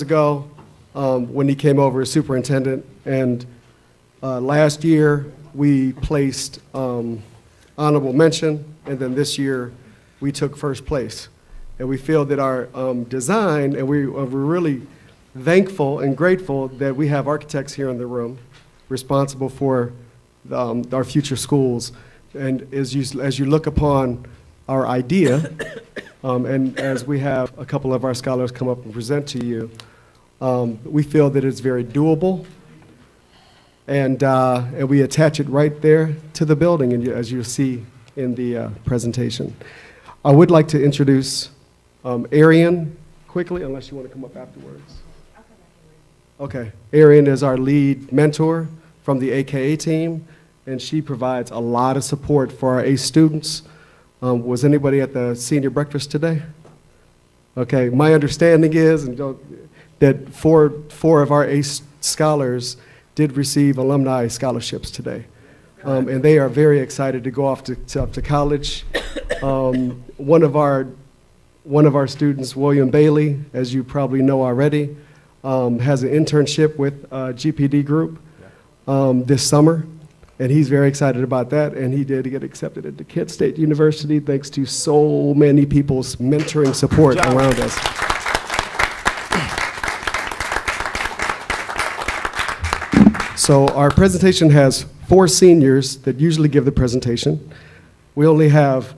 ago when he came over as superintendent, and last year we placed honorable mention, and then this year we took first place. And we feel that our design, and we're really thankful and grateful that we have architects here in the room responsible for our future schools. And as you look upon our idea, and as we have a couple of our scholars come up and present to you, we feel that it's very doable, and we attach it right there to the building, and as you'll see in the presentation. I would like to introduce Arian quickly, unless you want to come up afterwards. Okay, Arian is our lead mentor from the AKA team, and she provides a lot of support for our ACE students. Was anybody at the senior breakfast today? Okay, my understanding is that four of our ACE scholars did receive alumni scholarships today. And they are very excited to go off to college. One of our students, William Bailey, as you probably know already, has an internship with GPD Group this summer, and he's very excited about that, and he did get accepted at Kent State University thanks to so many people's mentoring support around us. So our presentation has 4 seniors that usually give the presentation. We only have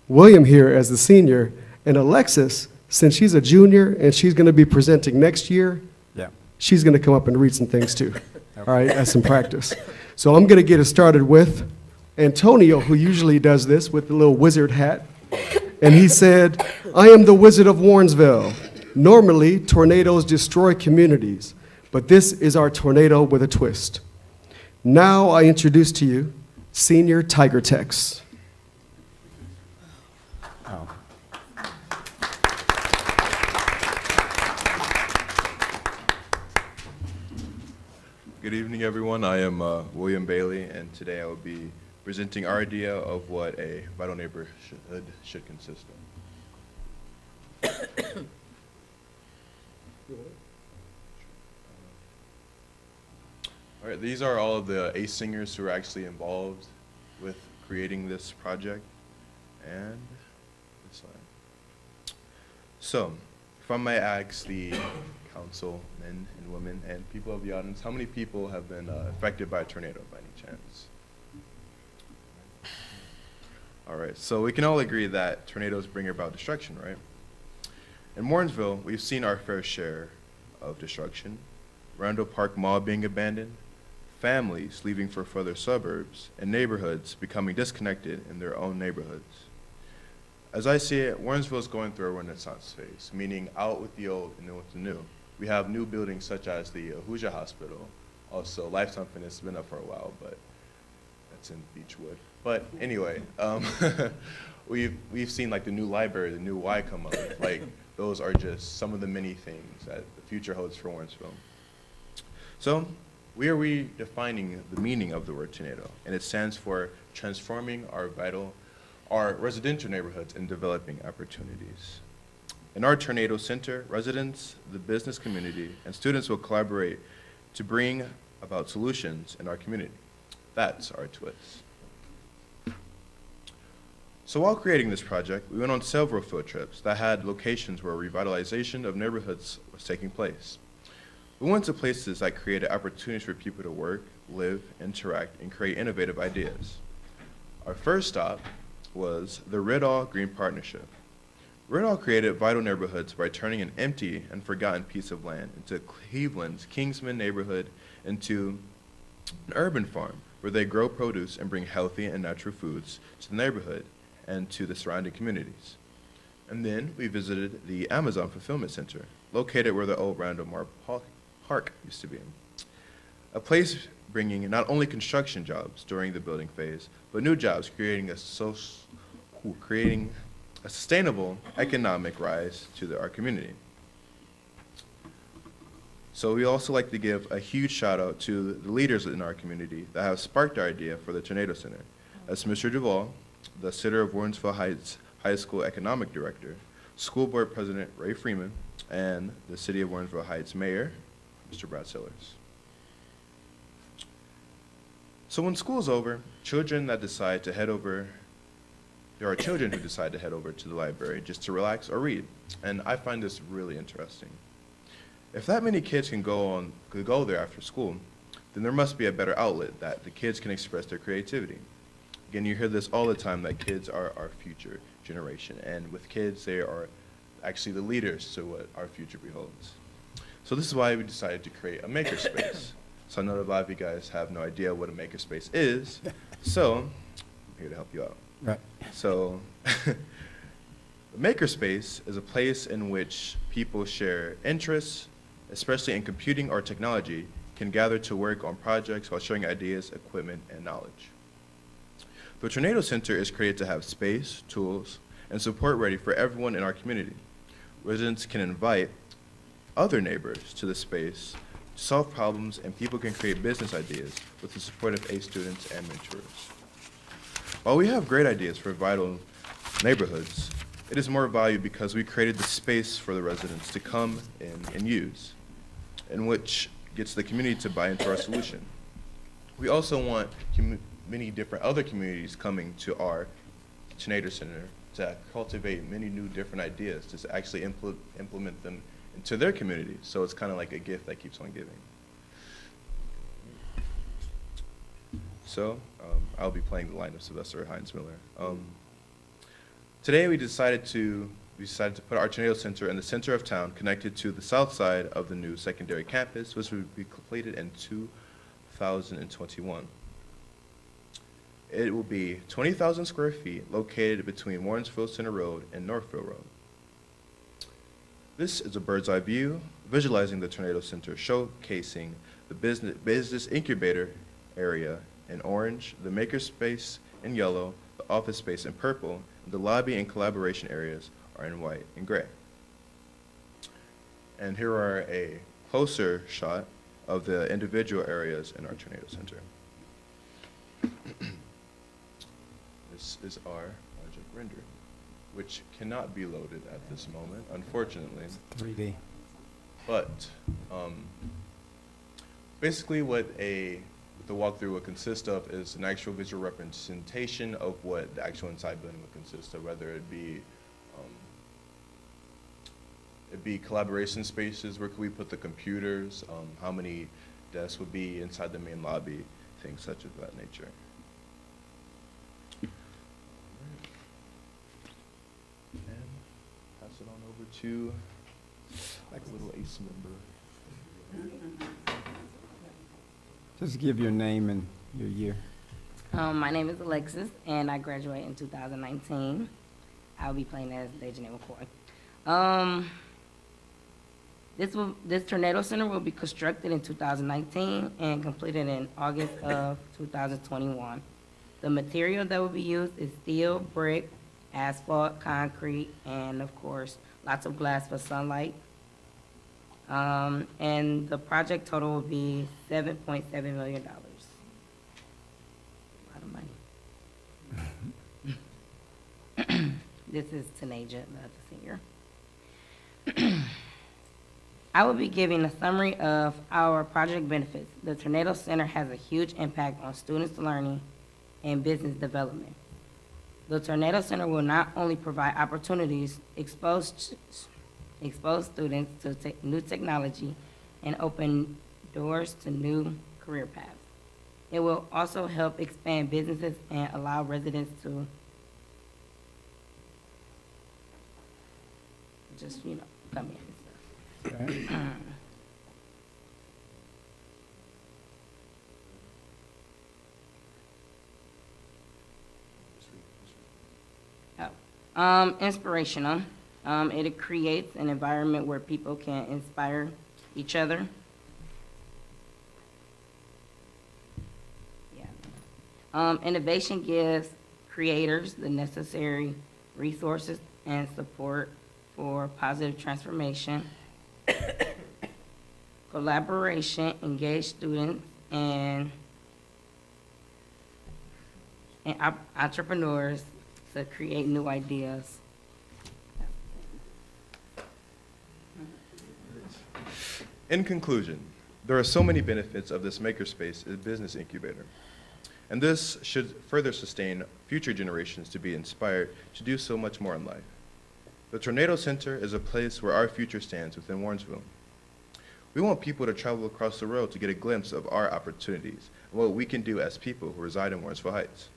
William here as the senior, and Alexis, since she's a junior and she's going to be presenting next year, she's going to come up and read some things too, all right, as some practice. So I'm going to get us started with Antonio, who usually does this with the little wizard hat, and he said, "I am the Wizard of Warrensville. Normally, tornadoes destroy communities, but this is our tornado with a twist. Now I introduce to you Senior Tiger Tex." Good evening, everyone. I am William Bailey, and today I will be presenting our idea of what a vital neighborhood should consist of. All right, these are all of the ACE singers who are actually involved with creating this project. And this slide. So, if I may ask the council, men and women, and people of the audience, how many people have been affected by a tornado by any chance? All right, so we can all agree that tornadoes bring about destruction, right? In Warrensville, we've seen our fair share of destruction. Randall Park Mall being abandoned, families leaving for further suburbs, and neighborhoods becoming disconnected in their own neighborhoods. As I see it, Warrensville is going through a renaissance phase, meaning out with the old and in with the new. We have new buildings such as the Hoosier Hospital. Also, Lifetime Fitness has been up for a while, but that's in Beechwood. But anyway, we've seen like the new library, the new Y come up. Like those are just some of the many things that the future holds for Warrensville. So we are redefining the meaning of the word tornado, and it stands for transforming our residential neighborhoods and developing opportunities. In our Tornado Center, residents, the business community, and students will collaborate to bring about solutions in our community. That's our twist. So while creating this project, we went on several field trips that had locations where revitalization of neighborhoods was taking place. We went to places that created opportunities for people to work, live, interact, and create innovative ideas. Our first stop was the Remodel Green Partnership. Remodel created vital neighborhoods by turning an empty and forgotten piece of land into Cleveland's Kingsman neighborhood into an urban farm where they grow produce and bring healthy and natural foods to the neighborhood and to the surrounding communities. And then we visited the Amazon Fulfillment Center, located where the old Randall Park used to be. A place bringing not only construction jobs during the building phase, but new jobs, creating a sustainable economic rise to our community. So we also like to give a huge shout out to the leaders in our community that have sparked our idea for the Tornado Center. That's Mr. Duvall, the Sitter of Warrensville Heights High School Economic Director, School Board President Ray Freeman, and the City of Warrensville Heights Mayor, Mr. Brad Sellers. So when school's over, there are children who decide to head over to the library just to relax or read, and I find this really interesting. If that many kids could go there after school, then there must be a better outlet that the kids can express their creativity. Again, you hear this all the time, that kids are our future generation, and with kids, they are actually the leaders to what our future beholds. So this is why we decided to create a makerspace. So I know that a lot of you guys have no idea what a makerspace is, so I'm here to help you out. Right. So the makerspace is a place in which people share interests, especially in computing or technology, can gather to work on projects while sharing ideas, equipment, and knowledge. The Tornado Center is created to have space, tools, and support ready for everyone in our community. Residents can invite other neighbors to the space to solve problems, and people can create business ideas with the support of ACE students and mentors. While we have great ideas for vital neighborhoods, it is more valued because we created the space for the residents to come in and use, in which gets the community to buy into our solution. We also want many different other communities coming to our Tornado Center to cultivate many new different ideas, to actually implement them into their community. So it's kind of like a gift that keeps on giving. So I'll be playing the line of Sylvester Hines Miller. Today we decided to put our Tornado Center in the center of town, connected to the south side of the new secondary campus, which will be completed in 2021. It will be 20,000 square feet, located between Warrensville Center Road and Northville Road. This is a bird's eye view, visualizing the Tornado Center, showcasing the business incubator area in orange, the makerspace in yellow, the office space in purple, and the lobby and collaboration areas are in white and gray. And here are a closer shot of the individual areas in our Tornado Center. This is our project rendering, which cannot be loaded at this moment, unfortunately. 3D. But basically what the walkthrough would consist of is an actual visual representation of what the actual inside building would consist of, whether it be collaboration spaces, where could we put the computers, how many desks would be inside the main lobby, things such of that nature. And pass it on over to like a little ACE member. Just give your name and your year. My name is Alexis, and I graduated in 2019. I'll be playing as Dejanay McCoy. This Tornado Center will be constructed in 2019 and completed in August of 2021. The material that will be used is steel, brick, asphalt, concrete, and of course, lots of glass for sunlight. And the project total will be $7.7 million. A lot of money. This is Tanaja, the senior. I will be giving a summary of our project benefits. The Tornado Center has a huge impact on students' learning and business development. The Tornado Center will not only provide opportunities, expose students to new technology, and open doors to new career paths. It will also help expand businesses and allow residents to just, come in and stuff. Okay. Inspirational. It creates an environment where people can inspire each other. Yeah. Innovation gives creators the necessary resources and support for positive transformation. Collaboration, engage students and entrepreneurs to create new ideas. In conclusion, there are so many benefits of this makerspace as a business incubator, and this should further sustain future generations to be inspired to do so much more in life. The Tornado Center is a place where our future stands within Warrensville. We want people to travel across the road to get a glimpse of our opportunities and what we can do as people who reside in Warrensville Heights.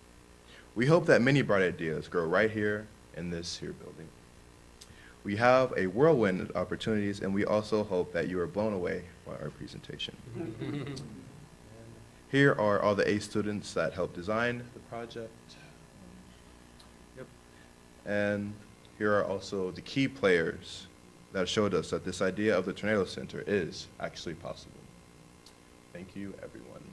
We hope that many bright ideas grow right here in this here building. We have a whirlwind of opportunities, and we also hope that you are blown away by our presentation. Here are all the ACE students that helped design the project. And here are also the key players that showed us that this idea of the Tornado Center is actually possible. Thank you, everyone.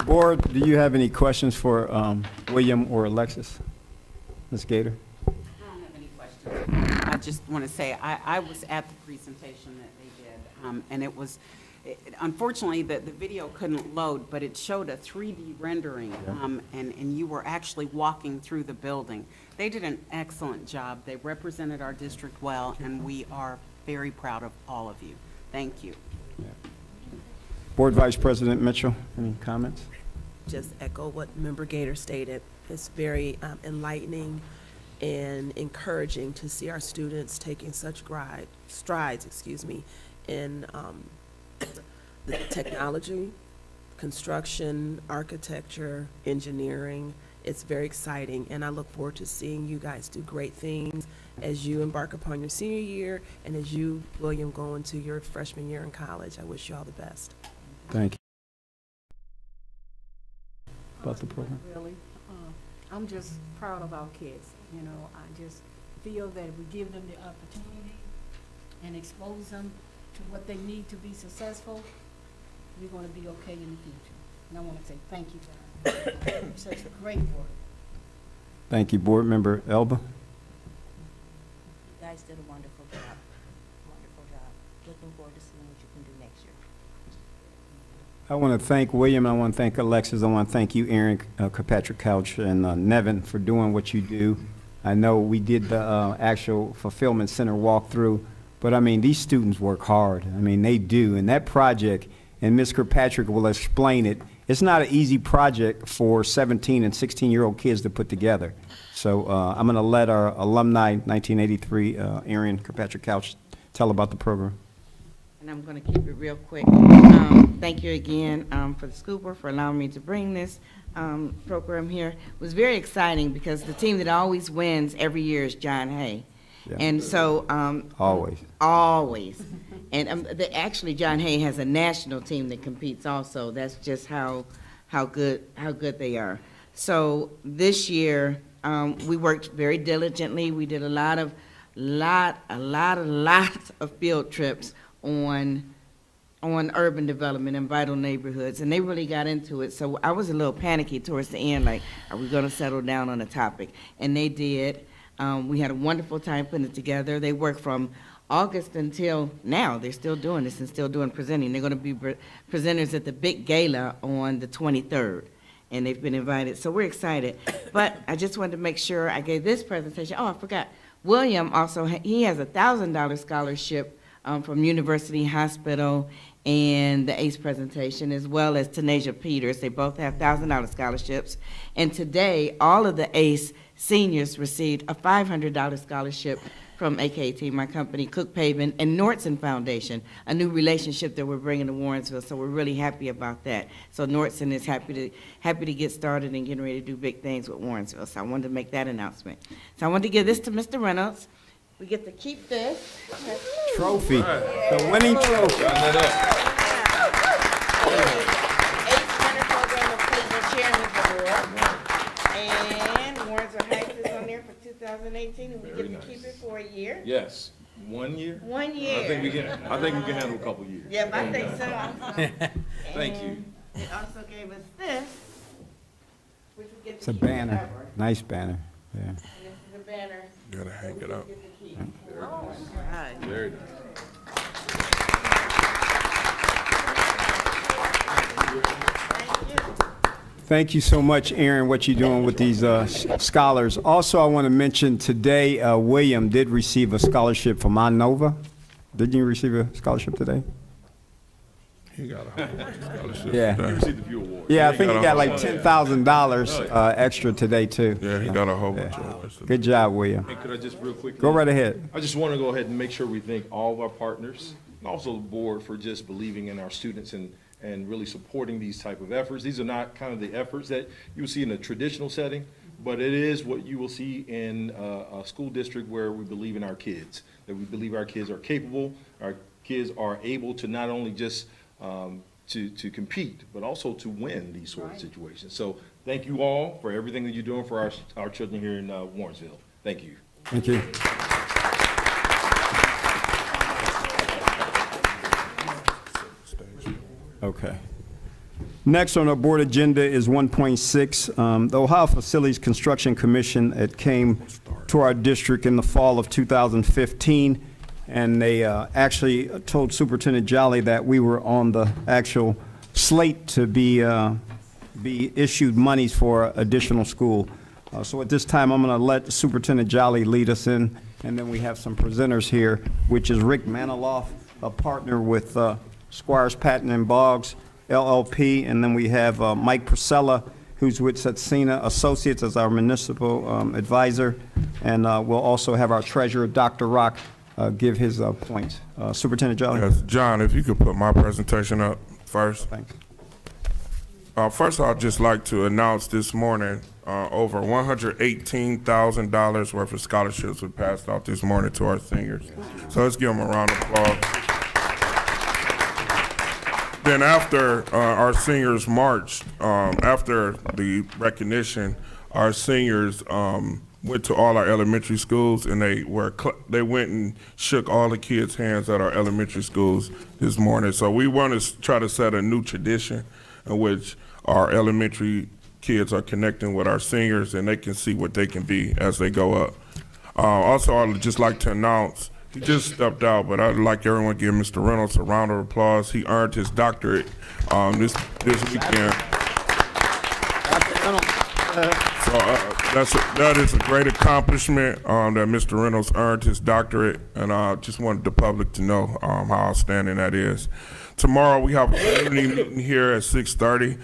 Board, do you have any questions for William or Alexis? Ms. Gator? I don't have any questions. I just want to say, I was at the presentation that they did, and it was, unfortunately, the video couldn't load, but it showed a 3D rendering, and you were actually walking through the building. They did an excellent job. They represented our district well, and we are very proud of all of you. Thank you. Yeah. Board Vice President Mitchell, any comments? Just echo what Member Gator stated. It's very enlightening and encouraging to see our students taking such strides, in the technology, construction, architecture, engineering. It's very exciting, and I look forward to seeing you guys do great things as you embark upon your senior year and as you, William, go into your freshman year in college. I wish you all the best. Thank you. About the program? Really, I'm just proud of our kids. You know, I just feel that if we give them the opportunity and expose them to what they need to be successful, we're going to be okay in the future. And I want to say thank you guys. Such great work. Thank you, Board Member Elba. You guys did a wonderful job. Wonderful job. Looking forward to seeing what you can do next year. I want to thank William, I want to thank Alexis, I want to thank you, Aaron Kirkpatrick Couch, and Nevin for doing what you do. I know we did the actual fulfillment center walkthrough, but I mean, these students work hard. I mean, they do, and that project, and Ms. Kirkpatrick will explain it, it's not an easy project for 17 and 16-year-old kids to put together. So I'm going to let our alumni 1983, Aaron Kirkpatrick Couch, tell about the program. And I'm going to keep it real quick. Thank you again for the Scooper for allowing me to bring this program here. It was very exciting because the team that always wins every year is John Hay. Yeah. And so Always. And actually John Hay has a national team that competes also. That's just how good they are. So this year we worked very diligently. We did a lot of field trips on urban development and vital neighborhoods, and they really got into it. So I was a little panicky towards the end, like, are we going to settle down on a topic? And they did. We had a wonderful time putting it together. They worked from August until now. They're still doing this and still doing presenting. They're going to be presenters at the big gala on the 23rd, and they've been invited. So we're excited. But I just wanted to make sure I gave this presentation. Oh, I forgot. William also, he has a $1,000 scholarship from University Hospital and the ACE presentation, as well as Tanasia Peters. They both have $1,000 scholarships. And today, all of the ACE seniors received a $500 scholarship from AKT, my company, Cook Pavement, and Nordson Foundation, a new relationship that we're bringing to Warrensville. So we're really happy about that. So Nordson is happy to get started and getting ready to do big things with Warrensville. So I wanted to make that announcement. So I wanted to give this to Mr. Reynolds. We get to keep this Trophy, the winning trophy. And Warrensville Heights is on there for 2018, and we get to keep it for a year. Yes. 1 year? 1 year. I think we can handle a couple years. Yep, I think so. Thank you. They also gave us this, which we get It's to a keep banner, forever. nice banner, yeah. And this is a banner. You gotta hang it up. Get to keep. Very nice. Thank you. Thank you so much, Aaron, what you're doing with these scholars. Also, I want to mention today, William did receive a scholarship from Nova. Didn't you receive a scholarship today? He got a scholarship. Yeah. He received a few awards. Yeah, I think he got like $10,000 extra today, too. Yeah, he got a whole bunch of awards. Good job, William. And could I just real quick? Go right ahead. I just want to go ahead and make sure we thank all of our partners and also the board for just believing in our students and really supporting these type of efforts. These are not kind of the efforts that you will see in a traditional setting, but it is what you will see in a school district where we believe in our kids, that we believe our kids are capable, our kids are able to not only just to compete, but also to win these sort of situations. So thank you all for everything that you're doing for our children here in Warrensville. Thank you. Thank you. Okay. Next on our board agenda is 1.6. The Ohio Facilities Construction Commission, it came to our district in the fall of 2015, and they actually told Superintendent Jolly that we were on the actual slate to be issued monies for additional school. So at this time, I'm going to let Superintendent Jolly lead us in, and then we have some presenters here, which is Rick Maniloff, a partner with Squires, Patton, and Boggs, LLP, and then we have Mike Priscilla, who's with Satsina Associates as our municipal advisor, and we'll also have our treasurer, Dr. Rock, give his points. Superintendent Jolly. Yes, John, if you could put my presentation up first. Thanks. First, I'd just like to announce this morning over $118,000 worth of scholarships were passed out this morning to our seniors. So let's give them a round of applause. Then after our seniors marched, after the recognition, our seniors went to all our elementary schools, and they went and shook all the kids' hands at our elementary schools this morning. So we want to try to set a new tradition in which our elementary kids are connecting with our seniors, and they can see what they can be as they go up. Also, I'd just like to announce, he just stepped out, but I'd like everyone to give Mr. Reynolds a round of applause. He earned his doctorate this weekend. So that is a great accomplishment that Mr. Reynolds earned his doctorate, and I just wanted the public to know how outstanding that is. Tomorrow we have a community meeting here at 6:30.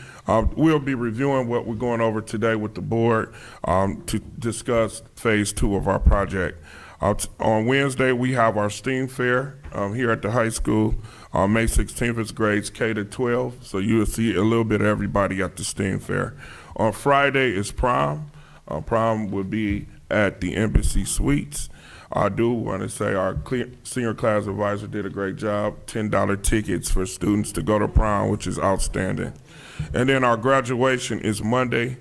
We'll be reviewing what we're going over today with the board to discuss phase 2 of our project. On Wednesday, we have our STEAM fair here at the high school. On May 16th, it's grades K to 12, so you'll see a little bit of everybody at the STEAM fair. On Friday is prom. Prom will be at the Embassy Suites. I do want to say our senior class advisor did a great job. $10 tickets for students to go to prom, which is outstanding. And then our graduation is Monday,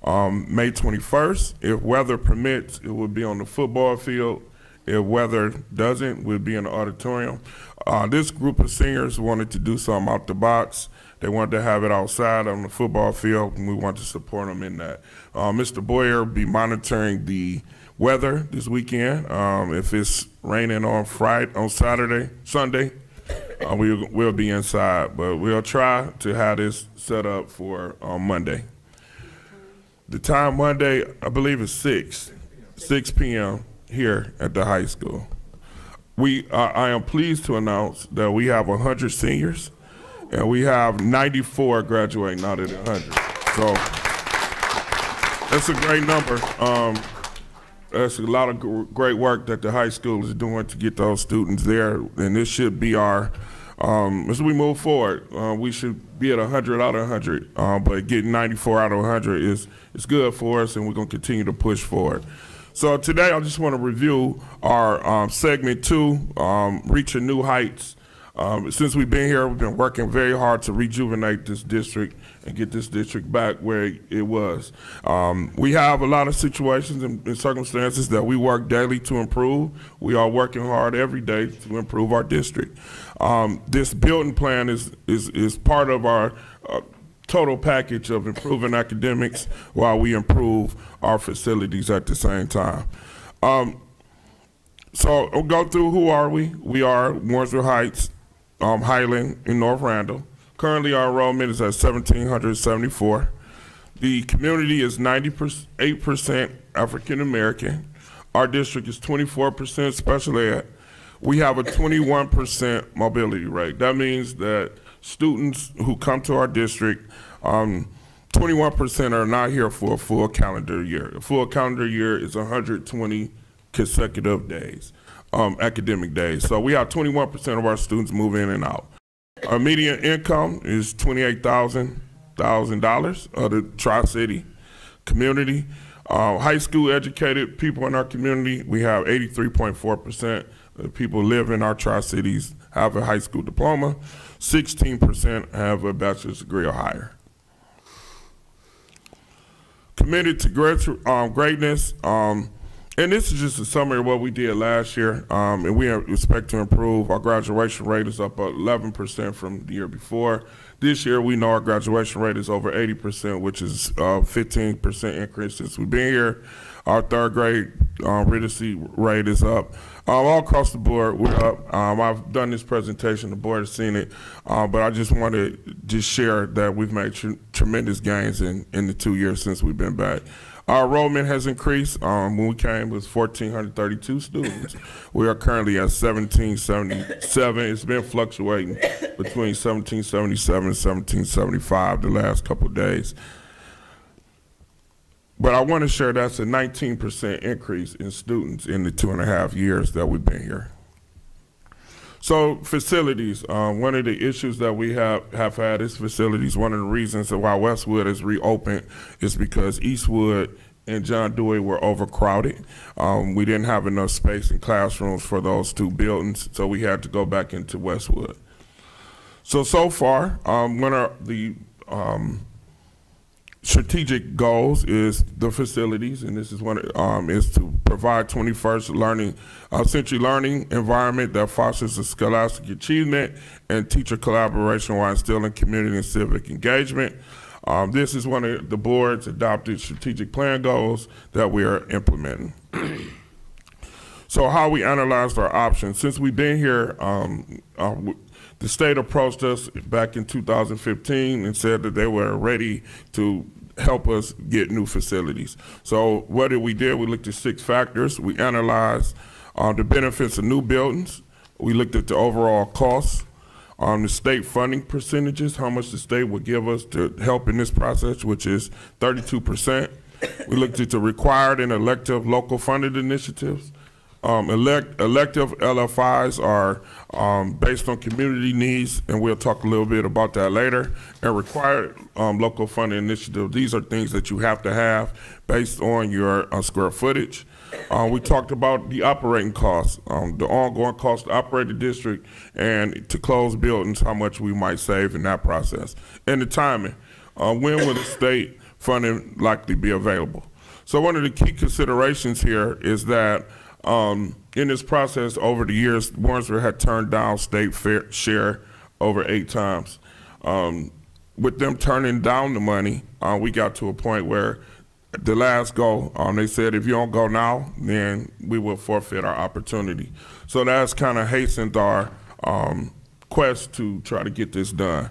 May 21st. If weather permits, it will be on the football field. If weather doesn't, we'll be in the auditorium. This group of seniors wanted to do something out the box. They wanted to have it outside on the football field, and we want to support them in that. Mr. Boyer will be monitoring the weather this weekend. If it's raining on Sunday, we'll be inside, but we'll try to have this set up for Monday. The time Monday, I believe, is 6 p.m. here at the high school. I am pleased to announce that we have 100 seniors, and we have 94 graduating out of the 100. So that's a great number. That's a lot of great work that the high school is doing to get those students there, and this should be our, as we move forward, we should be at 100 out of 100, but getting 94 out of 100 is good for us, and we're going to continue to push forward. So today I just want to review our segment 2, Reaching New Heights. Since we've been here, we've been working very hard to rejuvenate this district and get this district back where it was. We have a lot of situations and circumstances that we work daily to improve. We are working hard every day to improve our district. This building plan is part of our total package of improving academics while we improve our facilities at the same time. So I'll go through who are we. We are Warrensville Heights, Highland in North Randall. Currently our enrollment is at 1,774. The community is 98% African American. Our district is 24% special ed. We have a 21% mobility rate. That means that students who come to our district, 21% are not here for a full calendar year. A full calendar year is 120 consecutive days, academic days. So we have 21% of our students move in and out. Our median income is $28,000 of the Tri-City community. High school educated people in our community, we have 83.4% of people live in our Tri-Cities have a high school diploma. 16% have a bachelor's degree or higher. Committed to greatness, and this is just a summary of what we did last year, and we expect to improve. Our graduation rate is up 11% from the year before. This year, we know our graduation rate is over 80%, which is a 15% increase since we've been here. Our third grade literacy rate is up. All across the board, we're up. I've done this presentation, the board has seen it, but I just want to just share that we've made tremendous gains in the 2 years since we've been back. Our enrollment has increased. When we came, it was 1,432 students. We are currently at 1,777. It's been fluctuating between 1,777 and 1,775 the last couple of days. But I want to share that's a 19% increase in students in the 2.5 years that we've been here. So facilities, one of the issues that we have had is facilities. One of the reasons why Westwood is reopened is because Eastwood and John Dewey were overcrowded. We didn't have enough space in classrooms for those two buildings, so we had to go back into Westwood. So far, one of the strategic goals is the facilities, and this is one is to provide 21st century learning environment that fosters a scholastic achievement and teacher collaboration while instilling community and civic engagement. This is one of the board's adopted strategic plan goals that we are implementing. So how we analyzed our options. Since we've been here, the state approached us back in 2015 and said that they were ready to help us get new facilities. So what did we do? We looked at 6 factors. We analyzed the benefits of new buildings. We looked at the overall costs, the state funding percentages, how much the state would give us to help in this process, which is 32%. We looked at the required and elective local funded initiatives. Elective LFIs are based on community needs, and we'll talk a little bit about that later. And required local funding initiatives, these are things that you have to have based on your square footage. We talked about the operating costs, the ongoing cost to operate the district, and to close buildings, how much we might save in that process. And the timing, when will the state funding likely be available? So one of the key considerations here is that in this process over the years, Warrensville had turned down state fair share over 8 times. With them turning down the money, we got to a point where the last go, they said, if you don't go now, then we will forfeit our opportunity. So that's kind of hastened our quest to try to get this done.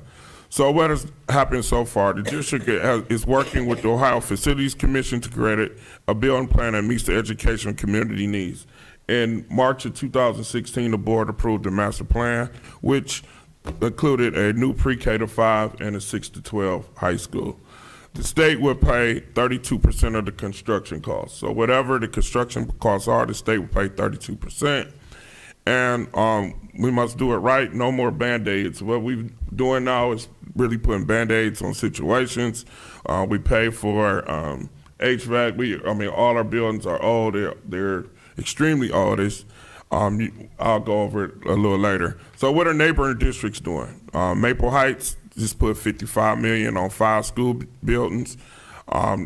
So what has happened so far? The district is working with the Ohio Facilities Commission to create a building plan that meets the education and community needs. In March of 2016, the board approved the master plan, which included a new pre-K to 5 and a 6 to 12 high school. The state will pay 32% of the construction costs. So whatever the construction costs are, the state will pay 32%. And we must do it right, no more Band-Aids. What we're doing now is really putting Band-Aids on situations. We pay for HVAC. All our buildings are old. They're extremely old. I'll go over it a little later. So what are neighboring districts doing? Maple Heights just put $55 million on 5 school buildings.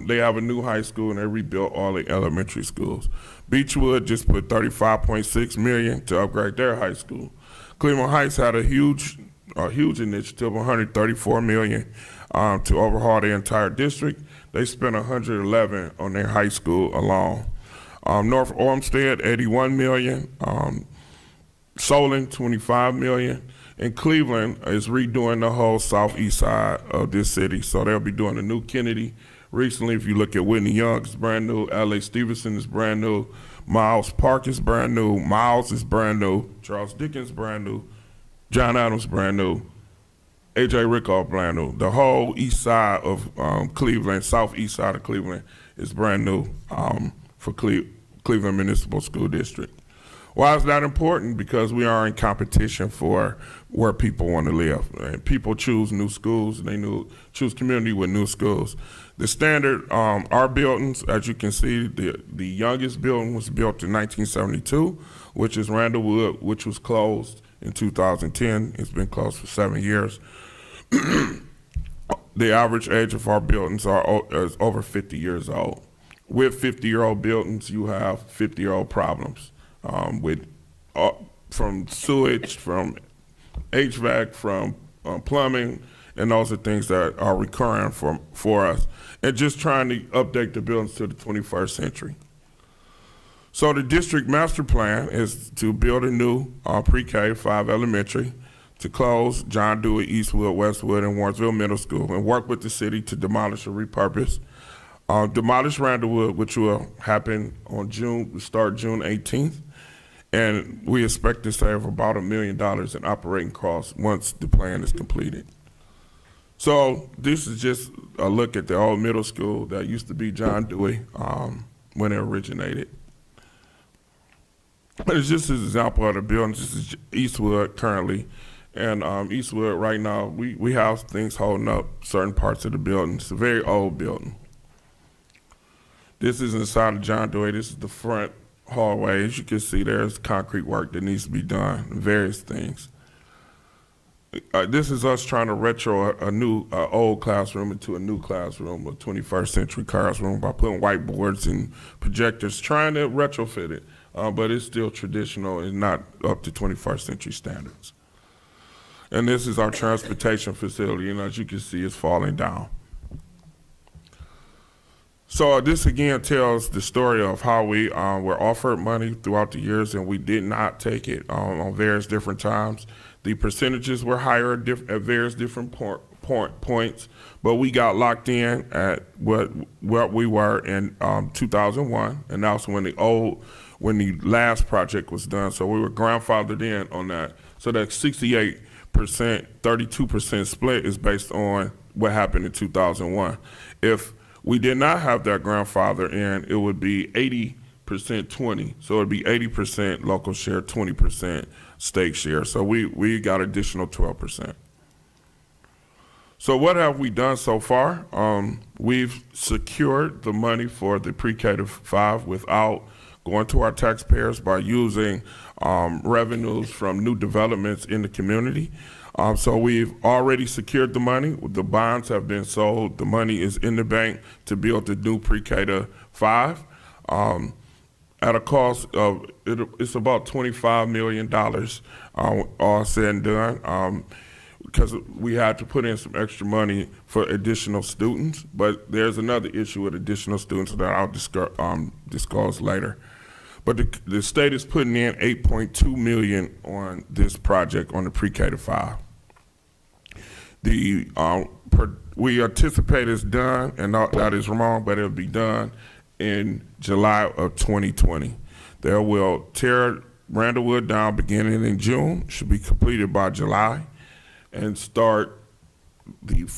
They have a new high school and they rebuilt all the elementary schools. Beechwood just put $35.6 million to upgrade their high school. Cleveland Heights had a huge initiative, $134 million to overhaul the entire district. They spent $111 on their high school alone. North Olmsted, $81 million. Solon, $25 million. And Cleveland is redoing the whole southeast side of this city. So they'll be doing a new Kennedy Recently, if you look at Whitney Young, it's brand new. L.A. Stevenson is brand new. Miles Park is brand new. Miles is brand new. Charles Dickens brand new. John Adams brand new. A.J. Rickoff brand new. The whole east side of Cleveland, southeast side of Cleveland, is brand new for Cleveland Municipal School District. Why is that important? Because we are in competition for where people want to live. And people choose new schools, and they choose community with new schools. The standard, our buildings, as you can see, the youngest building was built in 1972, which is Randallwood, which was closed in 2010. It's been closed for 7 years. The average age of our buildings is over 50 years old. With 50-year-old buildings, you have 50-year-old problems from sewage, from HVAC, from plumbing, and those are things that are recurring for us. And just trying to update the buildings to the 21st century. So the district master plan is to build a new pre-K 5 elementary, to close John Dewey, Eastwood, Westwood, and Warrensville Middle School, and work with the city to demolish or repurpose. Demolish Randallwood, which will happen on start June 18th, and we expect to save about $1 million in operating costs once the plan is completed. So this is just a look at the old middle school that used to be John Dewey when it originated. But it's just an example of the buildings. This is Eastwood currently. And Eastwood right now, we have things holding up certain parts of the building. It's a very old building. This is inside of John Dewey. This is the front hallway. As you can see, there's concrete work that needs to be done, various things. This is us trying to retro a new old classroom into a new classroom, a 21st century classroom, by putting whiteboards and projectors, trying to retrofit it, but it's still traditional and not up to 21st century standards. And this is our transportation facility, and as you can see, it's falling down. So this again tells the story of how we were offered money throughout the years, and we did not take it on various different times. The percentages were higher at various different points, but we got locked in at what we were in 2001, and that's when the last project was done. So we were grandfathered in on that. So that 68%, 32% split is based on what happened in 2001. If we did not have that grandfather in, it would be 80% 20. So it would be 80% local share, 20% state share. So we got additional 12%. So what have we done so far? We've secured the money for the pre-K to 5 without going to our taxpayers by using revenues from new developments in the community. So we've already secured the money. The bonds have been sold. The money is in the bank to build the new pre-K to 5 at a cost of, it's about $25 million all said and done, because we had to put in some extra money for additional students. But there's another issue with additional students that I'll discuss later. But the state is putting in $8.2 million on this project on the pre-K to 5. We anticipate it's done, and that is wrong, but it'll be done in July of 2020. They will tear Randallwood down beginning in June, should be completed by July, and start the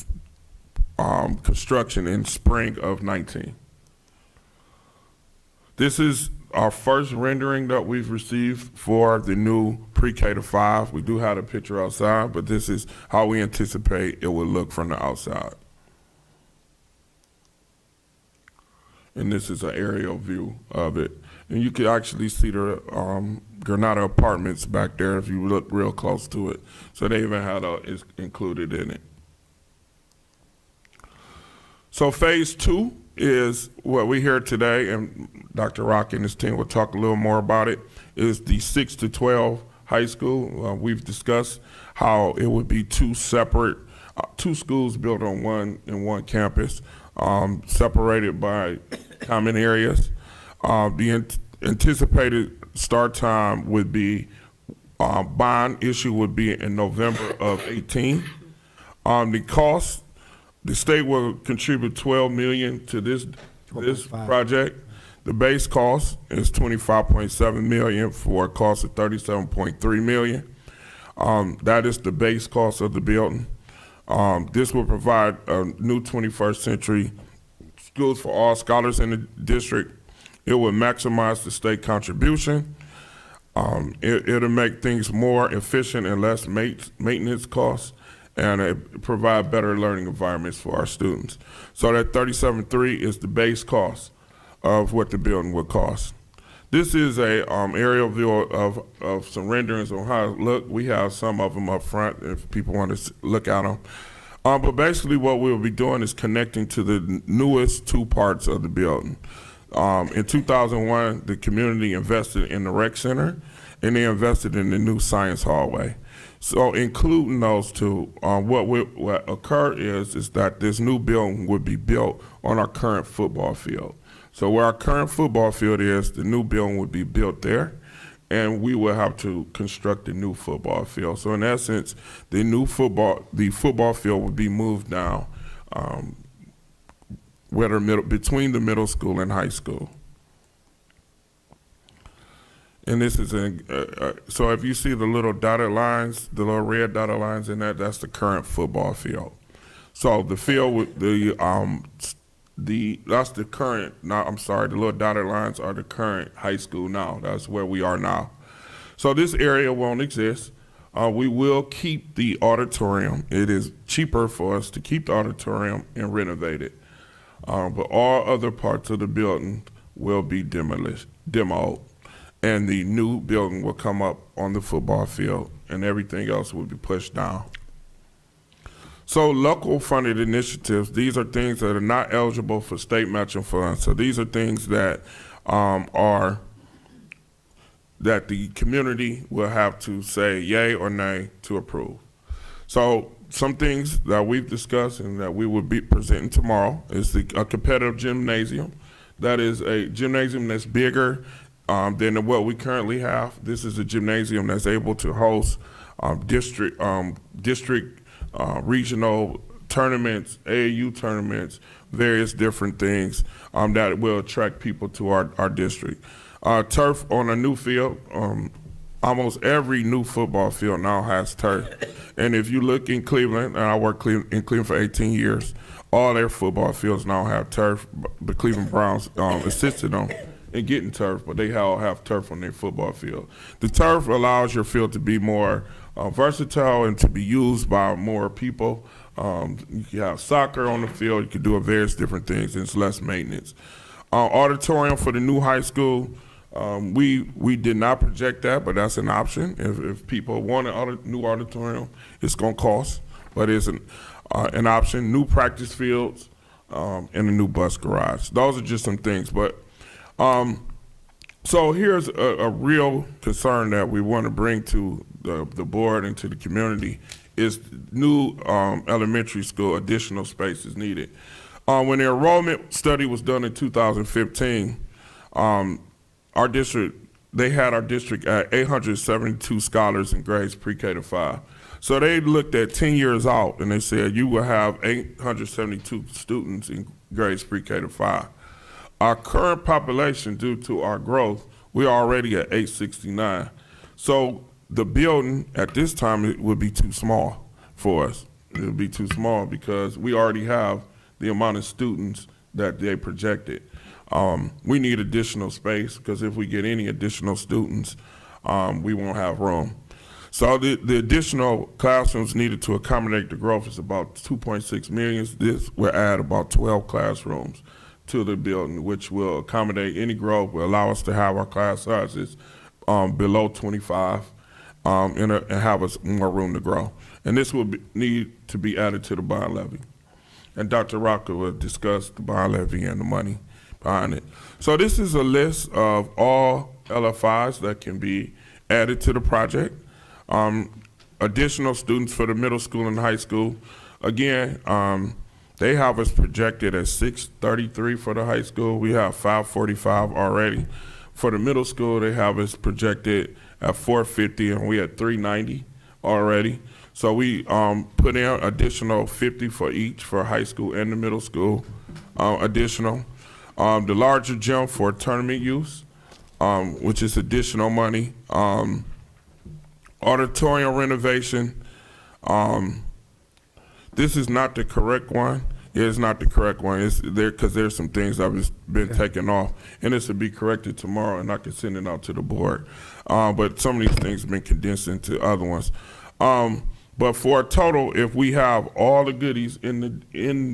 construction in spring of 19. This is our first rendering that we've received for the new pre-K to 5. We do have a picture outside, but this is how we anticipate it will look from the outside. And this is an aerial view of it. And you can actually see the Granada Apartments back there if you look real close to it. So they even had is included in it. So phase 2 is what we hear today, and Dr. Rock and his team will talk a little more about it, is the 6 to 12 high school. We've discussed how it would be two separate, two schools built on one campus, separated by common areas. The anticipated start time would be, bond issue would be in November of 18. The cost The state will contribute $12 million to this 12.5. project. The base cost is $25.7 million for a cost of $37.3 million. That is the base cost of the building. This will provide a new 21st century schools for all scholars in the district. It will maximize the state contribution. It'll make things more efficient and less maintenance costs, and it provide better learning environments for our students. So that $37.3 is the base cost of what the building would cost. This is a aerial view of some renderings on how it look. We have some of them up front if people want to look at them. But basically what we'll be doing is connecting to the newest two parts of the building. In 2001, the community invested in the rec center, and they invested in the new science hallway. So including those two, what occurred is that this new building would be built on our current football field. So where our current football field is, the new building would be built there, and we will have to construct a new football field. So in essence, the football field would be moved down between the middle school and high school. And this is so if you see the little dotted lines, the little red dotted lines in that, that's the current football field. So the field with that's the current, the little dotted lines are the current high school now. That's where we are now. So this area won't exist. We will keep the auditorium. It is cheaper for us to keep the auditorium and renovate it. But all other parts of the building will be demoed, and the new building will come up on the football field, and everything else will be pushed down. So local funded initiatives, these are things that are not eligible for state matching funds. So these are things that that the community will have to say yay or nay to approve. So some things that we've discussed and that we will be presenting tomorrow is a competitive gymnasium. That is a gymnasium that's bigger than what we currently have. This is a gymnasium that's able to host district regional tournaments, AAU tournaments, various different things that will attract people to our district. Turf on a new field, almost every new football field now has turf. And if you look in Cleveland, and I worked in Cleveland for 18 years, all their football fields now have turf. The Cleveland Browns assisted them in getting turf, but they all have turf on their football field. The turf allows your field to be more versatile and to be used by more people. You can have soccer on the field. You can do various different things, and it's less maintenance. Auditorium for the new high school, we did not project that, but that's an option. If people want a new auditorium, it's going to cost, but it's an option. New practice fields and a new bus garage. Those are just some things, but so here's a real concern that we want to bring to the board and to the community is new elementary school additional space is needed. When the enrollment study was done in 2015, our district, they had our district at 872 scholars in grades pre-K to 5. So they looked at 10 years out and they said you will have 872 students in grades pre-K to 5. Our current population, due to our growth, we're already at 869. So the building at this time, it would be too small for us. It would be too small because we already have the amount of students that they projected. We need additional space because if we get any additional students, we won't have room. So the additional classrooms needed to accommodate the growth is about 2.6 million. This will add about 12 classrooms to the building, which will accommodate any growth, will allow us to have our class sizes below 25 and have us more room to grow. And this will need to be added to the bond levy. And Dr. Rocker will discuss the bond levy and the money behind it. So this is a list of all LFIs that can be added to the project. Additional students for the middle school and high school. Again, they have us projected at 633 for the high school. We have 545 already. For the middle school, they have us projected at 450, and we at 390 already. So we put in additional 50 for each for high school and the middle school, additional. The larger gym for tournament use, which is additional money. Auditorium renovation. This is not the correct one. It is not the correct one. It's there because there's some things that have been taken off, and this will be corrected tomorrow, and I can send it out to the board. But some of these things have been condensed into other ones. But for a total, if we have all the goodies in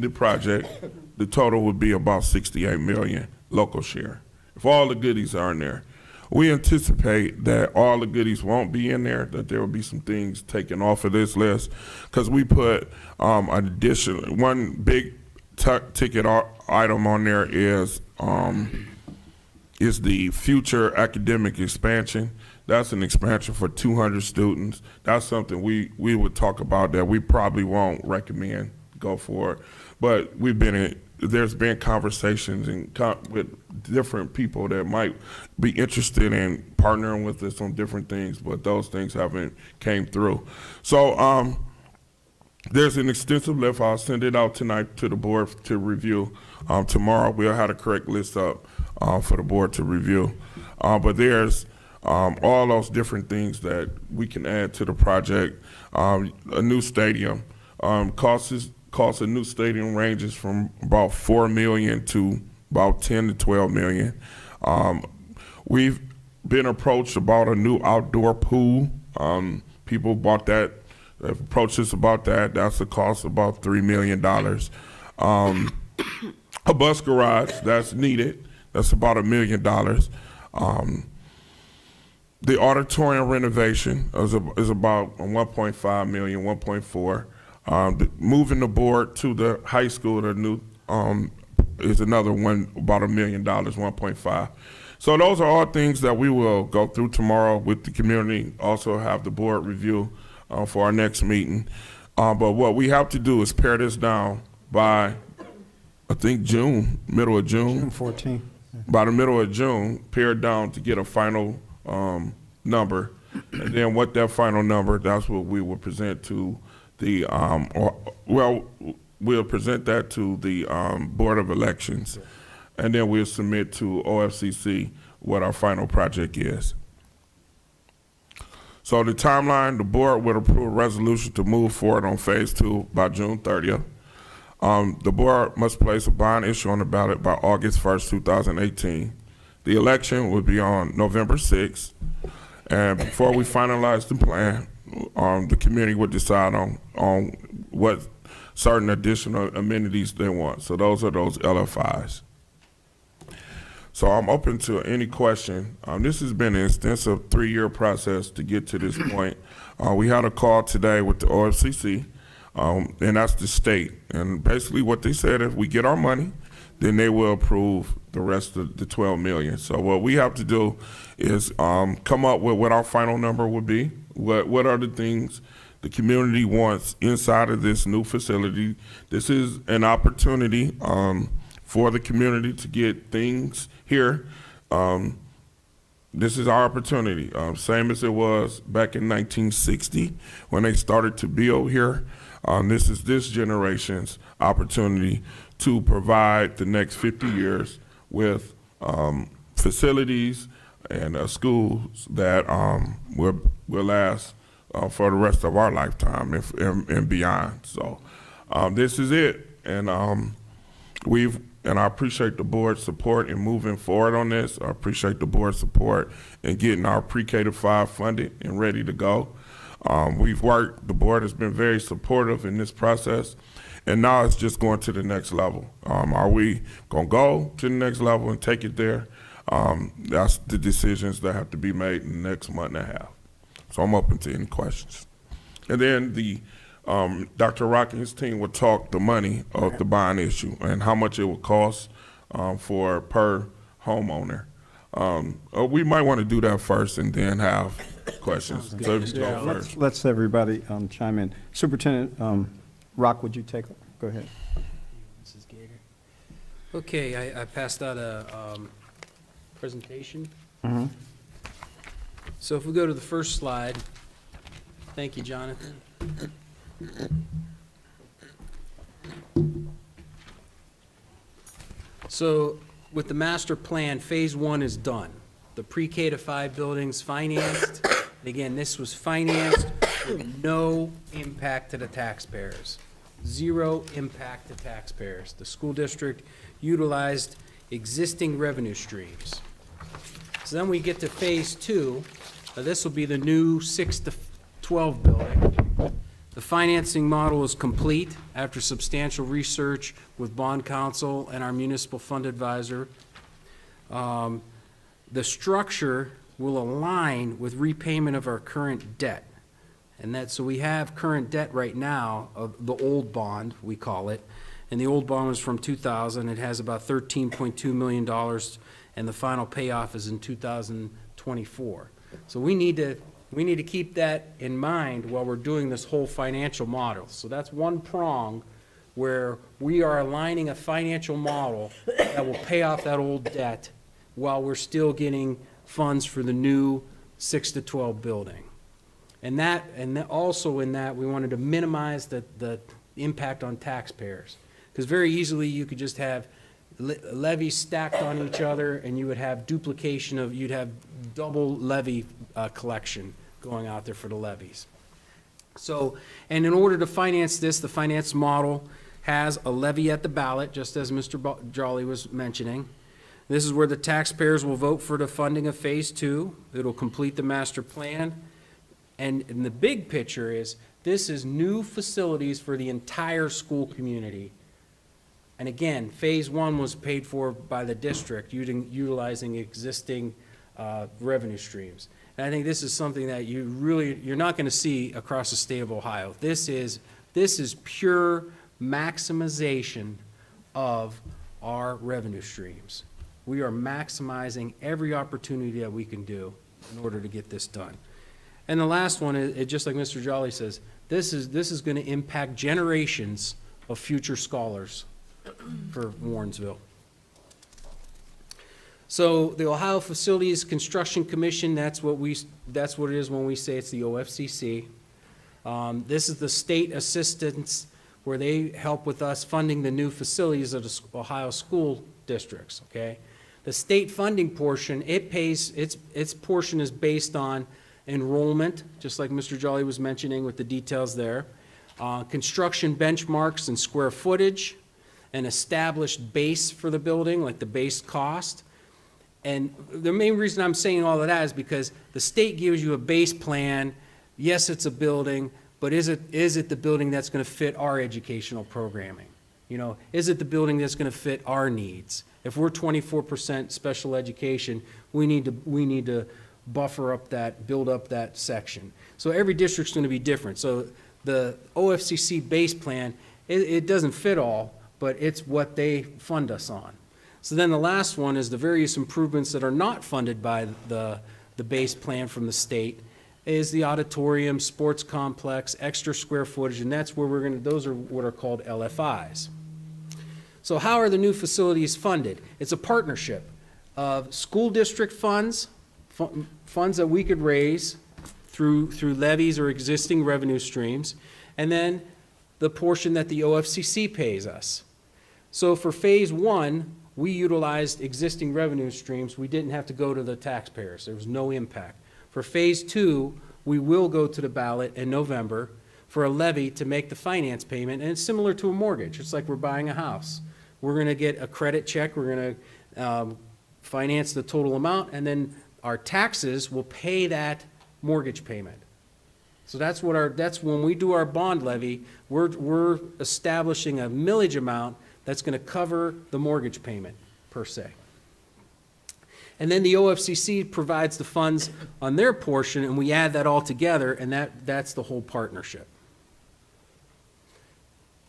the project, the total would be about 68 million local share. If all the goodies are in there. We anticipate that all the goodies won't be in there, that there will be some things taken off of this list, because we put an additional, one big ticket item on there is the future academic expansion. That's an expansion for 200 students. That's something we would talk about that we probably won't recommend go for it. But there's been conversations with different people that might be interested in partnering with us on different things, but those things haven't came through. So there's an extensive list. I'll send it out tonight to the board to review. Tomorrow we'll have the correct list up for the board to review. But there's all those different things that we can add to the project. A new stadium. Cost of new stadium ranges from about $4 million to about 10 to 12 million. We've been approached about a new outdoor pool. People bought that, have approached us about that. That's a cost of about $3 million. A bus garage that's needed. That's about $1 million. The auditorium renovation is about 1.5 million, 1.4. Moving the board to the high school, the new is another one, about $1 million, 1.5. So those are all things that we will go through tomorrow with the community. Also have the board review for our next meeting. But what we have to do is pare this down by, I think June, middle of June. June 14th. By the middle of June, pare it down to get a final number. And then what that final number, that's what we will present to the, we'll present that to the Board of Elections, and then we'll submit to OFCC what our final project is. So the timeline, the board will approve a resolution to move forward on phase 2 by June 30th. The board must place a bond issue on the ballot by August 1st, 2018. The election will be on November 6th, and before we finalize the plan, the community would decide on what certain additional amenities they want. So those are those LFIs. So I'm open to any question. This has been an extensive 3-year process to get to this point. We had a call today with the OFCC, and that's the state. And basically what they said, if we get our money, then they will approve the rest of the 12 million. So what we have to do is come up with what our final number would be. What are the things the community wants inside of this new facility? This is an opportunity for the community to get things here. This is our opportunity, same as it was back in 1960 when they started to build here. This is this generation's opportunity to provide the next 50 years with facilities and schools that will last for the rest of our lifetime and beyond. So this is it, and I appreciate the board's support in moving forward on this. I appreciate the board's support in getting our pre-K to 5 funded and ready to go. The board has been very supportive in this process, and now it's just going to the next level. Are we gonna go to the next level and take it there? That's the decisions that have to be made in the next month and a half. So I'm open to any questions. And then Dr. Rock and his team will talk the money of the bond issue and how much it will cost for per homeowner. We might want to do that first and then have questions. So go first. Let's everybody chime in. Superintendent Rock, would you go ahead. Mrs. Gator. Okay, I passed out a presentation. Mm-hmm. So if we go to the first slide, thank you, Jonathan. So with the master plan, phase 1 is done. The pre-K to 5 buildings financed. And again, this was financed with no impact to the taxpayers. Zero impact to taxpayers. The school district utilized existing revenue streams. So then we get to phase 2. This will be the new 6 to 12 building. The financing model is complete after substantial research with bond counsel and our municipal fund advisor. The structure will align with repayment of our current debt. And so we have current debt right now of the old bond, we call it. And the old bond was from 2000. It has about $13.2 million, and the final payoff is in 2024. So we need to keep that in mind while we're doing this whole financial model. So that's one prong where we are aligning a financial model that will pay off that old debt while we're still getting funds for the new 6 to 12 building. And also in that, we wanted to minimize the impact on taxpayers. Because very easily you could just have levies stacked on each other, and you would have duplication you'd have double levy collection going out there for the levies. So, and in order to finance this, the finance model has a levy at the ballot, just as Mr. Jolly was mentioning. This is where the taxpayers will vote for the funding of phase 2. It'll complete the master plan. And the big picture is, this is new facilities for the entire school community. And again, phase 1 was paid for by the district utilizing existing revenue streams. And I think this is something that you're not going to see across the state of Ohio. This is pure maximization of our revenue streams. We are maximizing every opportunity that we can do in order to get this done. And the last one is just like Mr. Jolly says, this is going to impact generations of future scholars for Warrensville. So the Ohio Facilities Construction Commission, that's what it is when we say it's the OFCC. This is the state assistance where they help with us funding the new facilities of the Ohio school districts, okay? The state funding portion, its portion is based on enrollment, just like Mr. Jolly was mentioning with the details there, construction benchmarks and square footage, an established base for the building, like the base cost. And the main reason I'm saying all of that is because the state gives you a base plan. Yes, it's a building, but is it the building that's going to fit our educational programming? You know, is it the building that's going to fit our needs? If we're 24% special education, we need to buffer up build up that section. So every district's going to be different. So the OFCC base plan, it doesn't fit all, but it's what they fund us on. So then the last one is the various improvements that are not funded by the base plan from the state is the auditorium, sports complex, extra square footage, and that's where those are what are called LFIs. So how are the new facilities funded? It's a partnership of school district funds, funds that we could raise through levies or existing revenue streams, and then the portion that the OFCC pays us. So for phase 1, we utilized existing revenue streams. We didn't have to go to the taxpayers. There was no impact. For phase 2, we will go to the ballot in November for a levy to make the finance payment, and it's similar to a mortgage. It's like we're buying a house. We're going to get a credit check. We're going to finance the total amount, and then our taxes will pay that mortgage payment. So that's when we do our bond levy, we're establishing a millage amount that's going to cover the mortgage payment per se. And then the OFCC provides the funds on their portion, and we add that all together, and that's the whole partnership.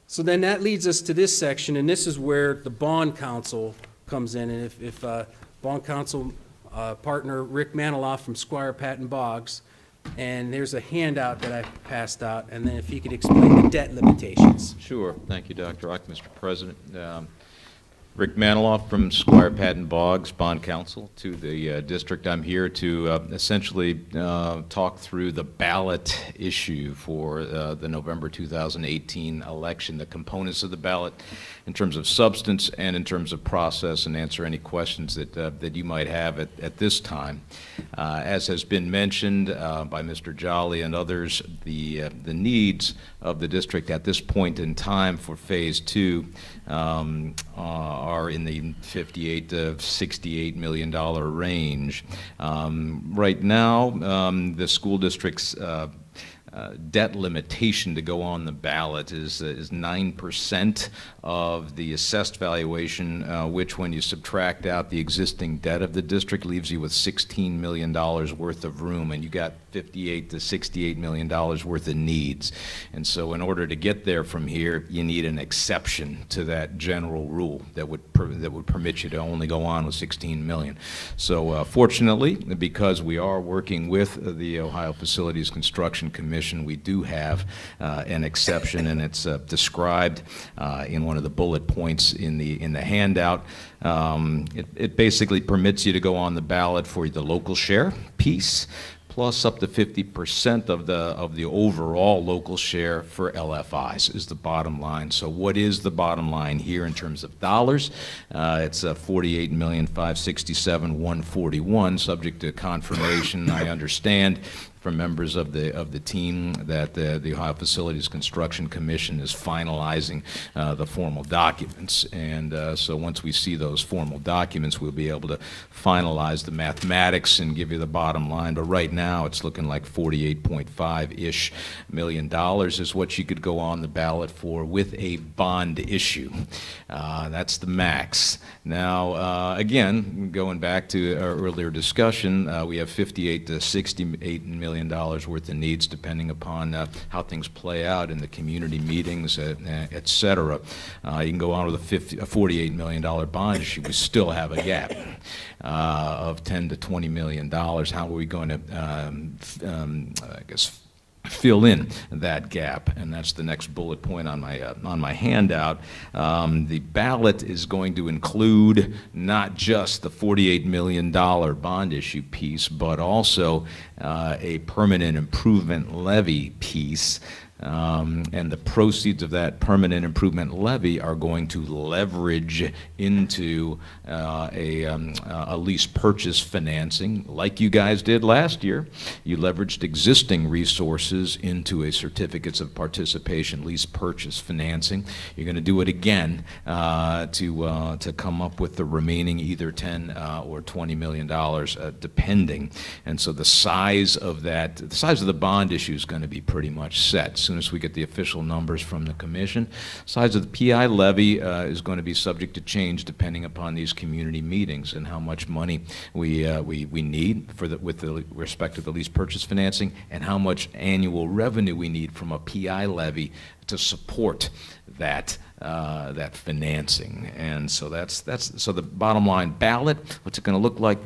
So then that leads us to this section, and this is where the bond counsel comes in. And if bond counsel partner Rick Maniloff from Squire Patton Boggs, and there's a handout that I passed out, and then if he could explain the debt limitations. Sure. Thank you, Dr. Ike, Mr. President. Rick Maniloff from Squire Patton Boggs Bond Counsel to the district. I'm here to essentially talk through the ballot issue for the November 2018 election, the components of the ballot in terms of substance and in terms of process, and answer any questions that you might have at this time. As has been mentioned by Mr. Jolly and others, the needs of the district at this point in time for Phase 2 are in the $58 to $68 million range. Right now, the school district's debt limitation to go on the ballot is 9% of the assessed valuation, which, when you subtract out the existing debt of the district, leaves you with $16 million worth of room, and you got $58 to $68 million worth of needs. And so in order to get there from here, you need an exception to that general rule that would permit you to only go on with $16 million. So fortunately, because we are working with the Ohio Facilities Construction Commission, we do have an exception, and it's described in one of the bullet points in the handout. It basically permits you to go on the ballot for the local share piece, plus up to 50% of the overall local share for LFIs is the bottom line. So what is the bottom line here in terms of dollars? It's $48,567,141, subject to confirmation. I understand from members of the team that the Ohio Facilities Construction Commission is finalizing the formal documents, and so once we see those formal documents, we'll be able to finalize the mathematics and give you the bottom line. But right now, it's looking like $48.5-ish million is what you could go on the ballot for with a bond issue. That's the max. Now, again, going back to our earlier discussion, we have $58 to $68 million worth of needs, depending upon how things play out in the community meetings, et cetera. You can go on with a $48 million bond issue. We still have a gap of $10 to $20 million. How are we going to, I guess, fill in that gap? And that's the next bullet point on my handout. The ballot is going to include not just the $48 million bond issue piece, but also a permanent improvement levy piece. And the proceeds of that permanent improvement levy are going to leverage into a lease purchase financing, like you guys did last year. You leveraged existing resources into a certificates of participation lease purchase financing. You're going to do it again to come up with the remaining either $10 or $20 million, depending. And so the size of the bond issue is going to be pretty much set. As soon as we get the official numbers from the commission, size of the PI levy is going to be subject to change depending upon these community meetings and how much money we need with respect to the lease purchase financing, and how much annual revenue we need from a PI levy to support that financing. And so that's the bottom line ballot. What's it going to look like?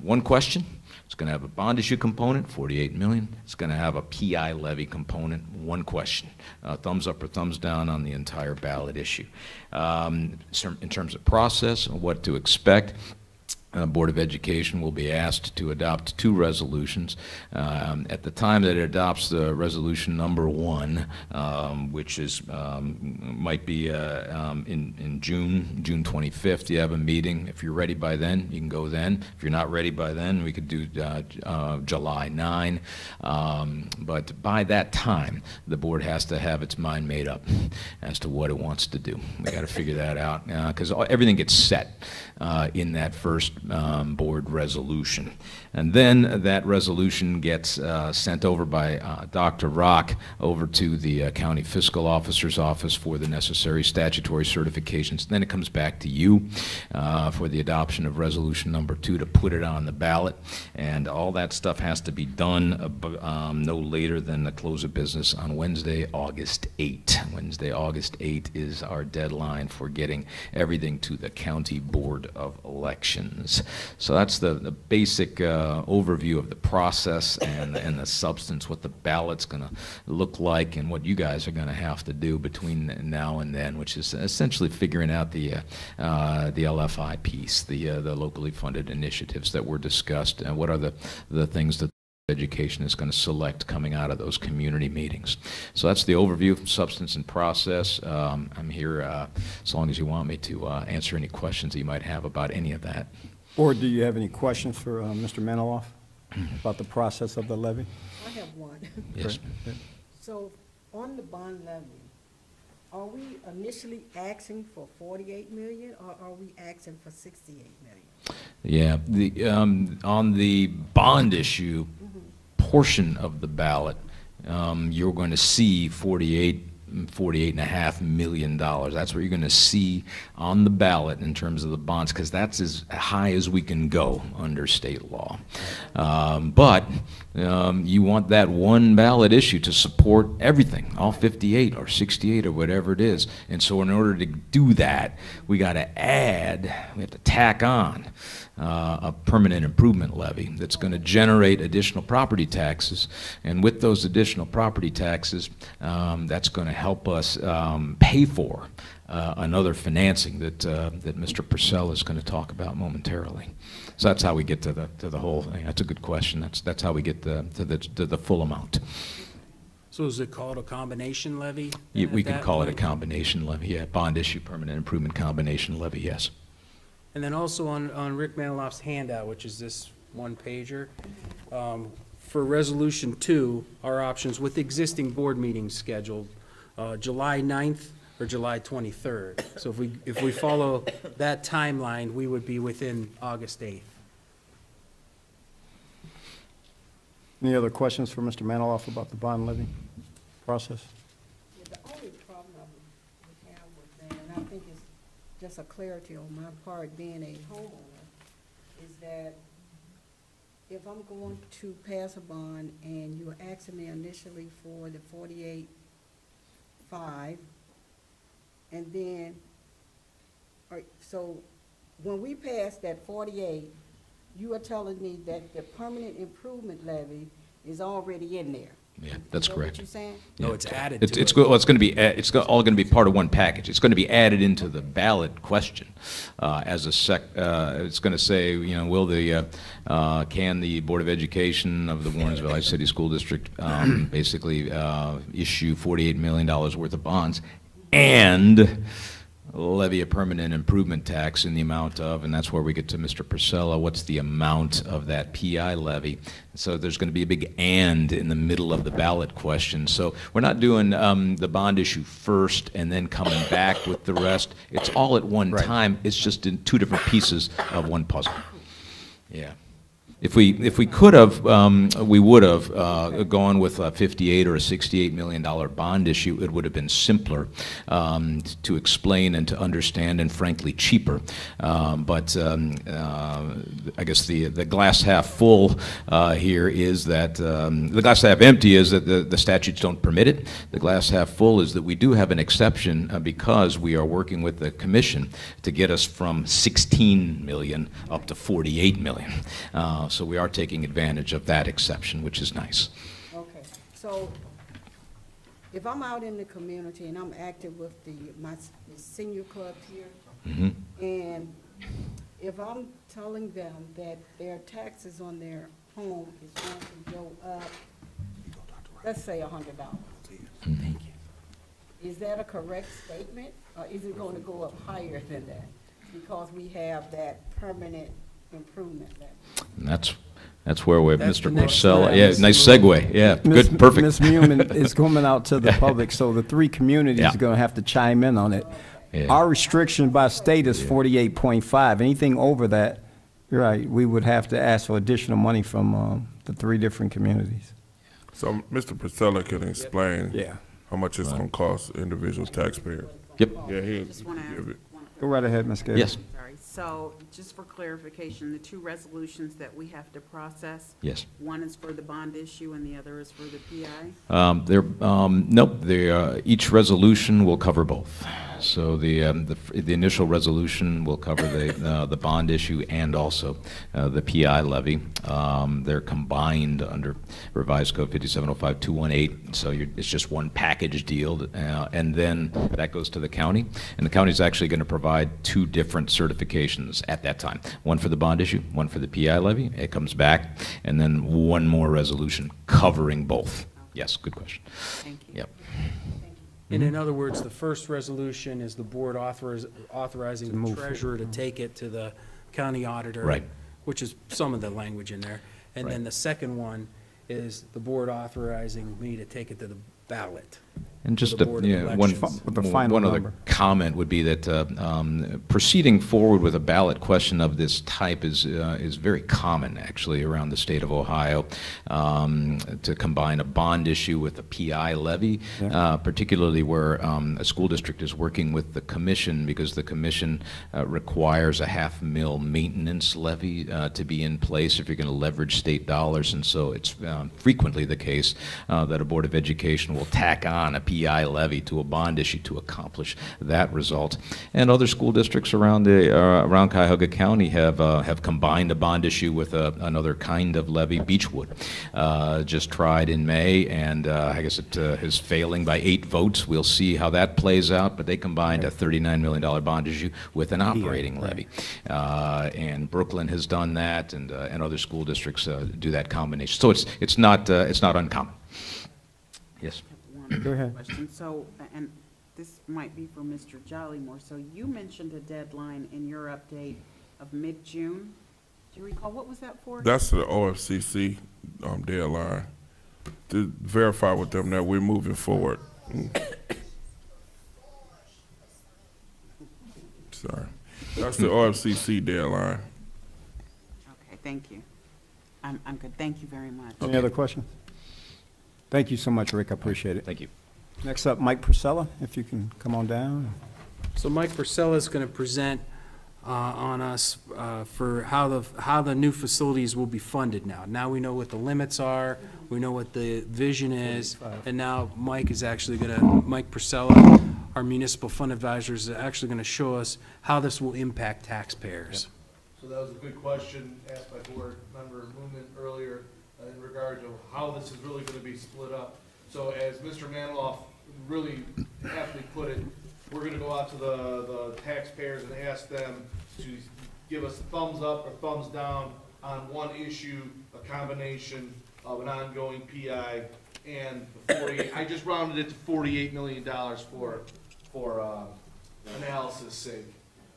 One question. It's going to have a bond issue component, $48 million. It's going to have a PI levy component, one question. Thumbs up or thumbs down on the entire ballot issue. In terms of process and what to expect, Board of Education will be asked to adopt two resolutions. At the time that it adopts the resolution number 1, which is might be in June 25th, you have a meeting. If you're ready by then, you can go then. If you're not ready by then, we could do July 9. But by that time, the board has to have its mind made up as to what it wants to do. We got to figure that out because everything gets set in that first board resolution. And then that resolution gets sent over by Dr. Rock over to the County Fiscal Officer's Office for the necessary statutory certifications. Then it comes back to you for the adoption of resolution number 2 to put it on the ballot. And all that stuff has to be done no later than the close of business on Wednesday, August 8. Wednesday, August 8 is our deadline for getting everything to the County Board of Elections. communications. So that's the basic overview of the process and the substance, what the ballot's going to look like, and what you guys are going to have to do between now and then, which is essentially figuring out the LFI piece, the locally funded initiatives that were discussed, and what are the things that education is going to select coming out of those community meetings. So that's the overview, substance and process. I'm here as long as you want me to answer any questions that you might have about any of that. Or do you have any questions for Mr. Maniloff about the process of the levy? I have one. Yes. So on the bond levy, are we initially asking for 48 million or are we asking for 68 million? Yeah, on the bond issue portion of the ballot, you're going to see $48.5 million. That's what you're going to see on the ballot in terms of the bonds, because that's as high as we can go under state law. But you want that one ballot issue to support everything, all 58 or 68 or whatever it is. And so in order to do that, we got to add, we have to tack on a permanent improvement levy that's going to generate additional property taxes. And with those additional property taxes, that's going to help us pay for another financing that Mr. Purcell is going to talk about momentarily. So that's how we get to the whole. That's a good question. That's how we get to the full amount. So is it called a combination levy? Yeah, we at could that call it a point? combination levy. Yeah, bond issue, permanent improvement combination levy. Yes. And then also on Rick Maniloff's handout, which is this one pager, for Resolution 2, our options with existing board meetings scheduled, July 9th or July 23rd. So if we follow that timeline, we would be within August 8th. Any other questions for Mr. Maniloff about the bond levy process? Yeah, the only problem we have with that, and I think it's just a clarity on my part being a homeowner, is that if I'm going to pass a bond and you're asking me initially for the 48.5, and then, so when we pass that 48, you are telling me that the permanent improvement levy is already in there. Yeah, that's Is that correct. what you're saying? No, it's added to It's it. all going to be part of one package. It's going to be added into the ballot question as it's going to say, you know, can the Board of Education of the Warrensville City School District basically issue $48 million worth of bonds and levy a permanent improvement tax in the amount of, and that's where we get to Mr. Purcell, what's the amount of that PI levy? So there's going to be a big and in the middle of the ballot question. So we're not doing the bond issue first and then coming back with the rest. It's all at one time. It's just in two different pieces of one puzzle. Yeah. If we could have, we would have gone with a $58 or a $68 million bond issue. It would have been simpler to explain and to understand, and frankly cheaper. But I guess the glass half full here is that the glass half empty is that the statutes don't permit it. The glass half full is that we do have an exception because we are working with the commission to get us from 16 million up to 48 million. So we are taking advantage of that exception, which is nice. Okay, so if I'm out in the community and I'm active with the senior clubs here, and if I'm telling them that their taxes on their home is going to go up, let's say $100. Thank you. Is that a correct statement, or is it going to go up higher than that? Because we have that permanent improvement levy. And that's where we're, That's Mr. the next Purcell. round. Yeah, nice segue. Yeah, good, perfect. Ms. Muehlman is coming out to the public, so the three communities Yeah. are going to have to chime in on it. Yeah. Our restriction by state is 48.5. Anything over that, you're right, we would have to ask for additional money from the three different communities. So Mr. Purcell can explain Yeah. how much it's going to cost individual taxpayers. Yep. Yeah, Just want to give it. Go right ahead, Ms. Gates. Yes. Sorry. So just for clarification, the two resolutions that we have to process, Yes. one is for the bond issue and the other is for the PI? Nope, each resolution will cover both. So the initial resolution will cover the bond issue and also the PI levy. They're combined under Revised Code 5705-218, so it's just one package deal, and then that goes to the county, and the county is actually going to provide two different certifications at that time. One for the bond issue, one for the PI levy. It comes back, and then one more resolution covering both. Yes, good question. Thank you. Yep. And in other words, the first resolution is the board authorizing the treasurer to take it to the county auditor. Right. Which is some of the language in there. And then Right. the second one is the board authorizing me to take it to the ballot. And just the Board of Elections. The final one other number. comment would be that proceeding forward with a ballot question of this type is very common, actually, around the state of Ohio, to combine a bond issue with a PI levy, particularly where a school district is working with the commission, because the commission requires a $500,000 maintenance levy to be in place if you're going to leverage state dollars. And so it's frequently the case that a Board of Education will tack on a PI levy to a bond issue to accomplish that result. And other school districts around around Cuyahoga County have combined a bond issue with another kind of levy. Beechwood just tried in May, and I guess it is failing by 8 votes. We'll see how that plays out, but they combined a $39 million bond issue with an operating levy. And Brooklyn has done that, and other school districts do that combination. So it's not uncommon. Yes. Go ahead. Question. So, and this might be for Mr. Jollymore. So you mentioned a deadline in your update of mid-June. Do you recall, what was that for? That's the OFCC deadline, to verify with them that we're moving forward. Sorry. That's the OFCC deadline. Okay, thank you. I'm good. Thank you very much. Any other questions? Thank you so much, Rick. I appreciate it. Thank you. Next up, Mike Priscilla, if you can come on down. So Mike Purcell is going to present on us for how the new facilities will be funded now. Now we know what the limits are, we know what the vision is, and now Mike Purcell, our municipal fund advisor, is actually going to show us how this will impact taxpayers. So that was a good question asked by board member Moomin earlier in regard to how this is really going to be split up. So as Mr. Maniloff really aptly put it, we're going to go out to the taxpayers and ask them to give us a thumbs up or thumbs down on one issue, a combination of an ongoing PI and the 48. I just rounded it to $48 million for analysis sake.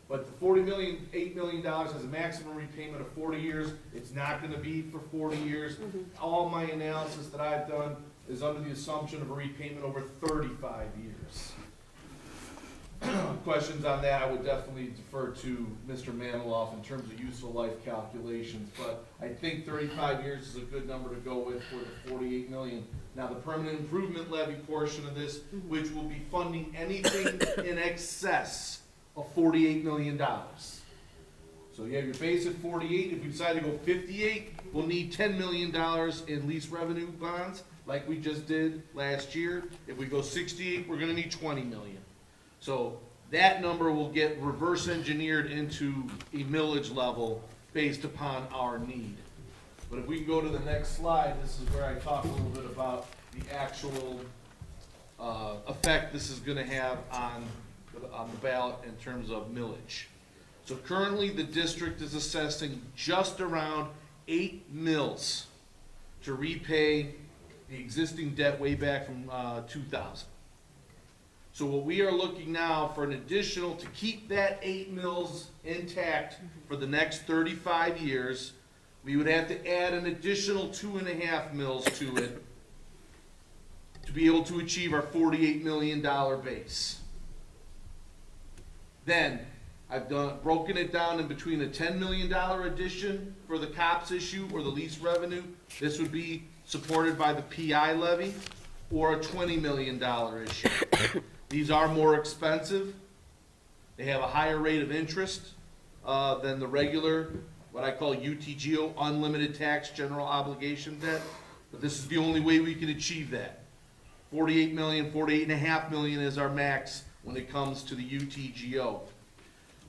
But the $8 million has a maximum repayment of 40 years. It's not going to be for 40 years. All my analysis that I've done is under the assumption of a repayment over 35 years. Questions on that, I would definitely defer to Mr. Maniloff in terms of useful life calculations. But I think 35 years is a good number to go with for the $48 million. Now, the permanent improvement levy portion of this, which will be funding anything in excess of $48 million. So you have your base at 48. If we decide to go 58, we'll need $10 million in lease revenue bonds, like we just did last year. If we go 68, we're going to need $20 million. So that number will get reverse engineered into a millage level based upon our need. But if we can go to the next slide, this is where I talk a little bit about the actual effect this is going to have on the ballot in terms of millage. So currently the district is assessing just around 8 mills to repay the existing debt way back from 2000. So what we are looking now for an additional, to keep that 8 mills intact for the next 35 years, we would have to add an additional 2.5 mills to it to be able to achieve our $48 million base. Then, I've broken it down in between a $10 million addition for the COPS issue or the lease revenue. This would be supported by the PI levy, or a $20 million issue. These are more expensive. They have a higher rate of interest. than the regular, what I call UTGO, unlimited tax general obligation debt. But this is the only way we can achieve that. 48 million, 48.5 million is our max when it comes to the UTGO.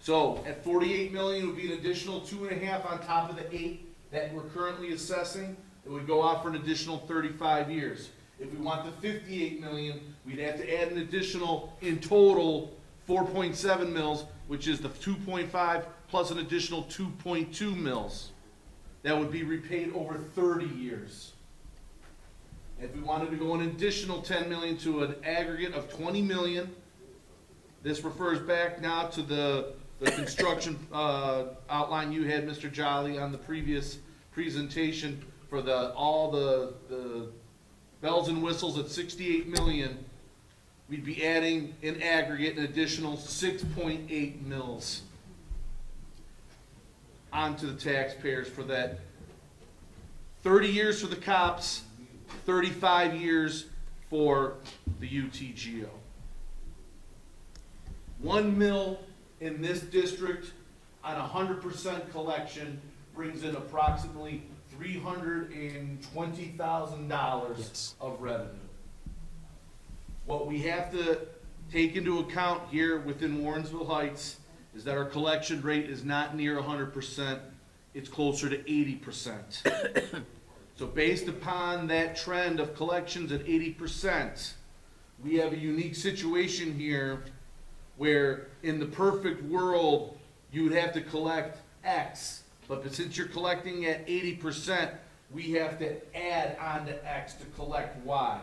So at 48 million, it would be an additional 2.5 on top of the 8 that we're currently assessing. It would go out for an additional 35 years. If we want the 58 million, we'd have to add an additional, in total, 4.7 mils, which is the 2.5 plus an additional 2.2 mils. That would be repaid over 30 years. If we wanted to go an additional 10 million to an aggregate of 20 million, this refers back now to the construction outline you had, Mr. Jolly, on the previous presentation for all the bells and whistles at 68 million. We'd be adding in aggregate an additional 6.8 mils onto the taxpayers for that. 30 years for the cops, 35 years for the UTGO. 1 mil in this district on 100% collection brings in approximately $320,000 of revenue. What we have to take into account here within Warrensville Heights is that our collection rate is not near 100%, it's closer to 80%. So based upon that trend of collections at 80%, we have a unique situation here where in the perfect world, you would have to collect X, but since you're collecting at 80%, we have to add on to X to collect Y.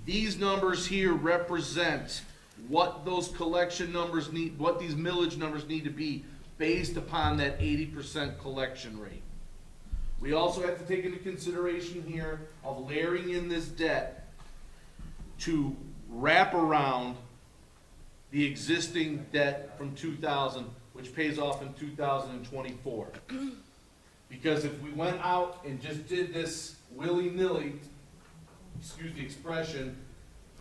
These numbers here represent what those collection numbers need, what these millage numbers need to be based upon that 80% collection rate. We also have to take into consideration here of layering in this debt to wrap around the existing debt from 2000, which pays off in 2024. Because if we went out and just did this willy-nilly, excuse the expression,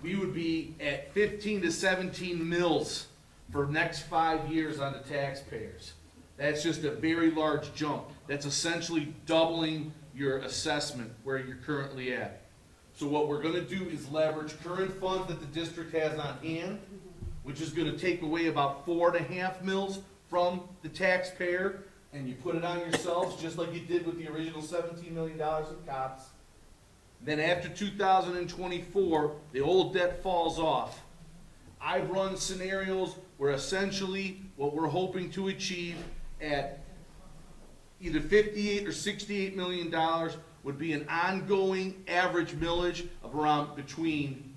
we would be at 15 to 17 mils for next 5 years on the taxpayers. That's just a very large jump. That's essentially doubling your assessment where you're currently at. So what we're gonna do is leverage current funds that the district has on hand, which is gonna take away about 4.5 mils from the taxpayer, and you put it on yourselves, just like you did with the original $17 million of COPS. Then after 2024, the old debt falls off. I've run scenarios where essentially what we're hoping to achieve at either 58 or $68 million would be an ongoing average millage of around between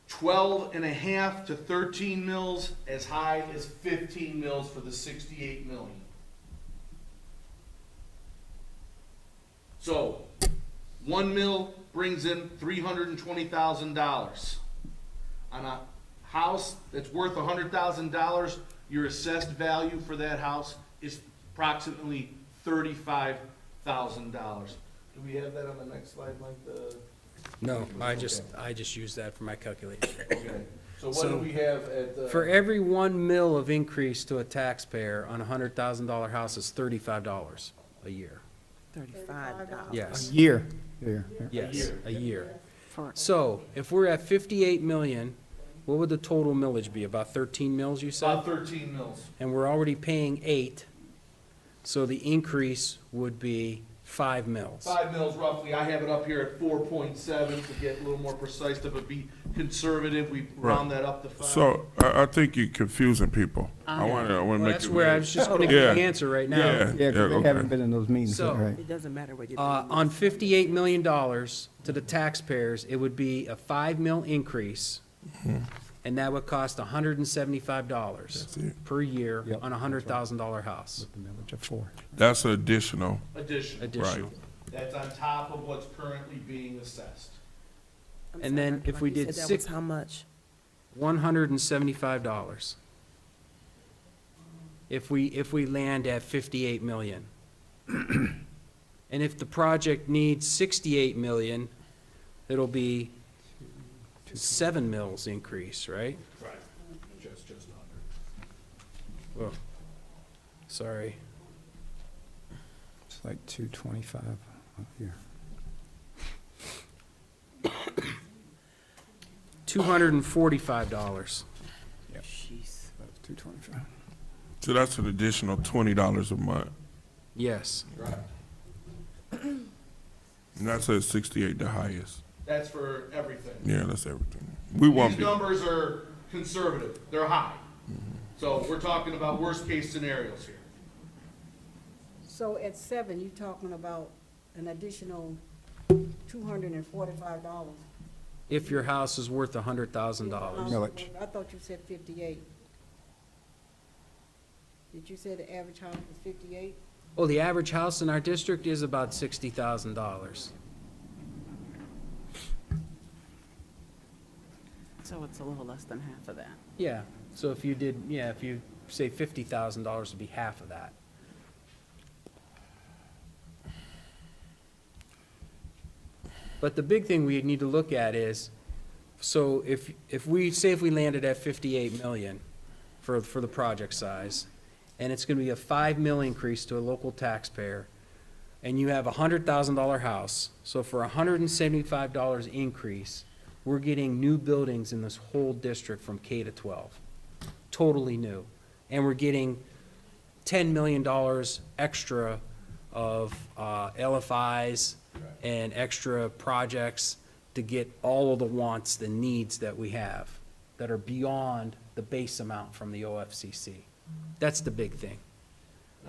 12.5 to 13 mils, as high as 15 mils for the 68 million. So 1 mil brings in $320,000. On a house that's worth $100,000, your assessed value for that house is approximately $35,000. Do we have that on the next slide, Mike? No, I just use that for my calculation. Okay. So what do we have at? For every 1 mil of increase to a taxpayer on a $100,000 house is $35 a year. $35. Yes. A year. Yes, a year. So if we're at 58 million, what would the total millage be? About 13 mils, you said? About 13 mils. And we're already paying 8, so the increase would be 5 mils. 5 mils roughly. I have it up here at 4.7 to get a little more precise, to be conservative. We round that up to 5. So I think you're confusing people. I want to make That's where I was just going to give the answer right now. Yeah, because they okay. haven't been in those meetings, So- right? It doesn't matter what you do. On $58 million to the taxpayers, it would be a 5 mil increase, and that would cost $175 per year Yep, on a $100,000 house. The millage of 4. That's additional. Additional. That's on top of what's currently being assessed. I'm and then sorry, if we you did said that six- was how much? $175. If we land at 58 million. And if the project needs 68 million, it'll be 7 mils increase, right? Right. Just under. Well, sorry. It's like 225 up here. $245. Yep. Jeez. That's 225. So that's an additional $20 a month. Yes. Right. And that's at 68, the highest. That's for everything. Yeah, that's everything. We won't These be. numbers are conservative, they're high. So we're talking about worst-case scenarios here. So at 7, you're talking about an additional $245. If your house is worth $100,000. Millage. I thought you said 58. Did you say the average house was 58? Oh, the average house in our district is about $60,000. So it's a little less than half of that. Yeah, so if you did, yeah, if you say $50,000 would be half of that. But the big thing we need to look at is, so if we landed at 58 million for the project size, and it's gonna be a 5 mil increase to a local taxpayer, and you have a $100,000 house, so for a $175 increase, we're getting new buildings in this whole district from K to 12, totally new. And we're getting $10 million extra of LFIs and extra projects to get all of the wants, the needs that we have that are beyond the base amount from the OFCC. That's the big thing.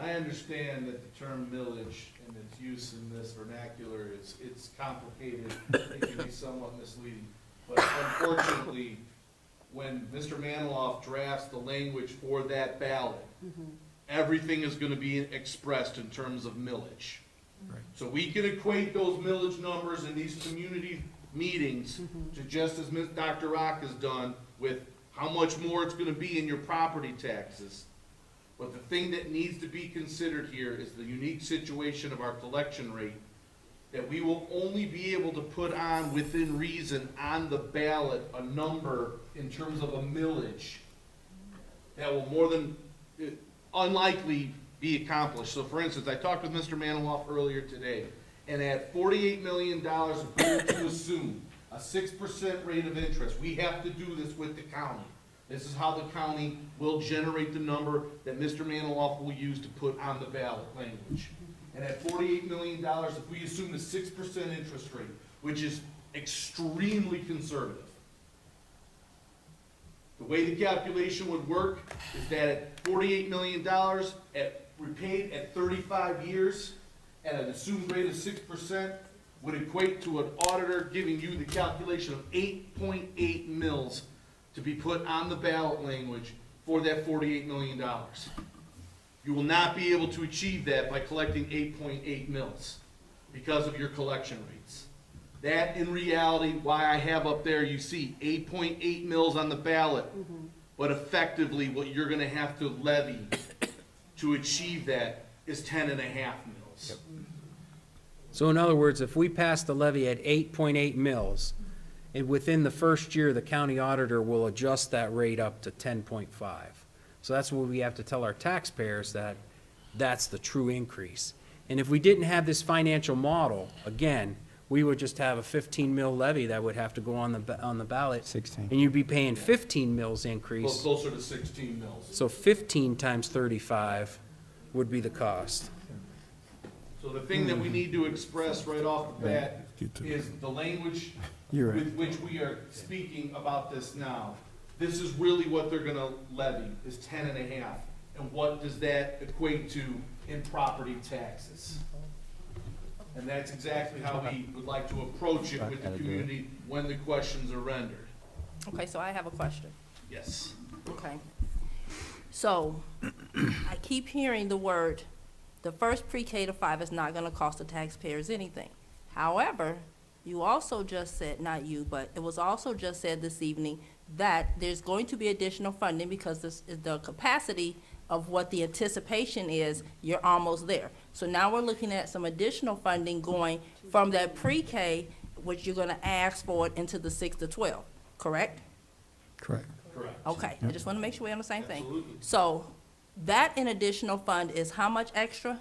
I understand that the term millage and its use in this vernacular it's complicated, it can be somewhat misleading. But unfortunately, when Mr. Maniloff drafts the language for that ballot, everything is gonna be expressed in terms of millage. Right. So we can equate those millage numbers in these community meetings to just as Dr. Rock has done with how much more it's gonna be in your property taxes. But the thing that needs to be considered here is the unique situation of our collection rate, that we will only be able to put on within reason on the ballot a number in terms of a millage that will more than unlikely be accomplished. So for instance, I talked with Mr. Maniloff earlier today, and at $48 million, if we were to assume a 6% rate of interest, we have to do this with the county. This is how the county will generate the number that Mr. Maniloff will use to put on the ballot language. And at $48 million, if we assume the 6% interest rate, which is extremely conservative, the way the calculation would work is that at $48 million, repaid at 35 years, at an assumed rate of 6%, would equate to an auditor giving you the calculation of 8.8 mils to be put on the ballot language for that $48 million. You will not be able to achieve that by collecting 8.8 mils because of your collection rates. That, in reality, why I have up there, you see 8.8 mils on the ballot, but effectively what you're gonna have to levy to achieve that is 10.5 mils. So in other words, if we pass the levy at 8.8 mils, and within the first year, the county auditor will adjust that rate up to 10.5. So that's what we have to tell our taxpayers, that that's the true increase. And if we didn't have this financial model, again, we would just have a 15 mil levy that would have to go on the ballot. 16. And you'd be paying 15 mils increase. Closer to 16 mils. So 15 times 35 would be the cost. So the thing that we need to express right off the bat is the language You're right. with which we are speaking about this now. This is really what they're gonna levy, is 10.5. And what does that equate to in property taxes? And that's exactly how we would like to approach it with the community when the questions are rendered. Okay, so I have a question. Yes. Okay. So, I keep hearing the first pre-K to 5 is not gonna cost the taxpayers anything. However, you also just said, not you, but it was also just said this evening that there's going to be additional funding because this is the capacity of what the anticipation is, you're almost there. So now we're looking at some additional funding going from that pre-K, which you're gonna ask for it into the 6 to 12, correct? Correct. Correct. Okay, I just wanna make sure we're on the same thing. Absolutely. So, That in additional fund is how much extra?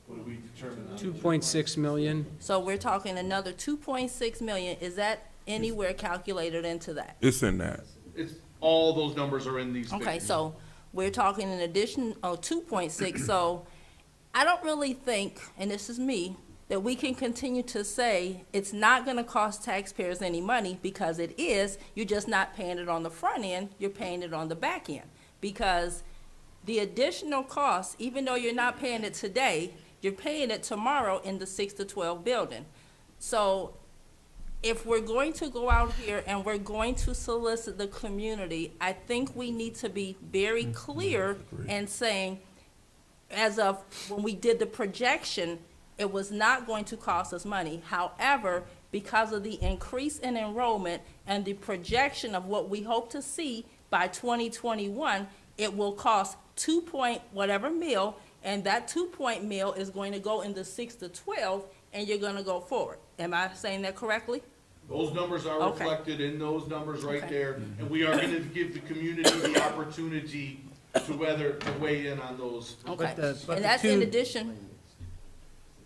What do we determine? 2.6 million. So we're talking another 2.6 million. Is that anywhere calculated into that? It's in that. It's, all those numbers are in these Okay, figures. so we're talking in addition, 2.6, so I don't really think, and this is me, that we can continue to say it's not gonna cost taxpayers any money, because it is, you're just not paying it on the front end, you're paying it on the back end. Because the additional cost, even though you're not paying it today, you're paying it tomorrow in the 6 to 12 building. So if we're going to go out here and we're going to solicit the community, I think we need to be very clear and saying, as of when we did the projection, it was not going to cost us money. However, because of the increase in enrollment and the projection of what we hope to see by 2021, it will cost 2 point whatever mil, and that 2 point mil is going to go in the 6 to 12, and you're gonna go forward. Am I saying that correctly? Those numbers are Okay. reflected in those numbers right Okay. there, and we are gonna give the community the opportunity to weigh in on those. Okay, but and the that's in two- addition,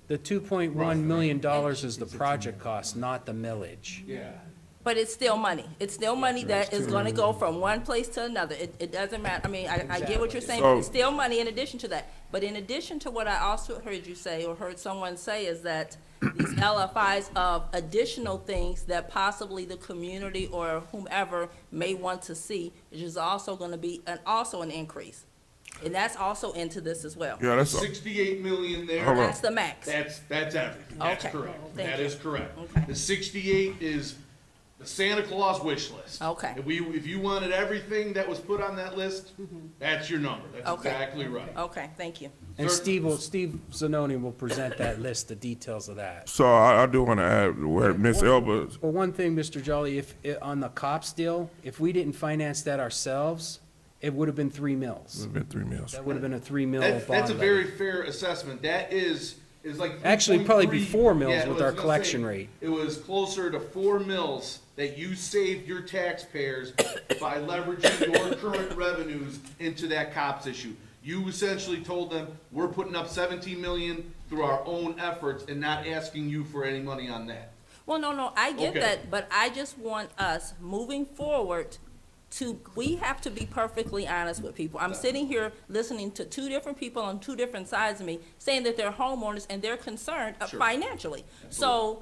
The $2.1 million is the project cost, not the millage. Yeah. but it's still money. It's still money that is gonna go from one place to another. It doesn't matter, I mean, I get what you're saying, but it's still money in addition to that. But in addition to what I also heard you say, or heard someone say, is that these LFIs of additional things that possibly the community or whomever may want to see, which is also gonna be also an increase. And that's also into this as well. Yeah, that's, 68 million there. Hold on. That's the max. That's everything. That's Okay. correct. Thank That you. is correct. Okay. The 68 is the Santa Claus wish list. Okay. If you wanted everything that was put on that list, that's your number. That's Okay. exactly right. Okay, thank you. And Sir- Steve Zanoni will present that list, the details of that. so I do want to add where Ms. Elba, Well, one thing, Mr. Jolly, on the COPS deal, if we didn't finance that ourselves, it would have been 3 mils. it's been 3 meals. That would have been a 3 mil That's bond a levy. very fair assessment. That is like. Actually, probably be 3.3 4 mils yeah, with I our was gonna collection say, rate. It was closer to 4 mils that you saved your taxpayers by leveraging your current revenues into that COPS issue. You essentially told them, we're putting up 17 million through our own efforts and not asking you for any money on that. Well, no, I get Okay. that, but I just want us, moving forward, we have to be perfectly honest with people. I'm sitting here listening to 2 different people on 2 different sides of me, saying that they're homeowners and they're concerned financially. So,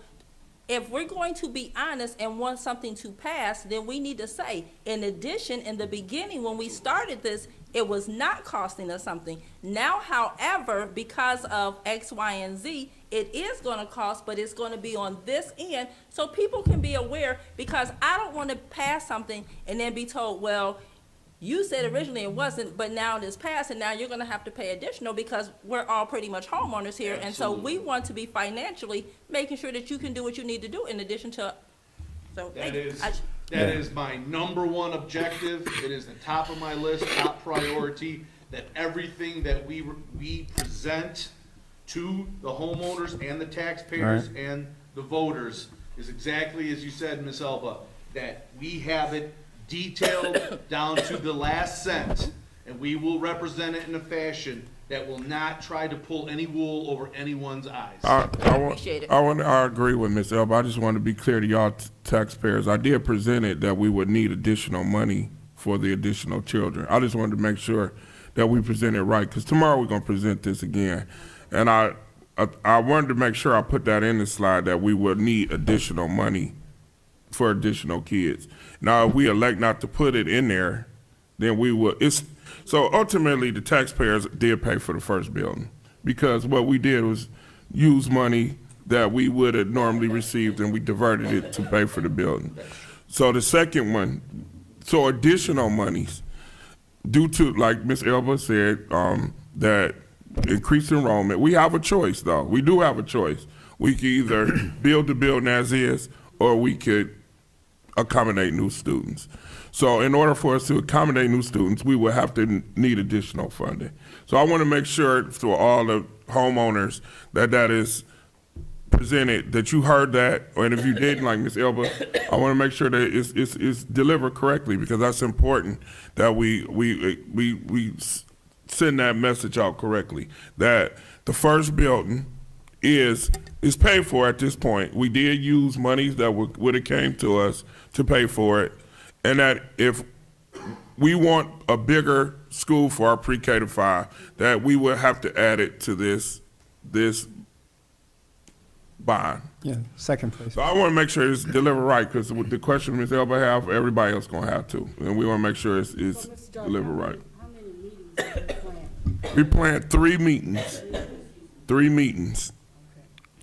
if we're going to be honest and want something to pass, then we need to say, in addition, in the beginning, when we started this, it was not costing us something. Now, however, because of X, Y, and Z, it is gonna cost, but it's gonna be on this end, so people can be aware, because I don't wanna pass something and then be told, well, you said originally it wasn't, but now it is passed, and now you're gonna have to pay additional, because we're all pretty much homeowners here, and so we want to be financially making sure that you can do what you need to do in addition to, so. That is, I- that is my number one objective. It is the top of my list, top priority, that everything that we present to the homeowners and the taxpayers and the voters is exactly as you said, Ms. Elba, that we have it detailed down to the last cent, and we will represent it in a fashion that will not try to pull any wool over anyone's eyes. I appreciate it. I agree with Ms. Elba. I just want to be clear to y'all taxpayers. I did present it that we would need additional money for the additional children. I just wanted to make sure that we present it right, because tomorrow we're going to present this again. And I wanted to make sure I put that in the slide, that we would need additional money for additional kids. Now, if we elect not to put it in there, then we will. So ultimately, the taxpayers did pay for the first building, because what we did was use money that we would have normally received, and we diverted it to pay for the building. So the second one, so additional monies, due to, like Ms. Elba said, that increased enrollment, we have a choice, though. We do have a choice. We could either build the building as is, or we could accommodate new students. So in order for us to accommodate new students, we will have to need additional funding. So I want to make sure for all the homeowners that that is presented, that you heard that, and if you didn't, like Ms. Elba, I want to make sure that it's delivered correctly, because that's important, that we send that message out correctly, that the first building is paid for at this point. We did use monies that would have came to us to pay for it, and that if we want a bigger school for our pre-K to 5, that we will have to add it to this bond. Yeah, second place. So I want to make sure it's delivered right, because the question Ms. Elba have, everybody else going to have to. And we want to make sure it's delivered right. How many meetings are you planning? We planned 3 meetings,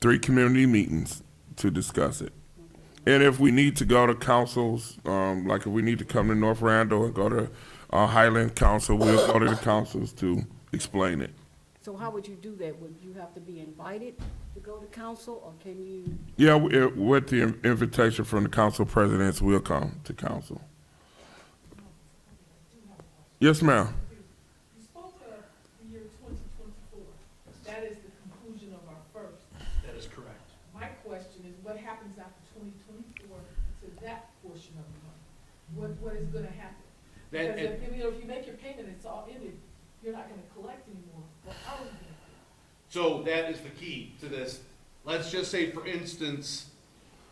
3 community meetings to discuss it. And if we need to go to councils, like if we need to come to North Randall and go to Highland Council, we'll go to the councils to explain it. So how would you do that? Would you have to be invited to go to council, or can you? Yeah, with the invitation from the council presidents, we'll come to council. Yes, ma'am. You spoke of the year 2024. That is the conclusion of our first. That is correct. My question is, what happens after 2024 to that portion of the money? What is going to happen? Because if you make your payment, it's all ended, you're not going to collect anymore. Well, how are you going to do it? So that is the key to this. Let's just say, for instance,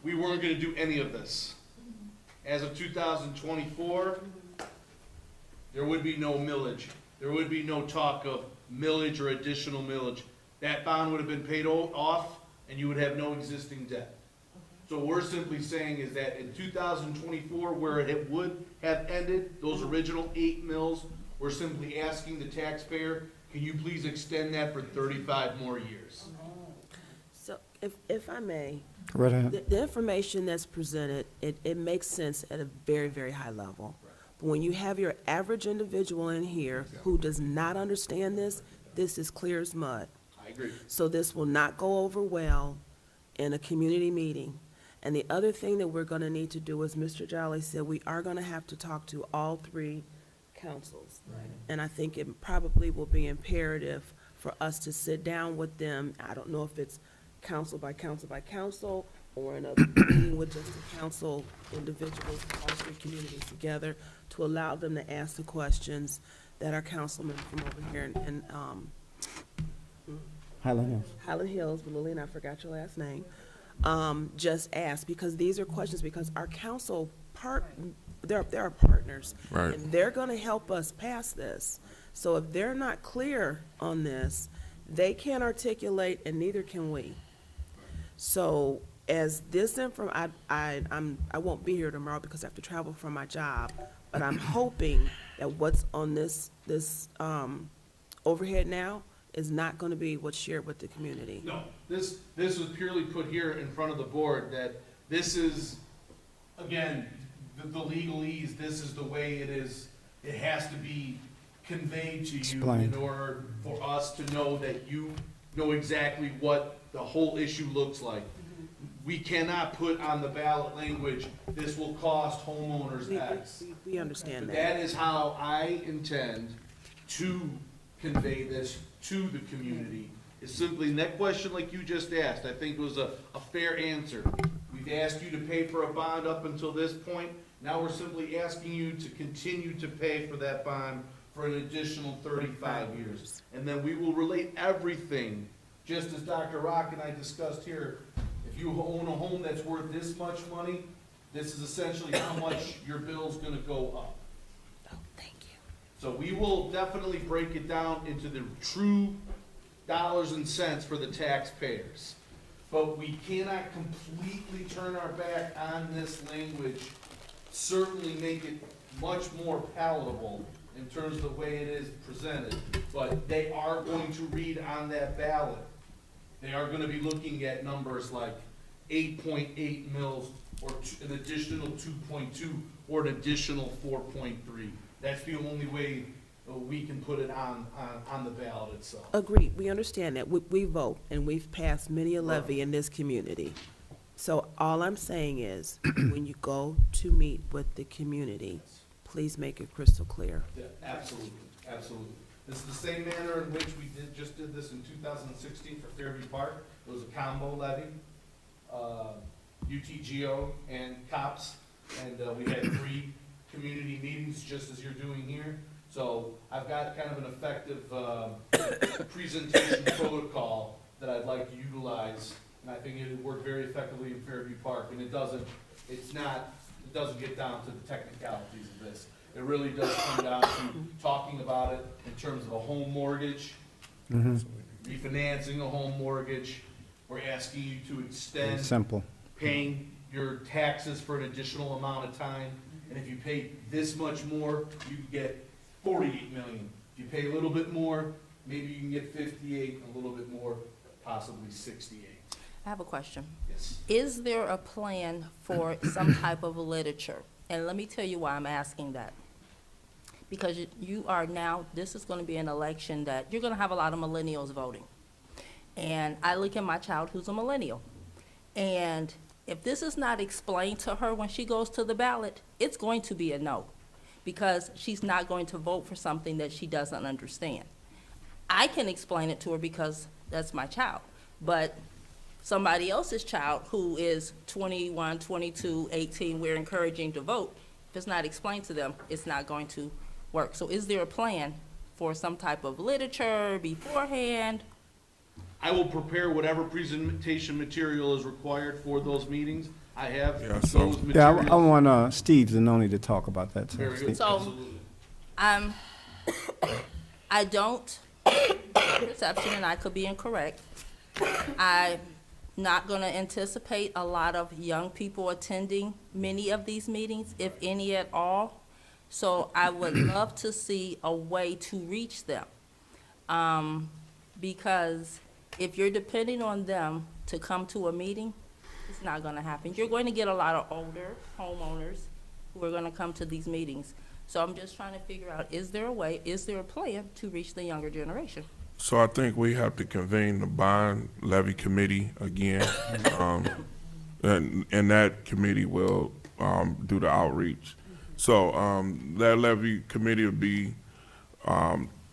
we weren't going to do any of this. As of 2024, there would be no millage. There would be no talk of millage or additional millage. That bond would have been paid off, and you would have no existing debt. So what we're simply saying is that in 2024, where it would have ended, those original 8 mills, we're simply asking the taxpayer, can you please extend that for 35 more years? So if I may, Right ahead. the information that's presented, it makes sense at a very, very high level. But when you have your average individual in here who does not understand this is clear as mud. I agree. So this will not go over well in a community meeting. And the other thing that we're gonna need to do, as Mr. Jolly said, we are gonna have to talk to all 3 councils. And I think it probably will be imperative for us to sit down with them. I don't know if it's council by council by council, or another meeting with just the council individuals, all 3 communities together, to allow them to ask the questions that our councilman from over here in Highland Hills. Highland Hills, but Lillian, I forgot your last name, just asked, because these are questions, because our council they're our partners. Right. And they're gonna help us pass this. So if they're not clear on this, they can't articulate, and neither can we. So as this I won't be here tomorrow because I have to travel for my job, but I'm hoping that what's on this overhead now is not gonna be what's shared with the community. No, this was purely put here in front of the board, that this is, again, the legalese, this is the way it is. It has to be conveyed to you Explained. in order for us to know that you know exactly what the whole issue looks like. We cannot put on the ballot language, this will cost homeowners X. We understand But that. that is how I intend to convey this to the community. It's simply, and that question like you just asked, I think was a fair answer. We've asked you to pay for a bond up until this point. Now we're simply asking you to continue to pay for that bond for an additional 35 years. And then we will relate everything, just as Dr. Rock and I discussed here. If you own a home that's worth this much money, this is essentially how much your bill's gonna go up. Oh, thank you. So we will definitely break it down into the true dollars and cents for the taxpayers. But we cannot completely turn our back on this language, certainly make it much more palatable in terms of the way it is presented. But they are going to read on that ballot. They are gonna be looking at numbers like 8.8 mils, or an additional 2.2, or an additional 4.3. That's the only way we can put it on the ballot itself. Agreed, we understand that. We vote, and we've passed many a levy in this community. So all I'm saying is, when you go to meet with the community, please make it crystal clear. Yeah, absolutely, absolutely. This is the same manner in which we just did this in 2016 for Fairview Park. It was a combo levy, UTGO and COPS, and we had 3 community meetings, just as you're doing here. So I've got kind of an effective presentation protocol that I'd like to utilize, and I think it would work very effectively in Fairview Park, and it doesn't get down to the technicalities of this. It really does come down to talking about it in terms of a home mortgage, refinancing a home mortgage. We're asking you to extend Simple. paying your taxes for an additional amount of time. And if you pay this much more, you can get 48 million. If you pay a little bit more, maybe you can get 58, a little bit more, possibly 68. I have a question. Yes. Is there a plan for some type of literature? And let me tell you why I'm asking that. Because you are now, this is going to be an election that you're going to have a lot of millennials voting. And I look at my child who's a millennial. And if this is not explained to her when she goes to the ballot, it's going to be a no, because she's not going to vote for something that she doesn't understand. I can explain it to her because that's my child. But somebody else's child who is 21, 22, 18, we're encouraging to vote. If it's not explained to them, it's not going to work. So is there a plan for some type of literature beforehand? I will prepare whatever presentation material is required for those meetings. I have those materials. Yeah, I want Steve Zanoni to talk about that. So, Very good. So, I don't, perception, and I could be incorrect, I'm not going to anticipate a lot of young people attending many of these meetings, if any at all. So I would love to see a way to reach them. Because if you're depending on them to come to a meeting, it's not going to happen. You're going to get a lot of older homeowners who are going to come to these meetings. So I'm just trying to figure out, is there a way, is there a plan to reach the younger generation? So I think we have to convene the bond levy committee again, and that committee will do the outreach. So that levy committee will be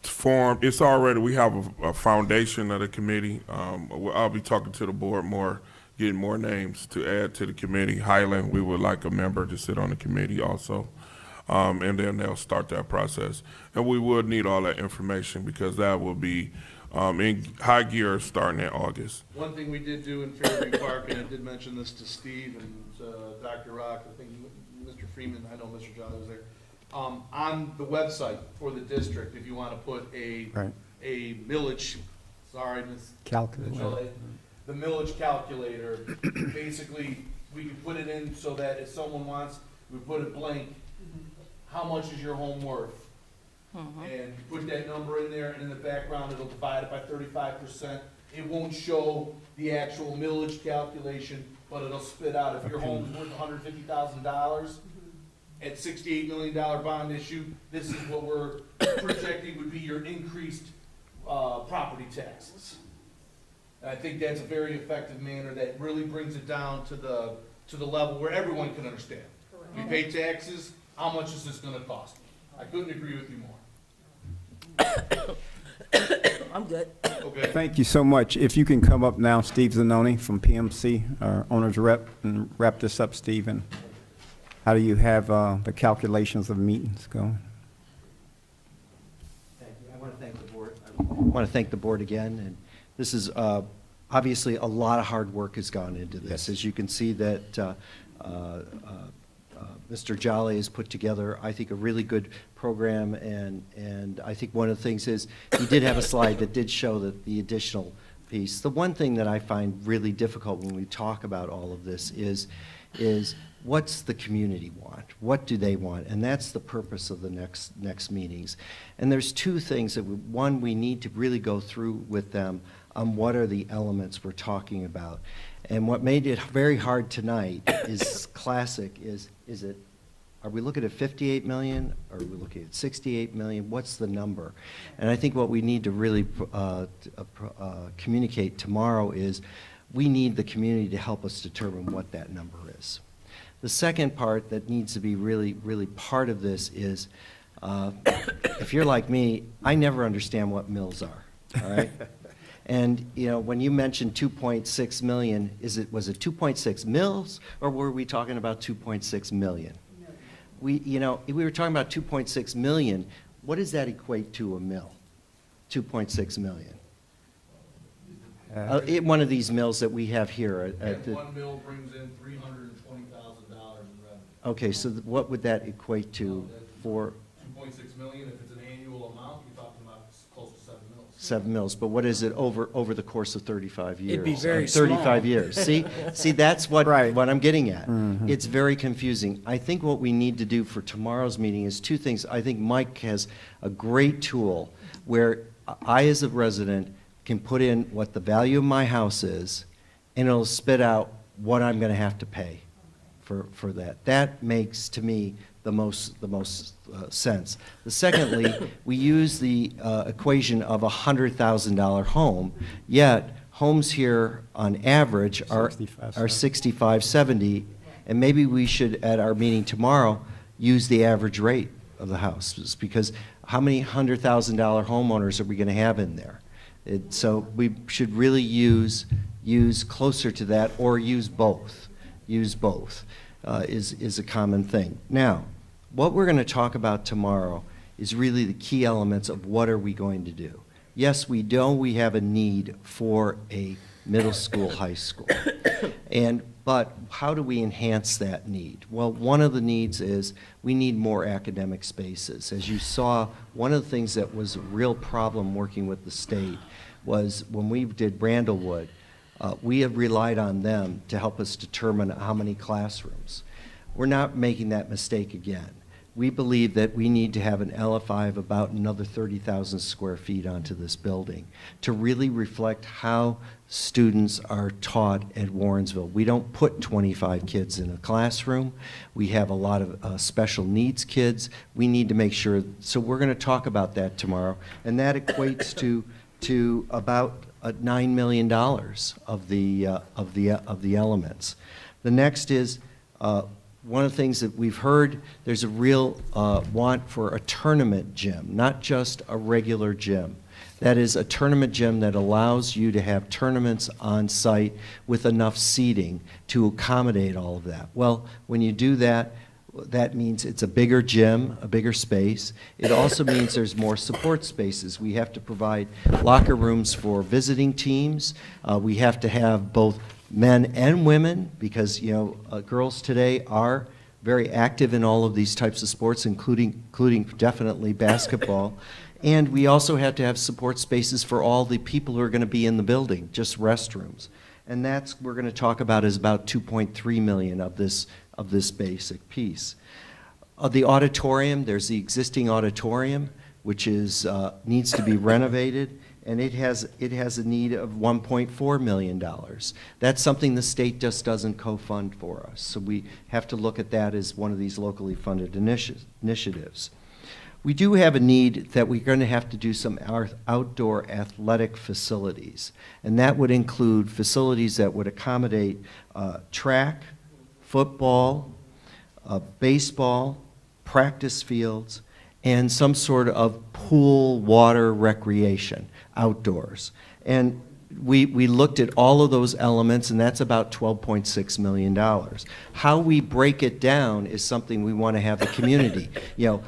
formed. It's already, we have a foundation of the committee. I'll be talking to the board more, getting more names to add to the committee. Highland, we would like a member to sit on the committee also. And then they'll start that process. And we would need all that information because that will be in high gear starting in August. One thing we did do in Fairview Park, and I did mention this to Steve and Dr. Rock, I think Mr. Freeman, I know Mr. Jolly was there, on the website for the district, if you want to put a millage, sorry, Ms. Calculator. The millage calculator, basically, we can put it in so that if someone wants, we put it blank, how much is your home worth? And you put that number in there, and in the background, it'll divide it by 35%. It won't show the actual millage calculation, but it'll spit out if your home's worth $150,000 at $68 million bond issue, this is what we're projecting would be your increased property taxes. And I think that's a very effective manner that really brings it down to the level where everyone can understand. You pay taxes, how much is this gonna cost me? I couldn't agree with you more. I'm good. Okay. Thank you so much. If you can come up now, Steve Zanoni from PMC, our owner's rep, and wrap this up, Steve. And how do you have the calculations of meetings going? Thank you. I want to thank the board. I want to thank the board again. And this is obviously a lot of hard work has gone into this. Yes. As you can see that Mr. Jolly has put together, I think, a really good program, and I think one of the things is he did have a slide that did show that the additional piece. The one thing that I find really difficult when we talk about all of this is what's the community want? What do they want? And that's the purpose of the next meetings. And there's two things that one, we need to really go through with them on what are the elements we're talking about. And what made it very hard tonight is classic, are we looking at 58 million? Are we looking at 68 million? What's the number? And I think what we need to really communicate tomorrow is we need the community to help us determine what that number is. The second part that needs to be really, really part of this is, if you're like me, I never understand what mills are, all right? And, you know, when you mentioned 2.6 million, was it 2.6 mills, or were we talking about 2.6 million? We were talking about 2.6 million. What does that equate to a mill? 2.6 million. One of these mills that we have here at the. One mill brings in $320,000 in revenue. Okay, so what would that equate to for? 2.6 million, if it's an annual amount, you're talking about close to 7 mills. 7 mills, but what is it over the course of 35 years? It'd be very 35 small. years. See, that's what Right. I'm getting at. It's very confusing. I think what we need to do for tomorrow's meeting is two things. I think Mike has a great tool where I, as a resident, can put in what the value of my house is, and it'll spit out what I'm going to have to pay for that. That makes, to me, the most sense. Secondly, we use the equation of a $100,000 home, yet homes here on average are 65, 70, and maybe we should, at our meeting tomorrow, use the average rate of the houses, because how many $100,000 homeowners are we going to have in there? So we should really use closer to that, or use both. Use both is a common thing. Now, what we're going to talk about tomorrow is really the key elements of what are we going to do. Yes, we know we have a need for a middle school, high school. But how do we enhance that need? Well, one of the needs is we need more academic spaces. As you saw, one of the things that was a real problem working with the state was when we did Brandlewood, we have relied on them to help us determine how many classrooms. We're not making that mistake again. We believe that we need to have an LFI of about another 30,000 square feet onto this building to really reflect how students are taught at Warrensville. We don't put 25 kids in a classroom. We have a lot of special needs kids. We need to make sure, so we're going to talk about that tomorrow, and that equates to about $9 million of the elements. The next is, one of the things that we've heard, there's a real want for a tournament gym, not just a regular gym. That is a tournament gym that allows you to have tournaments on site with enough seating to accommodate all of that. Well, when you do that, that means it's a bigger gym, a bigger space. It also means there's more support spaces. We have to provide locker rooms for visiting teams. We have to have both men and women, because girls today are very active in all of these types of sports, including definitely basketball. And we also have to have support spaces for all the people who are going to be in the building, just restrooms. And that's we're going to talk about is about 2.3 million of this basic piece. The auditorium, there's the existing auditorium, which is needs to be renovated, and it has a need of $1.4 million. That's something the state just doesn't co-fund for us, so we have to look at that as one of these locally funded initiatives. We do have a need that we're going to have to do some outdoor athletic facilities, and that would include facilities that would accommodate track, football, baseball, practice fields, and some sort of pool, water, recreation, outdoors. And we looked at all of those elements, and that's about $12.6 million. How we break it down is something we want to have the community.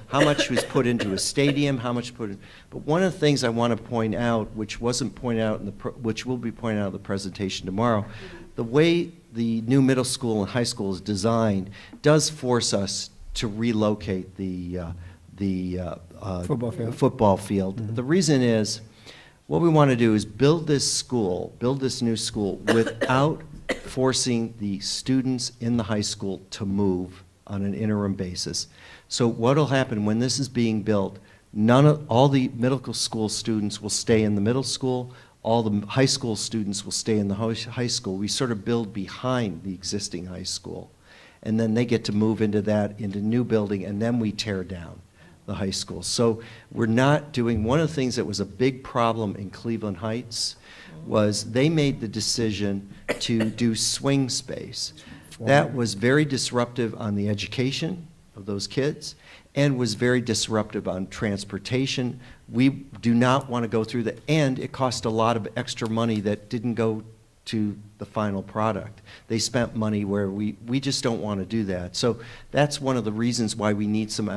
How much was put into a stadium, how much put in. But one of the things I want to point out, which wasn't pointed out which will be pointed out in the presentation tomorrow, the way the new middle school and high school is designed does force us to relocate the football field. Mm-hmm. The reason is, what we want to do is build this new school, without forcing the students in the high school to move on an interim basis. So what will happen when this is being built, all the middle school students will stay in the middle school, all the high school students will stay in the high school. We sort of build behind the existing high school, and then they get to move into new building, and then we tear down the high school. So we're not doing, one of the things that was a big problem in Cleveland Heights was they made the decision to do swing space. That was very disruptive on the education of those kids, and was very disruptive on transportation. We do not want to go through that, and it cost a lot of extra money that didn't go to the final product. They spent money where we just don't want to do that. So that's one of the reasons why we need some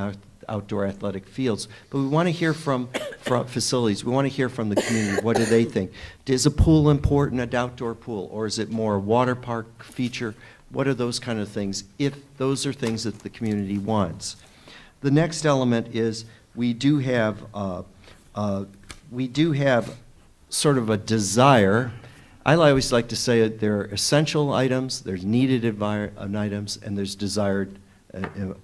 outdoor athletic fields. But we want to hear from facilities. We want to hear from the community. What do they think? Is a pool important, an outdoor pool, or is it more a water park feature? What are those kind of things, if those are things that the community wants? The next element is we do have sort of a desire. I always like to say that there are essential items, there's needed items, and there's desired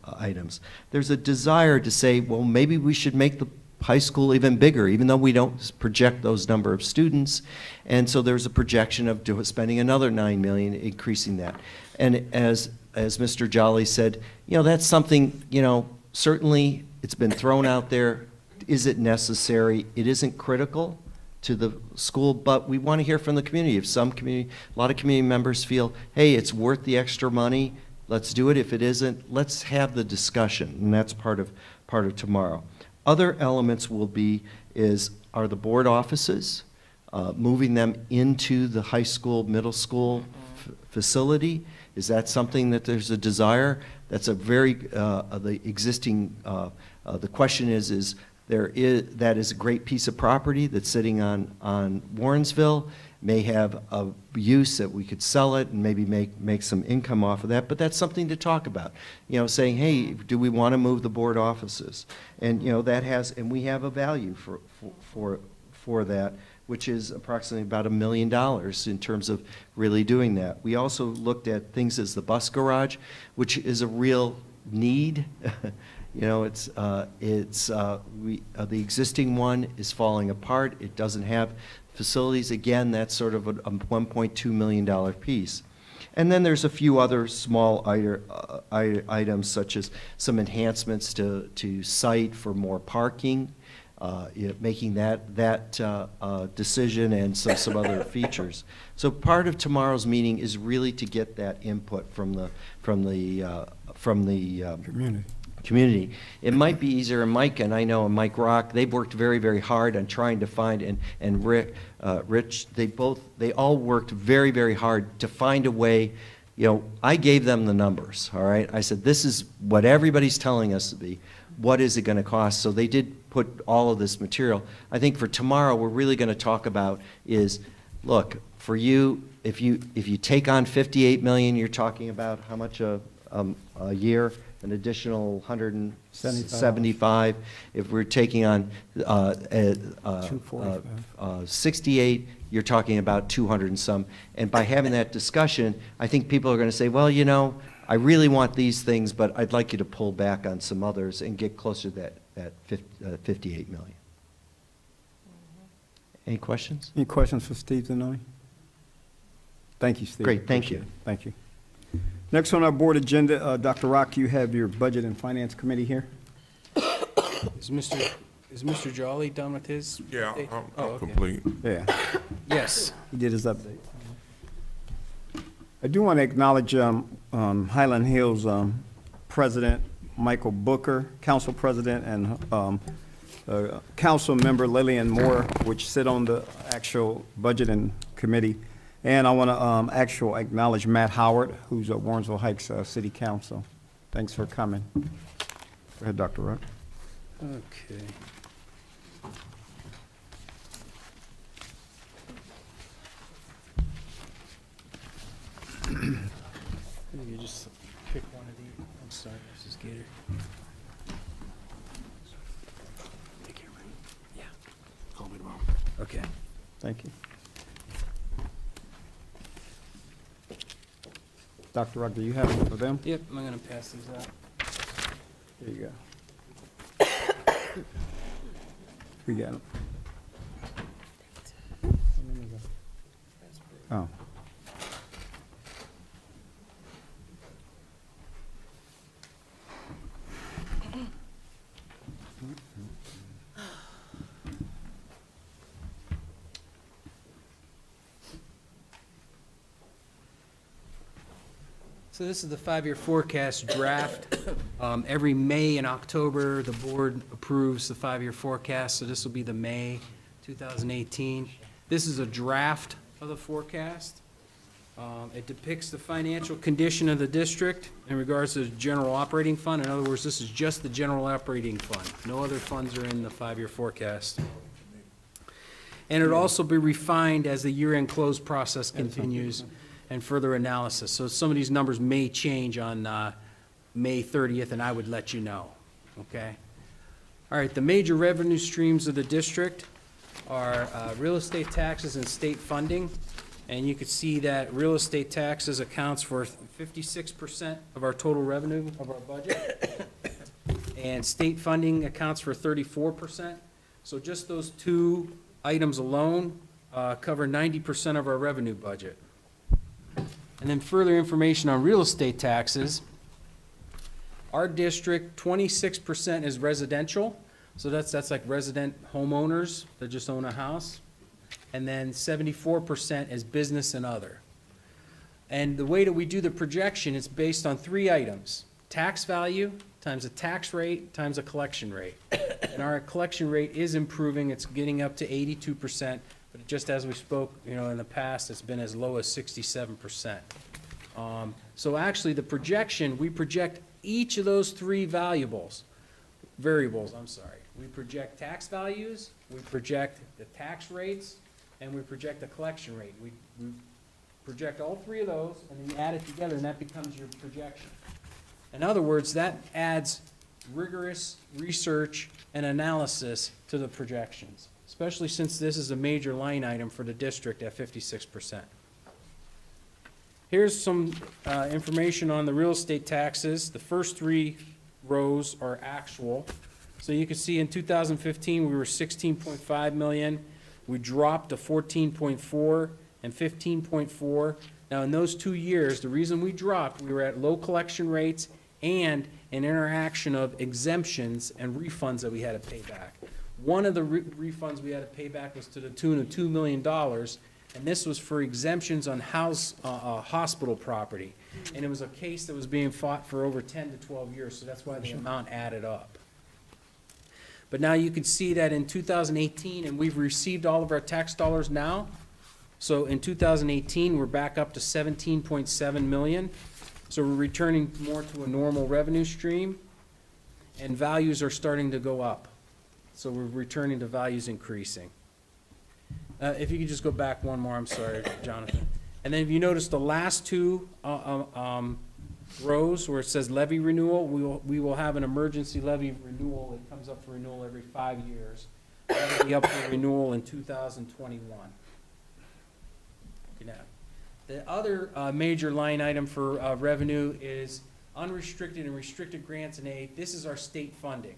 items. There's a desire to say, well, maybe we should make the high school even bigger, even though we don't project those number of students. And so there's a projection of spending another $9 million, increasing that. And as Mr. Jolly said, you know, that's something, you know, certainly it's been thrown out there. Is it necessary? It isn't critical to the school, but we want to hear from the community. If a lot of community members feel, hey, it's worth the extra money, let's do it. If it isn't, let's have the discussion, and that's part of tomorrow. Other elements are the board offices, moving them into the high school, middle school facility. Is that something that there's a desire? That's a very, the existing, the question is that is a great piece of property that's sitting on Warrensville, may have a use that we could sell it and maybe make some income off of that, but that's something to talk about. You know, saying, hey, do we want to move the board offices? And, you know, and we have a value for that, which is approximately about $1 million in terms of really doing that. We also looked at things as the bus garage, which is a real need. You know, the existing one is falling apart. It doesn't have facilities. Again, that's sort of a $1.2 million piece. And then there's a few other small items, such as some enhancements to site for more parking, making that decision, and some other features. So part of tomorrow's meeting is really to get that input from the community. It might be easier, and Mike and I know, and Mike Rock, they've worked very, very hard on trying to find, and Rich, they all worked very, very hard to find a way. You know, I gave them the numbers, all right? I said, this is what everybody's telling us to be. What is it going to cost? So they did put all of this material. I think for tomorrow, we're really going to talk about is, look, for you, if you take on $58 million, you're talking about how much a year? An additional 175. If we're taking on 68, you're talking about 200 and some. And by having that discussion, I think people are going to say, well, you know, I really want these things, but I'd like you to pull back on some others and get closer to that 58 million. Any questions? Any questions for Steve Zanoy? Thank you, Steve. Great, thank you. Thank you. Next on our board agenda, Dr. Rock, you have your Budget and Finance Committee here. Is Mr. Jolly done with his? Yeah, update? I'm okay. complete. Yeah, Yes. he did his update. I do want to acknowledge Highland Hills President Michael Booker, Council President, and Council Member Lillian Moore, which sit on the actual Budget and Committee. And I want to acknowledge Matt Howard, who's at Warrensville Heights City Council. Thanks for coming. Go ahead, Dr. Rock. Okay. Maybe just pick one of these. I'm sorry, Mrs. Gator. Take care, man. Yeah. Call me tomorrow. Okay. Thank you. Dr. Rock, do you have one for them? Yep, I'm going to pass these out. There you go. We got them. Oh. So this is the five-year forecast draft. Every May and October, the board approves the five-year forecast, so this will be the May 2018. This is a draft of the forecast. It depicts the financial condition of the district in regards to the general operating fund. In other words, this is just the general operating fund. No other funds are in the 5-year forecast. And it'll also be refined as the year-end close process continues and further analysis. So some of these numbers may change on May 30th, and I would let you know, okay? All right, the major revenue streams of the district are real estate taxes and state funding. And you can see that real estate taxes accounts for 56% of our total revenue of our budget. And state funding accounts for 34%. So just those two items alone cover 90% of our revenue budget. And then further information on real estate taxes. Our district, 26% is residential. So that's like resident homeowners that just own a house. And then 74% is business and other. And the way that we do the projection is based on 3 items: tax value times a tax rate times a collection rate. And our collection rate is improving. It's getting up to 82%, but just as we spoke, in the past, it's been as low as 67%. So actually, the projection, we project each of those 3 variables. We project tax values, we project the tax rates, and we project the collection rate. We project all 3 of those, and then you add it together, and that becomes your projection. In other words, that adds rigorous research and analysis to the projections, especially since this is a major line item for the district at 56%. Here's some information on the real estate taxes. The first 3 rows are actual. So you can see in 2015, we were 16.5 million. We dropped to 14.4 and 15.4. Now, in those 2 years, the reason we dropped, we were at low collection rates and an interaction of exemptions and refunds that we had to pay back. One of the refunds we had to pay back was to the tune of $2 million, and this was for exemptions on hospital property. And it was a case that was being fought for over 10 to 12 years, so that's why the amount added up. But now you can see that in 2018, and we've received all of our tax dollars now. So in 2018, we're back up to 17.7 million. So we're returning more to a normal revenue stream, and values are starting to go up. So we're returning to values increasing. If you could just go back one more, I'm sorry, Jonathan. And then if you notice the last 2 rows where it says levy renewal, we will have an emergency levy renewal. It comes up for renewal every 5 years. That'll be up for renewal in 2021. Now, the other major line item for revenue is unrestricted and restricted grants and aid. This is our state funding.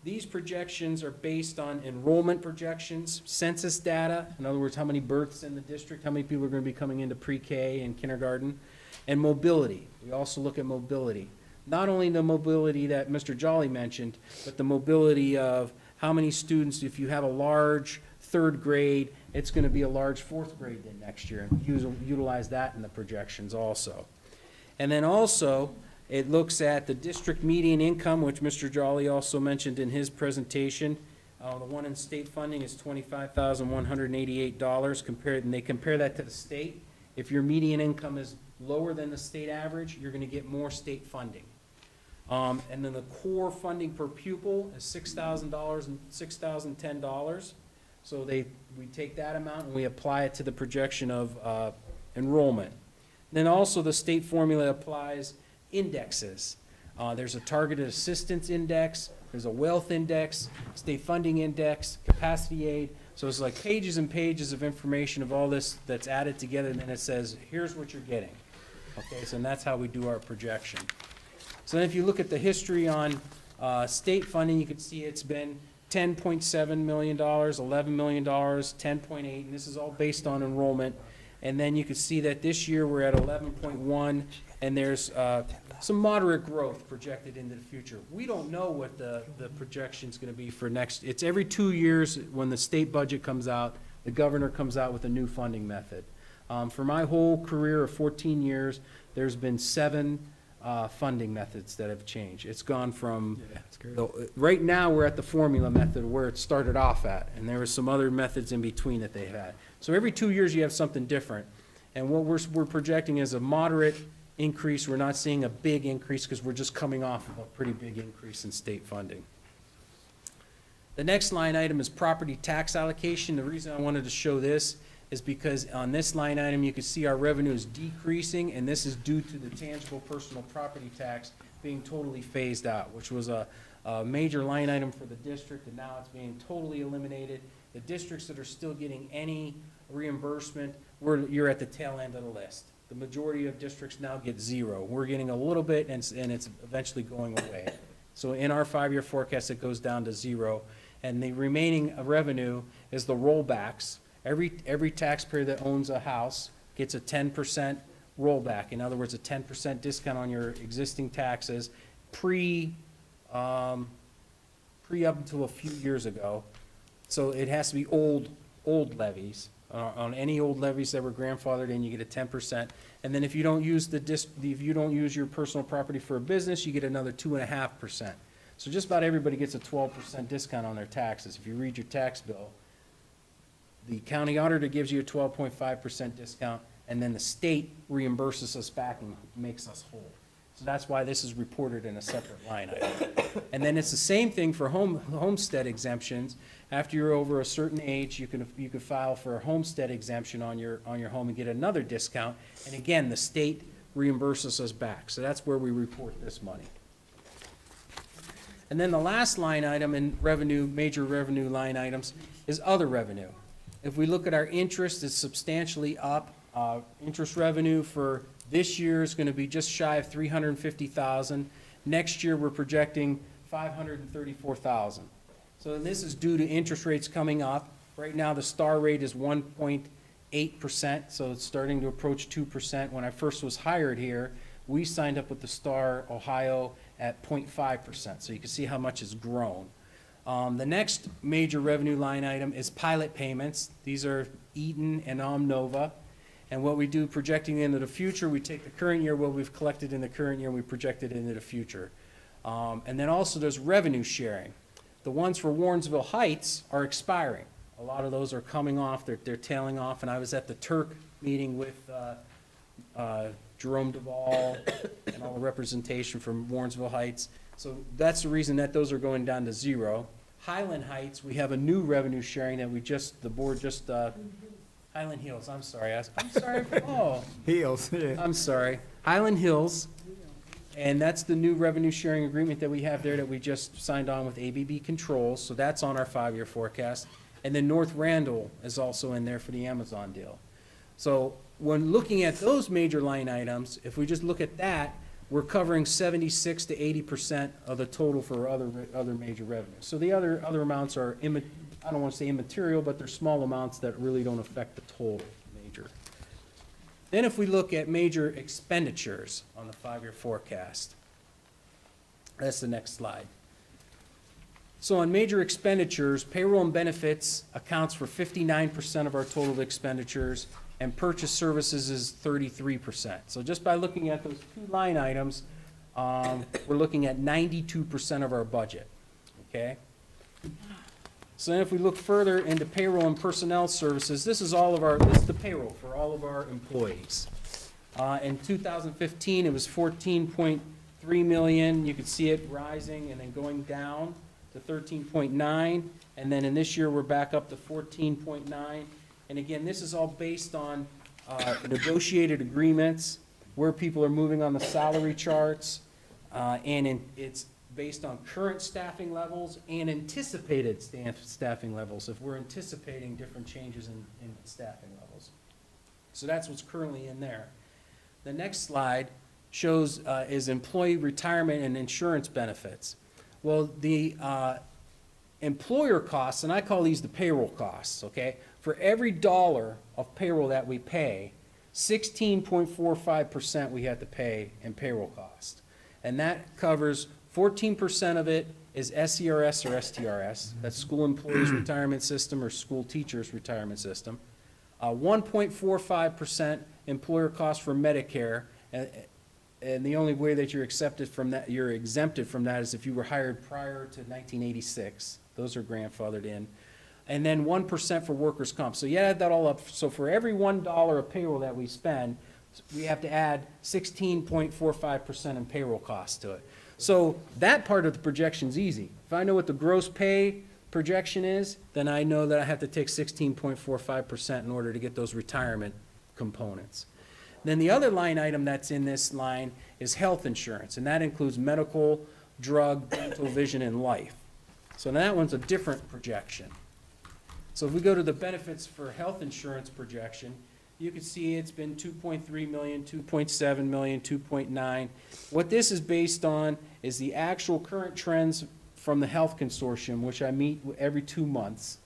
These projections are based on enrollment projections, census data, in other words, how many births in the district, how many people are going to be coming into pre-K and kindergarten, and mobility. We also look at mobility. Not only the mobility that Mr. Jolly mentioned, but the mobility of how many students, if you have a large 3rd grade, it's going to be a large 4th grade then next year, and utilize that in the projections also. And then also, it looks at the district median income, which Mr. Jolly also mentioned in his presentation. The one in state funding is $25,188 and they compare that to the state. If your median income is lower than the state average, you're going to get more state funding. And then the core funding per pupil is $6,000 and $6,010. So we take that amount and we apply it to the projection of enrollment. Then also the state formula applies indexes. There's a targeted assistance index, there's a wealth index, state funding index, capacity aid. So it's like pages and pages of information of all this that's added together, and then it says, here's what you're getting. Okay, so that's how we do our projection. So then if you look at the history on state funding, you can see it's been $10.7 million, $11 million, 10.8, and this is all based on enrollment. And then you can see that this year we're at 11.1, and there's some moderate growth projected into the future. We don't know what the projection's going to be for next. It's every 2 years when the state budget comes out, the governor comes out with a new funding method. For my whole career of 14 years, there's been 7 funding methods that have changed. It's gone from, right now we're at the formula method where it started off at, and there were some other methods in between that they had. So every 2 years you have something different. And what we're projecting is a moderate increase. We're not seeing a big increase because we're just coming off of a pretty big increase in state funding. The next line item is property tax allocation. The reason I wanted to show this is because on this line item, you can see our revenue is decreasing, and this is due to the tangible personal property tax being totally phased out, which was a major line item for the district, and now it's being totally eliminated. The districts that are still getting any reimbursement, you're at the tail end of the list. The majority of districts now get zero. We're getting a little bit, and it's eventually going away. So in our 5-year forecast, it goes down to zero, and the remaining revenue is the rollbacks. Every taxpayer that owns a house gets a 10% rollback. In other words, a 10% discount on your existing taxes pre up until a few years ago. So it has to be old levies. On any old levies that were grandfathered in, you get a 10%. And then if you don't use your personal property for a business, you get another 2.5%. So just about everybody gets a 12% discount on their taxes. If you read your tax bill, the county auditor gives you a 12.5% discount, and then the state reimburses us back and makes us whole. So that's why this is reported in a separate line item. And then it's the same thing for homestead exemptions. After you're over a certain age, you can file for a homestead exemption on your home and get another discount. And again, the state reimburses us back. So that's where we report this money. And then the last line item in revenue, major revenue line items, is other revenue. If we look at our interest, it's substantially up. Interest revenue for this year is going to be just shy of $350,000. Next year, we're projecting $534,000. So this is due to interest rates coming up. Right now, the STAR rate is 1.8%, so it's starting to approach 2%. When I first was hired here, we signed up with the STAR Ohio at 0.5%, so you can see how much it's grown. The next major revenue line item is pilot payments. These are Eaton and Omnova. And what we do projecting into the future, we take the current year, what we've collected in the current year, and we project it into the future. And then also there's revenue sharing. The ones for Warrensville Heights are expiring. A lot of those are coming off, they're tailing off. And I was at the Turk meeting with Jerome Duvall and all the representation from Warrensville Heights. So that's the reason that those are going down to zero. Highland Heights, we have a new revenue sharing that the board just, Highland Hills, I'm sorry. Oh. Hills, yeah. I'm sorry. Highland Hills, and that's the new revenue sharing agreement that we have there that we just signed on with ABB Controls, so that's on our 5-year forecast. And then North Randall is also in there for the Amazon deal. So when looking at those major line items, if we just look at that, we're covering 76 to 80% of the total for other major revenues. So the other amounts are, I don't want to say immaterial, but they're small amounts that really don't affect the total major. Then if we look at major expenditures on the 5-year forecast, that's the next slide. So on major expenditures, payroll and benefits accounts for 59% of our total expenditures, and purchase services is 33%. So just by looking at those two line items, we're looking at 92% of our budget, okay? So then if we look further into payroll and personnel services, this is the payroll for all of our employees. In 2015, it was 14.3 million. You could see it rising and then going down to 13.9. And then in this year, we're back up to 14.9. And again, this is all based on negotiated agreements, where people are moving on the salary charts, it's based on current staffing levels and anticipated staffing levels, if we're anticipating different changes in staffing levels. So that's what's currently in there. The next slide shows is employee retirement and insurance benefits. Well, the employer costs, and I call these the payroll costs, okay? For every dollar of payroll that we pay, 16.45% we have to pay in payroll cost. And that covers 14% of it is SERS or STRS, that's School Employees Retirement System or School Teachers Retirement System. 1.45% employer cost for Medicare, and the only way that you're exempted from that is if you were hired prior to 1986. Those are grandfathered in. and then 1% for workers' comp. So you add that all up, so for every $1 of payroll that we spend, we have to add 16.45% in payroll costs to it. So that part of the projection's easy. If I know what the gross pay projection is, then I know that I have to take 16.45% in order to get those retirement components. Then the other line item that's in this line is health insurance, and that includes medical, drug, dental, vision, and life. So that one's a different projection. So if we go to the benefits for health insurance projection, you can see it's been 2.3 million, 2.7 million, 2.9. What this is based on is the actual current trends from the health consortium, which I meet every 2 months.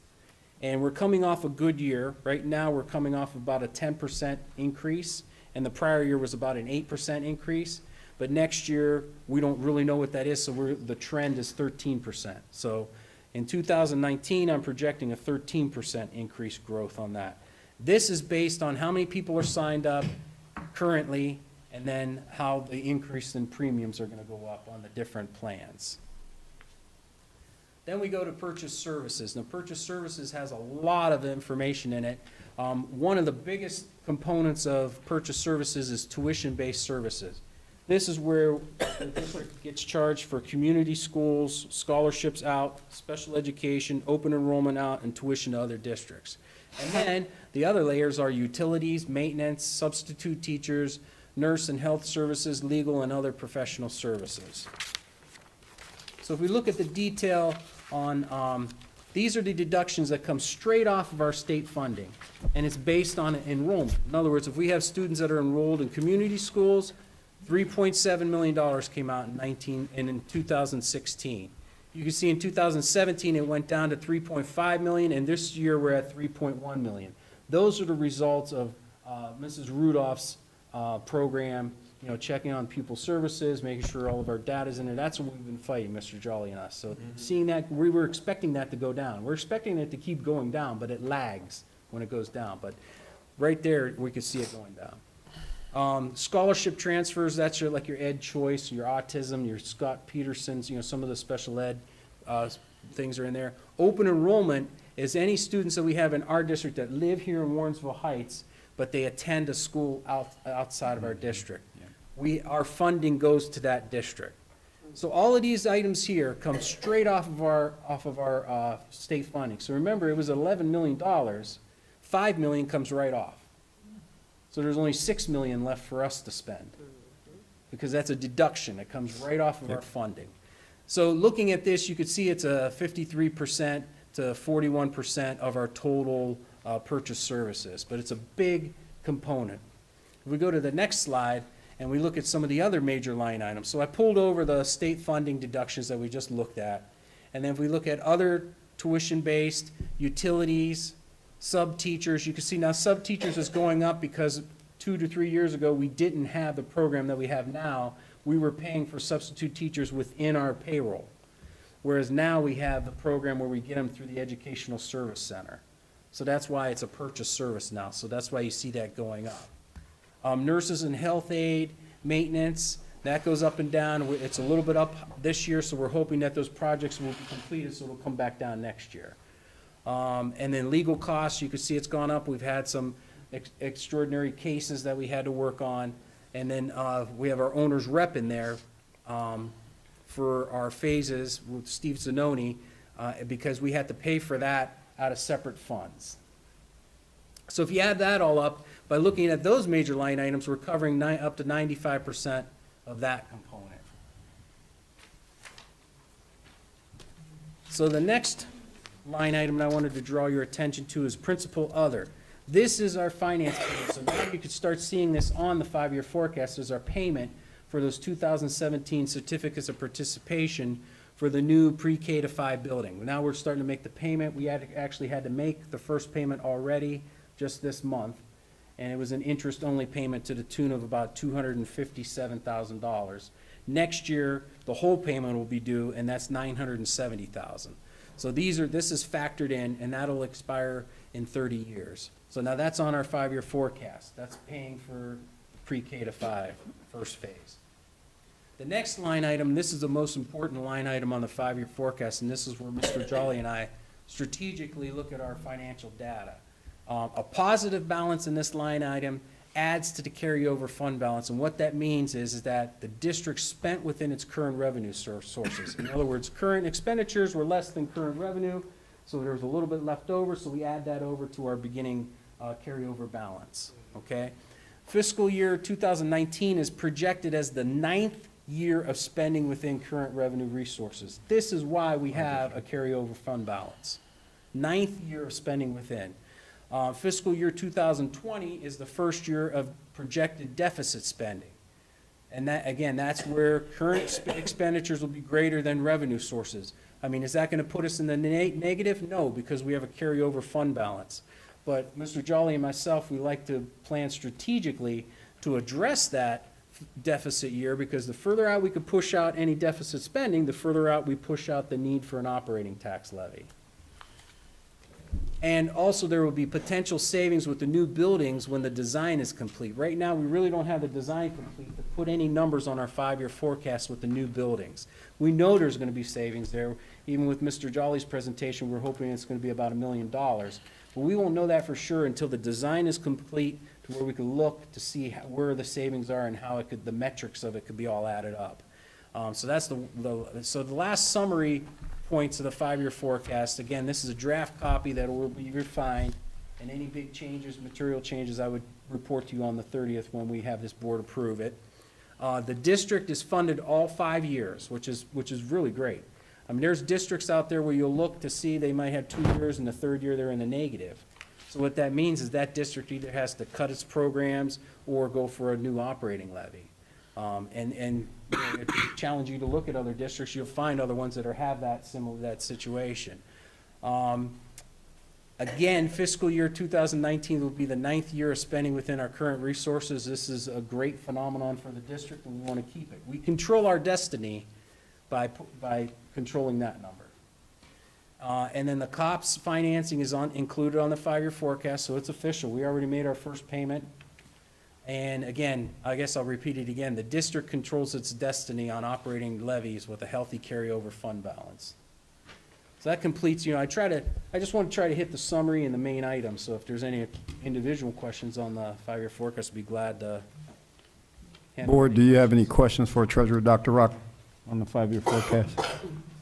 And we're coming off a good year. Right now, we're coming off about a 10% increase, and the prior year was about an 8% increase. But next year, we don't really know what that is, so the trend is 13%. So in 2019, I'm projecting a 13% increase growth on that. This is based on how many people are signed up currently, and then how the increase in premiums are going to go up on the different plans. Then we go to purchase services. Now, purchase services has a lot of information in it. One of the biggest components of purchase services is tuition-based services. This is where the district gets charged for community schools, scholarships out, special education, open enrollment out, and tuition to other districts. And then the other layers are utilities, maintenance, substitute teachers, nurse and health services, legal and other professional services. So if we look at the detail on, these are the deductions that come straight off of our state funding, and it's based on enrollment. In other words, if we have students that are enrolled in community schools, $3.7 million came out in 2016. You can see in 2017 it went down to 3.5 million, and this year we're at 3.1 million. Those are the results of Mrs. Rudolph's program, you know, checking on pupil services, making sure all of our data's in there. That's what we've been fighting, Mr. Jolly and us. So seeing that, we were expecting that to go down. We're expecting it to keep going down, but it lags when it goes down. But right there, we could see it going down. Scholarship transfers, that's like your ed choice, your autism, your Scott Peterson's, you know, some of the special ed things are in there. Open enrollment is any students that we have in our district that live here in Warrensville Heights, but they attend a school outside of our district. Our funding goes to that district. So all of these items here come straight off of our state funding. So remember, it was $11 million. $5 million comes right off. So there's only $6 million left for us to spend, because that's a deduction. It comes right off of our funding. So looking at this, you could see it's a 53% to 41% of our total purchase services, but it's a big component. If we go to the next slide and we look at some of the other major line items. So I pulled over the state funding deductions that we just looked at. And then if we look at other tuition-based, utilities, sub-teachers, you can see now sub-teachers is going up because 2 to 3 years ago we didn't have the program that we have now. We were paying for substitute teachers within our payroll, whereas now we have the program where we get them through the Educational Service Center. So that's why it's a purchase service now. So that's why you see that going up. Nurses and health aid, maintenance, that goes up and down. It's a little bit up this year, so we're hoping that those projects will be completed, so it'll come back down next year. And then legal costs, you can see it's gone up. We've had some extraordinary cases that we had to work on. And then we have our owner's rep in there for our phases with Steve Zanoni, because we had to pay for that out of separate funds. So if you add that all up, by looking at those major line items, we're covering up to 95% of that component. So the next line item I wanted to draw your attention to is principal other. This is our finance payment. So now you could start seeing this on the 5-year forecast as our payment for those 2017 certificates of participation for the new pre-K to 5 building. Now we're starting to make the payment. We actually had to make the first payment already just this month, and it was an interest-only payment to the tune of about $257,000. Next year, the whole payment will be due, and that's $970,000. So this is factored in, and that'll expire in 30 years. So now that's on our 5-year forecast. That's paying for pre-K to 5, first phase. The next line item, this is the most important line item on the 5-year forecast, and this is where Mr. Jolly and I strategically look at our financial data. A positive balance in this line item adds to the carryover fund balance, and what that means is that the district spent within its current revenue sources. In other words, current expenditures were less than current revenue, so there was a little bit left over, so we add that over to our beginning carryover balance, okay? Fiscal year 2019 is projected as the 9th year of spending within current revenue resources. This is why we have a carryover fund balance. 9th year of spending within. Fiscal year 2020 is the first year of projected deficit spending. And that, again, that's where current expenditures will be greater than revenue sources. I mean, is that going to put us in the negative? No, because we have a carryover fund balance. But Mr. Jolly and myself, we like to plan strategically to address that deficit year, because the further out we could push out any deficit spending, the further out we push out the need for an operating tax levy. And also, there will be potential savings with the new buildings when the design is complete. Right now, we really don't have the design complete to put any numbers on our 5-year forecast with the new buildings. We know there's going to be savings there. Even with Mr. Jolly's presentation, we're hoping it's going to be about $1 million. But we won't know that for sure until the design is complete, to where we can look to see where the savings are and how the metrics of it could be all added up. So that's so the last summary points of the 5-year forecast. Again, this is a draft copy that will be refined, and any big changes, material changes, I would report to you on the 30th when we have this board approve it. The district is funded all 5 years, which is really great. I mean, there's districts out there where you'll look to see they might have 2 years, and the 3rd year they're in the negative. So what that means is that district either has to cut its programs or go for a new operating levy. And you know, if I challenge you to look at other districts, you'll find other ones that have that situation. Again, fiscal year 2019 will be the 9th year of spending within our current resources. This is a great phenomenon for the district, and we want to keep it. We control our destiny by controlling that number. And then the COPS financing is included on the 5-year forecast, so it's official. We already made our first payment. And again, I guess I'll repeat it again, the district controls its destiny on operating levies with a healthy carryover fund balance. So that completes, you know, I just want to try to hit the summary and the main items. So if there's any individual questions on the 5-year forecast, I'd be glad to handle. Board, do you have any questions for Treasurer Dr. Rock on the 5-year forecast? So,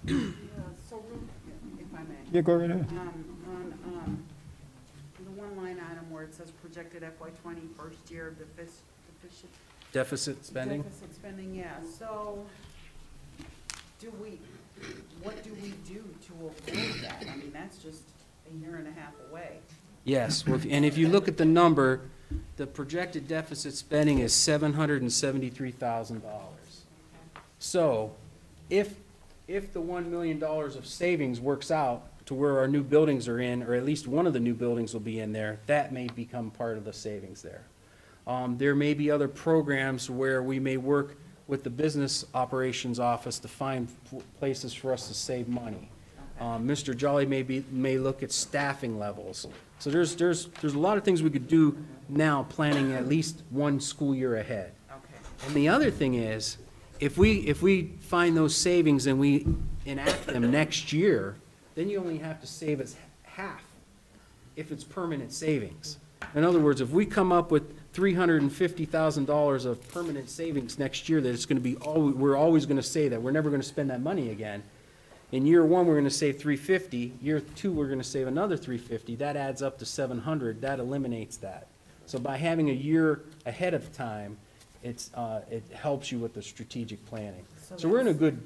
if I may. Yeah, go right ahead. On the one line item where it says projected FY20 first year Deficit spending? Deficit spending, yeah. So what do we do to avoid that? I mean, that's just a year and a half away. Yes, well, and if you look at the number, the projected deficit spending is $773,000. So if the $1 million of savings works out to where our new buildings are in, or at least one of the new buildings will be in there, that may become part of the savings there. There may be other programs where we may work with the business operations office to find places for us to save money. Mr. Jolly may look at staffing levels. So there's a lot of things we could do now, planning at least one school year ahead. Okay. And the other thing is, if we find those savings and we enact them next year, then you only have to save us half if it's permanent savings. In other words, if we come up with $350,000 of permanent savings next year, that it's going to be we're always going to say that we're never going to spend that money again. In year 1, we're going to save $350. Year 2, we're going to save another $350. That adds up to $700. That eliminates that. So by having a year ahead of time, it helps you with the strategic planning. So we're in a good.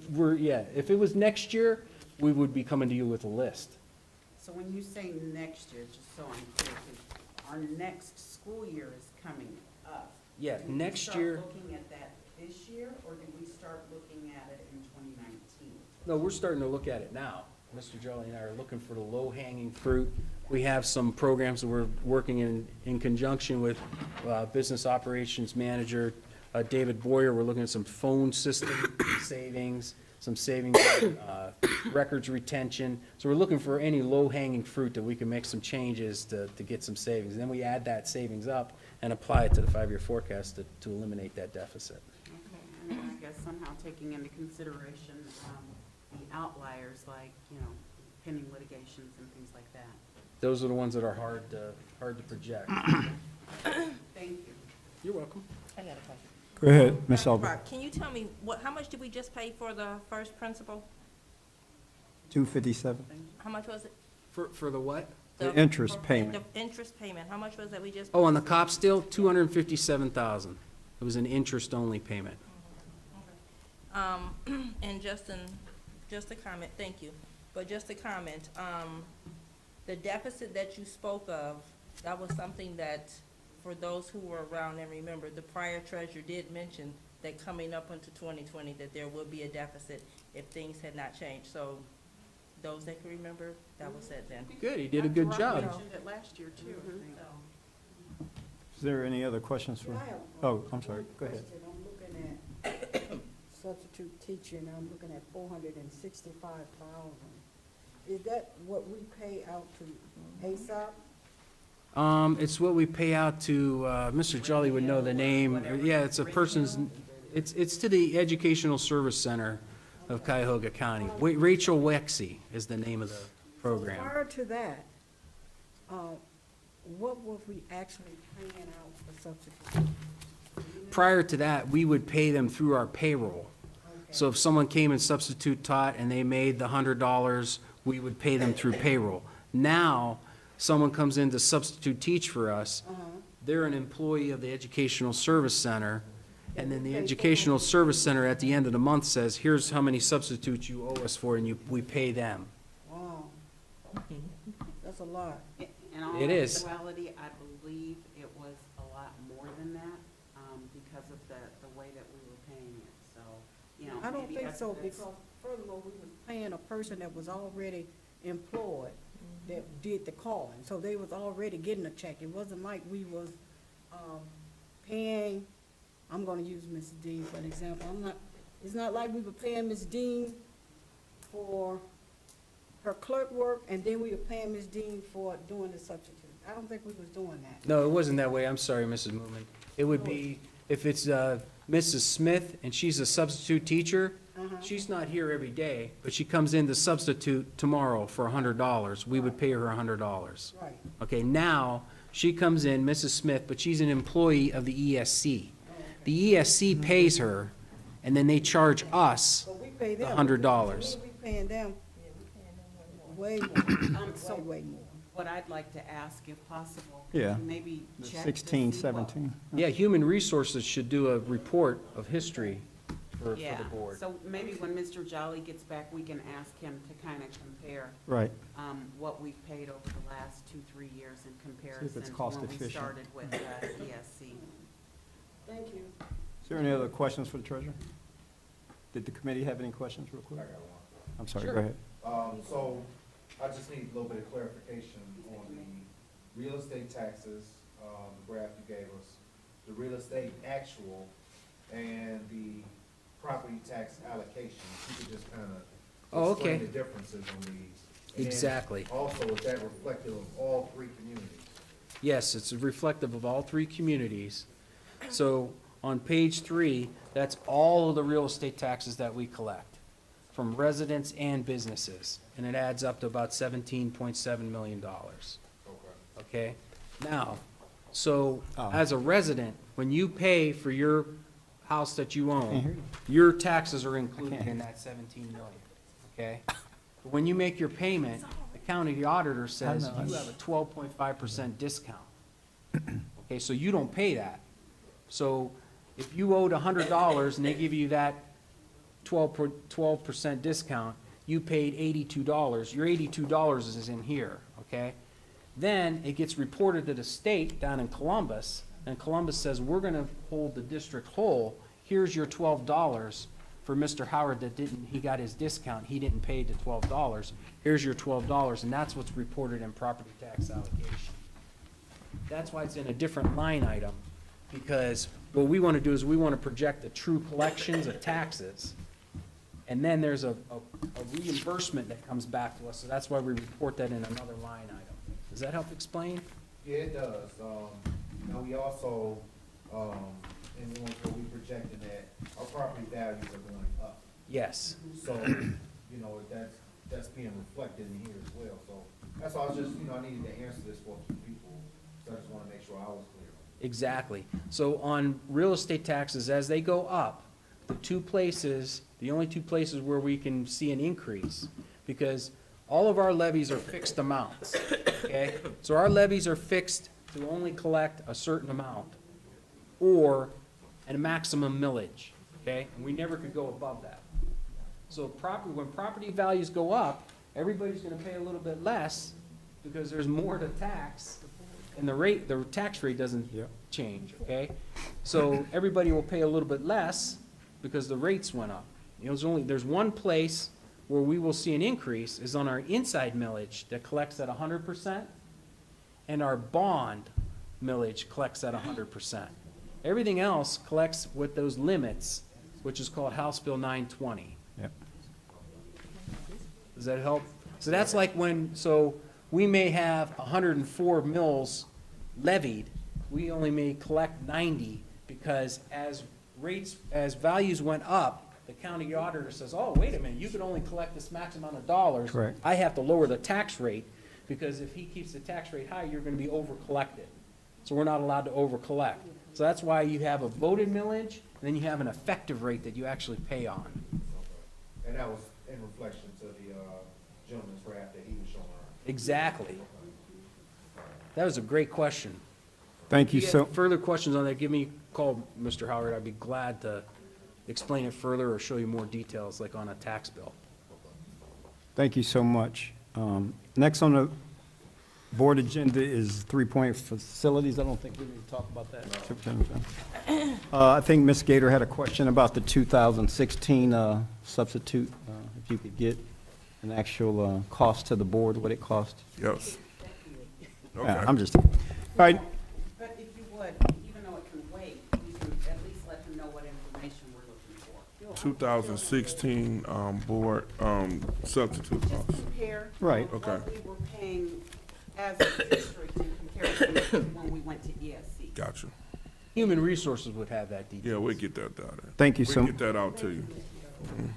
If it was next year, we would be coming to you with a list. So when you say next year, just so I'm clear, 'cause our next school year is coming up. Yeah, Do next we year. start looking at that this year, or do we start looking at it in 2019? No, we're starting to look at it now. Mr. Jolly and I are looking for the low-hanging fruit. We have some programs that we're working in conjunction with Business Operations Manager David Boyer. We're looking at some phone system savings, some savings, records retention. So we're looking for any low-hanging fruit that we can make some changes to get some savings. And then we add that savings up and apply it to the 5-year forecast to eliminate that deficit. Okay, and I guess somehow taking into consideration the outliers like, pending litigations and things like that. Those are the ones that are hard to project. Thank you. You're welcome. I got a question. Go ahead, Ms. Dr. Albert. Park, can you tell me how much did we just pay for the first principal? 257. How much was it? For the what? The interest for- payment. The interest payment, how much was that we just? Oh, on the cop still, 257,000. It was an interest-only payment. And just a comment, thank you, but just a comment, the deficit that you spoke of, that was something that, for those who were around and remember, the prior treasurer did mention that coming up into 2020, that there would be a deficit if things had not changed, so those that can remember, that was said then. Good, he did a good Dr. Rock job. mentioned it last year, too, I think. Is there any other questions for? Oh, I'm sorry. Go ahead. I'm looking at substitute teaching, I'm looking at 465,000. Is that what we pay out to ASAP? It's what we pay out to, Mr. Jolly would know the name. Yeah, it's a person's, it's to the Educational Service Center of Cuyahoga County. Rachel Wexie is the name of the program. Prior to that, what were we actually paying out for substitute? Prior to that, we would pay them through our payroll. So if someone came and substitute taught and they made the $100, we would pay them through payroll. Now, someone comes in to substitute teach for us, they're an employee of the Educational Service Center, and then the Educational Service Center at the end of the month says, here's how many substitutes you owe us for, and we pay them. Wow, that's a lot. In all It is. actuality, I believe it was a lot more than that, because of the way that we were paying it, so, you know. I don't maybe think that's- so, that's- because furthermore, we were paying a person that was already employed, that did the calling, so they was already getting a check. It wasn't like we was, paying, I'm gonna use Ms. Dean for an example, it's not like we were paying Ms. Dean for her clerk work, and then we were paying Ms. Dean for doing the substitute. I don't think we was doing that. No, it wasn't that way. I'm sorry, Mrs. Moon. It would be, if it's Mrs. Smith and she's a substitute teacher, she's not here every day, but she comes in to substitute tomorrow for $100. We would pay her $100. Right. Okay, now, she comes in, Mrs. Smith, but she's an employee of the ESC. The ESC pays her, and then they charge us But we pay the them. $100. We paying them way more, way more. What I'd like to ask, if possible, Yeah. could you maybe check to 16, see what- 17. Yeah, Human Resources should do a report of history for Yeah, the board. so maybe when Mr. Jolly gets back, we can ask him to kind of compare Right. what we've paid over the last 2-3 years in comparison to cost when we efficient. started with ESC. Thank you. Is there any other questions for the treasurer? Did the committee have any questions real quick? I got one. I'm sorry, go ahead. So I just need a little bit of clarification on the real estate taxes, the graph you gave us, the real estate actual, and the property tax allocation. If you could just kind of Oh, okay. explain the differences on these. And then Exactly. also, is that reflective of all three communities? Yes, it's reflective of all three communities. So on page 3, that's all of the real estate taxes that we collect from residents and businesses, and it adds up to about $17.7 million. Okay? Now, so as a resident, when you pay for your house that you Can't hear own, you. your taxes are included in that 17 million, okay? But when you make your payment, the county auditor says I know. you have a 12.5% discount. Okay, so you don't pay that. So if you owed $100 and they give you that 12% discount, you paid $82. Your $82 is in here, okay? Then it gets reported to the state down in Columbus, and Columbus says, we're gonna hold the district whole. Here's your $12 for Mr. Howard that he got his discount, he didn't pay the $12. Here's your $12, and that's what's reported in property tax allocation. That's why it's in a different line item, because what we wanna do is we wanna project the true collections of taxes. And then there's a reimbursement that comes back to us, so that's why we report that in another line item. Does that help explain? Yeah, it does. Now, we also, in the ones where we projected that our property values are going up. Yes. So, you know, that's that's being reflected in here as well. So that's all, I was just, I needed to answer this for a few people, so I just want to make sure I was clear. Exactly. So on real estate taxes, as they go up, the only two places where we can see an increase, because all of our levies are fixed amounts, okay? So our levies are fixed to only collect a certain amount, or at a maximum millage, okay? And we never could go above that. So when property values go up, everybody's gonna pay a little bit less, because there's more to tax, and the tax rate doesn't change, okay? So everybody will pay a little bit less, because the rates went up. There's one place where we will see an increase, is on our inside millage that collects at 100%, and our bond millage collects at 100%. Everything else collects with those limits, which is called House Bill 920. Yep. Does that help? So that's like so we may have 104 mills levied, we only may collect 90, because as values went up, the county auditor says, oh, wait a minute, you could only collect this max amount of dollars. Correct. I have to lower the tax rate, because if he keeps the tax rate high, you're gonna be over-collected. So we're not allowed to over-collect. So that's why you have a voted millage, and then you have an effective rate that you actually pay on. And that was in reflection to the gentleman's graph that he was showing earlier. Exactly. That was a great question. Thank you If so. have further questions on that, give me a call, Mr. Howard. I'd be glad to explain it further or show you more details, like on a tax bill. Thank you so much. Next on the board agenda is 3-point facilities. I don't think we need to talk about that. Superintendent. I think Ms. Gator had a question about the 2016 substitute. If you could get an actual cost to the board, what it cost. Yes. Okay. I'm just, all right. But if you would, even though it can wait, you can at least let them know what information we're looking for. 2016 board substitute Just cost. compare. Right. Okay. What we were paying as a district in comparison to when we went to ESC. Gotcha. Human Resources would have that detail. Yeah, we'll get that done. Thank you We'll so. get that out to you.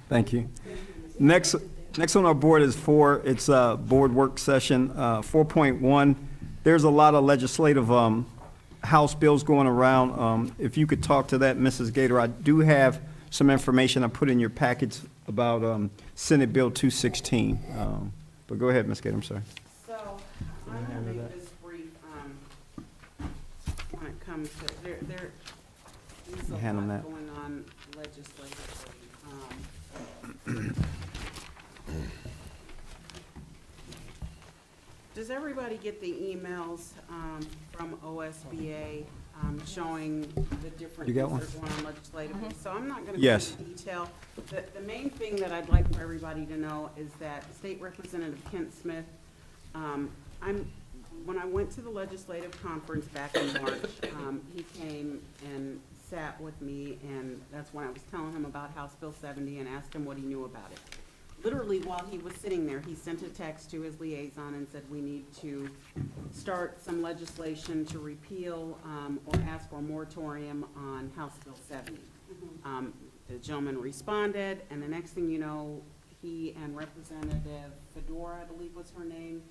Thank you. Next on our board is it's a board work session, 4.1. There's a lot of legislative House bills going around. If you could talk to that, Mrs. Gator, I do have some information I put in your packets about Senate Bill 216. But go ahead, Ms. Gator, I'm sorry. So, I'm gonna make this brief, when it comes to, there's a lot Handle that. going on legislatively. Does everybody get the emails, from OSBA, showing the different You got things one? that are going on legislatively? So I'm not gonna go Yes. into detail. The main thing that I'd like for everybody to know is that State Representative Kent Smith, when I went to the legislative conference back in March, he came and sat with me, and that's when I was telling him about House Bill 70 and asked him what he knew about it. Literally, while he was sitting there, he sent a text to his liaison and said, we need to start some legislation to repeal or ask for a moratorium on House Bill 70. The gentleman responded, and the next thing you know, he and Representative Fedora, I believe was her name,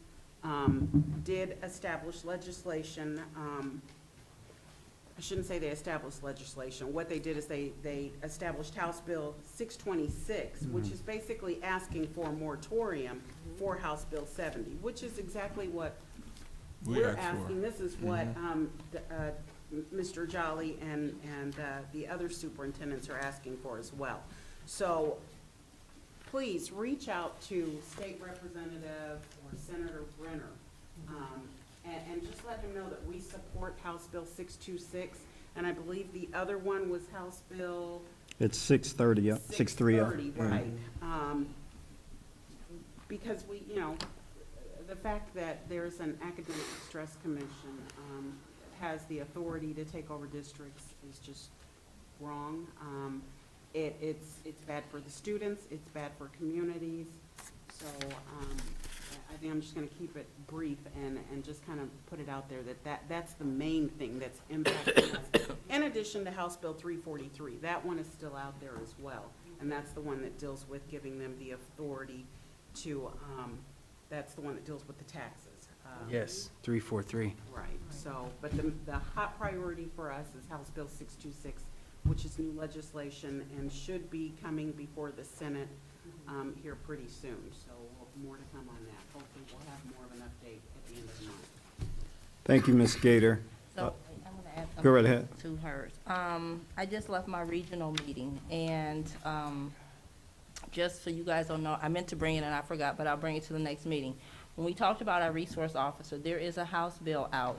did establish legislation. I shouldn't say they established legislation. What they did is they established House Bill 626, which is basically asking for a moratorium for House Bill 70, which is exactly what we're asking. This is what Mr. Jolly and the other superintendents are asking for as well. So please reach out to State Representative or Senator Brenner, and just let him know that we support House Bill 626, and I believe the other one was House Bill It's 630, yeah, 630. 630, right. Because we, the fact that there's an academic stress commission has the authority to take over districts is just wrong. It's bad for the students, it's bad for communities, so I think I'm just gonna keep it brief and just kind of put it out there that's the main thing that's impacting us. In addition to House Bill 343, that one is still out there as well, and that's the one that deals with giving them the authority to, that's the one that deals with the taxes. Yes, 343. Right, so, but the hot priority for us is House Bill 626, which is new legislation and should be coming before the Senate here pretty soon. So more to come on that. Hopefully we'll have more of an update at the end of the month. Thank you, Ms. Gator. So I'm gonna add Go right something ahead. to hers. I just left my regional meeting, and just so you guys don't know, I meant to bring it and I forgot, but I'll bring it to the next meeting. When we talked about our resource officer, there is a House bill out,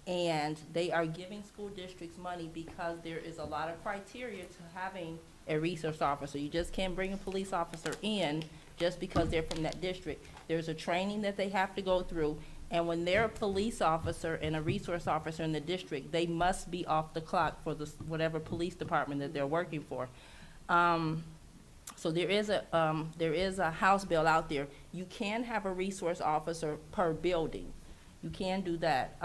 and they are giving school districts money because there is a lot of criteria to having a resource officer. You just can't bring a police officer in just because they're from that district. There's a training that they have to go through, and when they're a police officer and a resource officer in the district, they must be off the clock for the whatever police department that they're working for. So there is a House bill out there. You can have a resource officer per building. You can do that.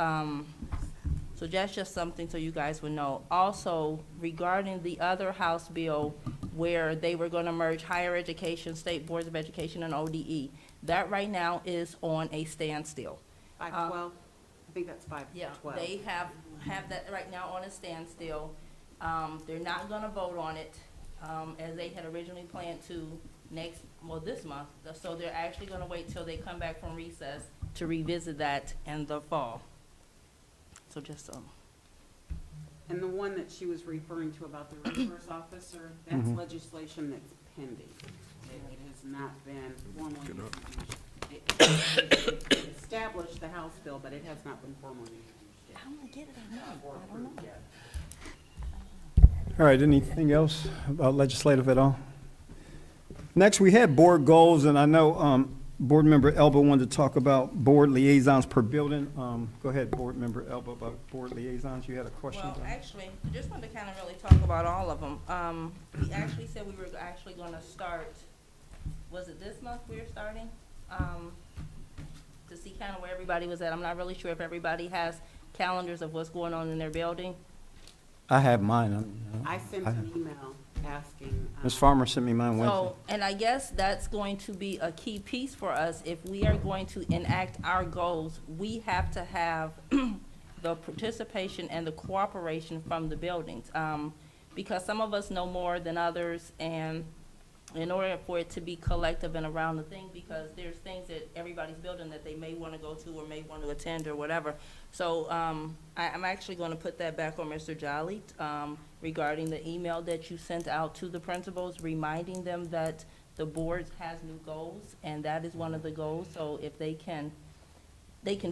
So that's just something so you guys would know. Also, regarding the other House bill where they were going to merge higher education, state boards of education, and ODE, that right now is on a standstill. 512, I think that's 512. Yeah, they have that right now on a standstill. They're not going to vote on it as they had originally planned to this month. So they're actually going to wait till they come back from recess to revisit that in the fall. So just And the one that she was referring to about the resource officer, that's legislation that's pending. It has not been formally introduced. It established the House bill, but it has not been formally introduced yet. I'm gonna get it or not, I don't know. All right, anything else about legislative at all? Next, we had board goals, and I know Board Member Elba wanted to talk about board liaisons per building. Go ahead, Board Member Elba, about board liaisons. You had a question? Well, actually, I just wanted to kind of really talk about all of them. We actually said we were actually going to start, was it this month we were starting? To see kind of where everybody was at. I'm not really sure if everybody has calendars of what's going on in their building. I have mine. I sent an email asking. Ms. Farmer sent me mine Wednesday. So, and I guess that's going to be a key piece for us. If we are going to enact our goals, we have to have the participation and the cooperation from the buildings. Because some of us know more than others, and in order for it to be collective and around the thing, because there's things that everybody's building that they may want to go to or may want to attend or whatever. So I'm actually going to put that back on Mr. Jolly regarding the email that you sent out to the principals, reminding them that the board has new goals, and that is one of the goals. So if they can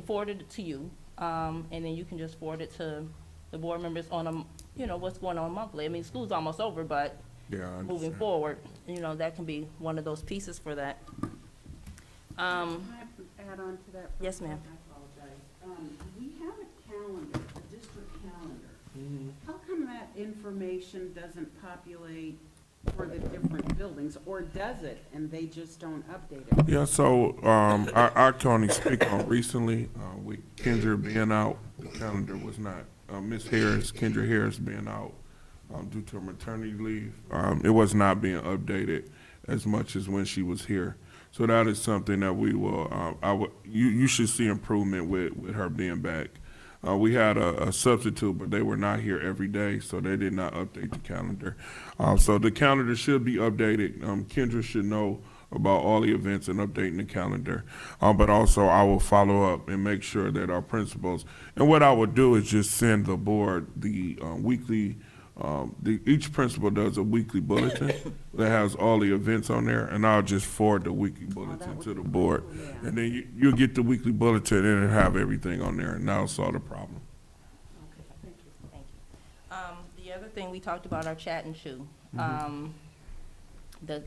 forward it to you, and then you can just forward it to the board members on what's going on monthly. I mean, school's almost over, but Yeah, moving forward, that can be one of those pieces for that. Can I add on to that? Yes, ma'am. I apologize. We have a calendar, a district calendar. How come that information doesn't populate for the different buildings, or does it, and they just don't update it? Yeah, so I can only speak on recently, with Kendra being out, the calendar was not, Ms. Harris, Kendra Harris being out due to her maternity leave. It was not being updated as much as when she was here. So that is something that we will, you should see improvement with her being back. We had a substitute, but they were not here every day, so they did not update the calendar. So the calendar should be updated. Kendra should know about all the events and updating the calendar. But also I will follow up and make sure that our principals, and what I would do is just send the board the weekly, each principal does a weekly bulletin that has all the events on there, and I'll just forward the weekly bulletin to the board. And then you'll get the weekly bulletin and it'll have everything on there, and that'll solve the problem. Okay, thank you. The other thing, we talked about our chat and chew.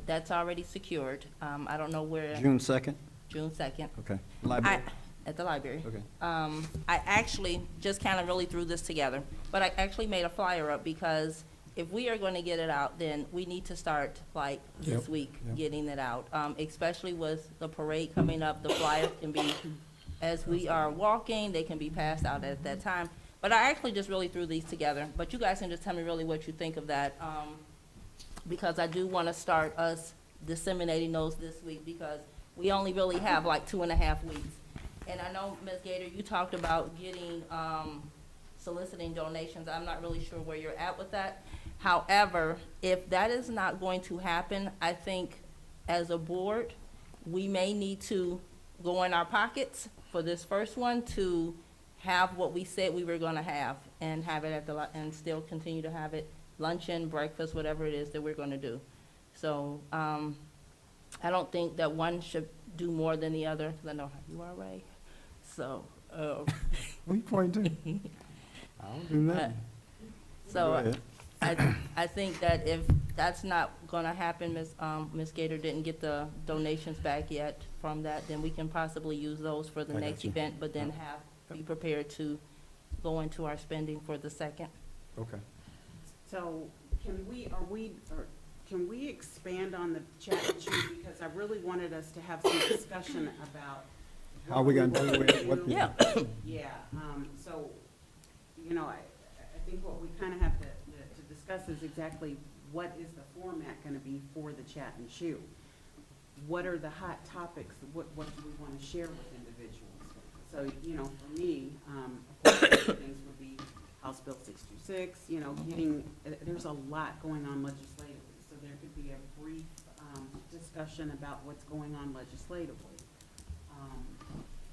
That's already secured. I don't know where. June 2nd? June 2nd. Okay. Library? At the library. Okay. I actually just kind of really threw this together, but I actually made a flyer up because if we are going to get it out, then we need to start like this week getting it out, especially with the parade coming up. The flyers can be, as we are walking, they can be passed out at that time. But I actually just really threw these together, but you guys can just tell me really what you think of that, because I do want to start us disseminating those this week, because we only really have like 2.5 weeks. And I know, Ms. Gator, you talked about getting, soliciting donations. I'm not really sure where you're at with that. However, if that is not going to happen, I think as a board, we may need to go in our pockets for this first one to have what we said we were gonna have, and have it at the, and still continue to have it luncheon, breakfast, whatever it is that we're gonna do. So, I don't think that one should do more than the other, because I know how you are, Ray. So, What are you pointing to? I don't do that. so I think that if that's not gonna happen, Ms. Gator didn't get the donations back yet from that, then we can possibly use those for the I next got you. event, but then be prepared to go into our spending for the second. Okay. So can we expand on the chat and chew, because I really wanted us to have some discussion about. How are we gonna do it? What- Yeah. Yeah, so, you know, I think what we kind of have to discuss is exactly what is the format gonna be for the chat and chew? What are the hot topics? What do we want to share with individuals? So, you know, for me, of course, things would be House Bill 626, you know, there's a lot going on legislatively. So there could be a brief discussion about what's going on legislatively.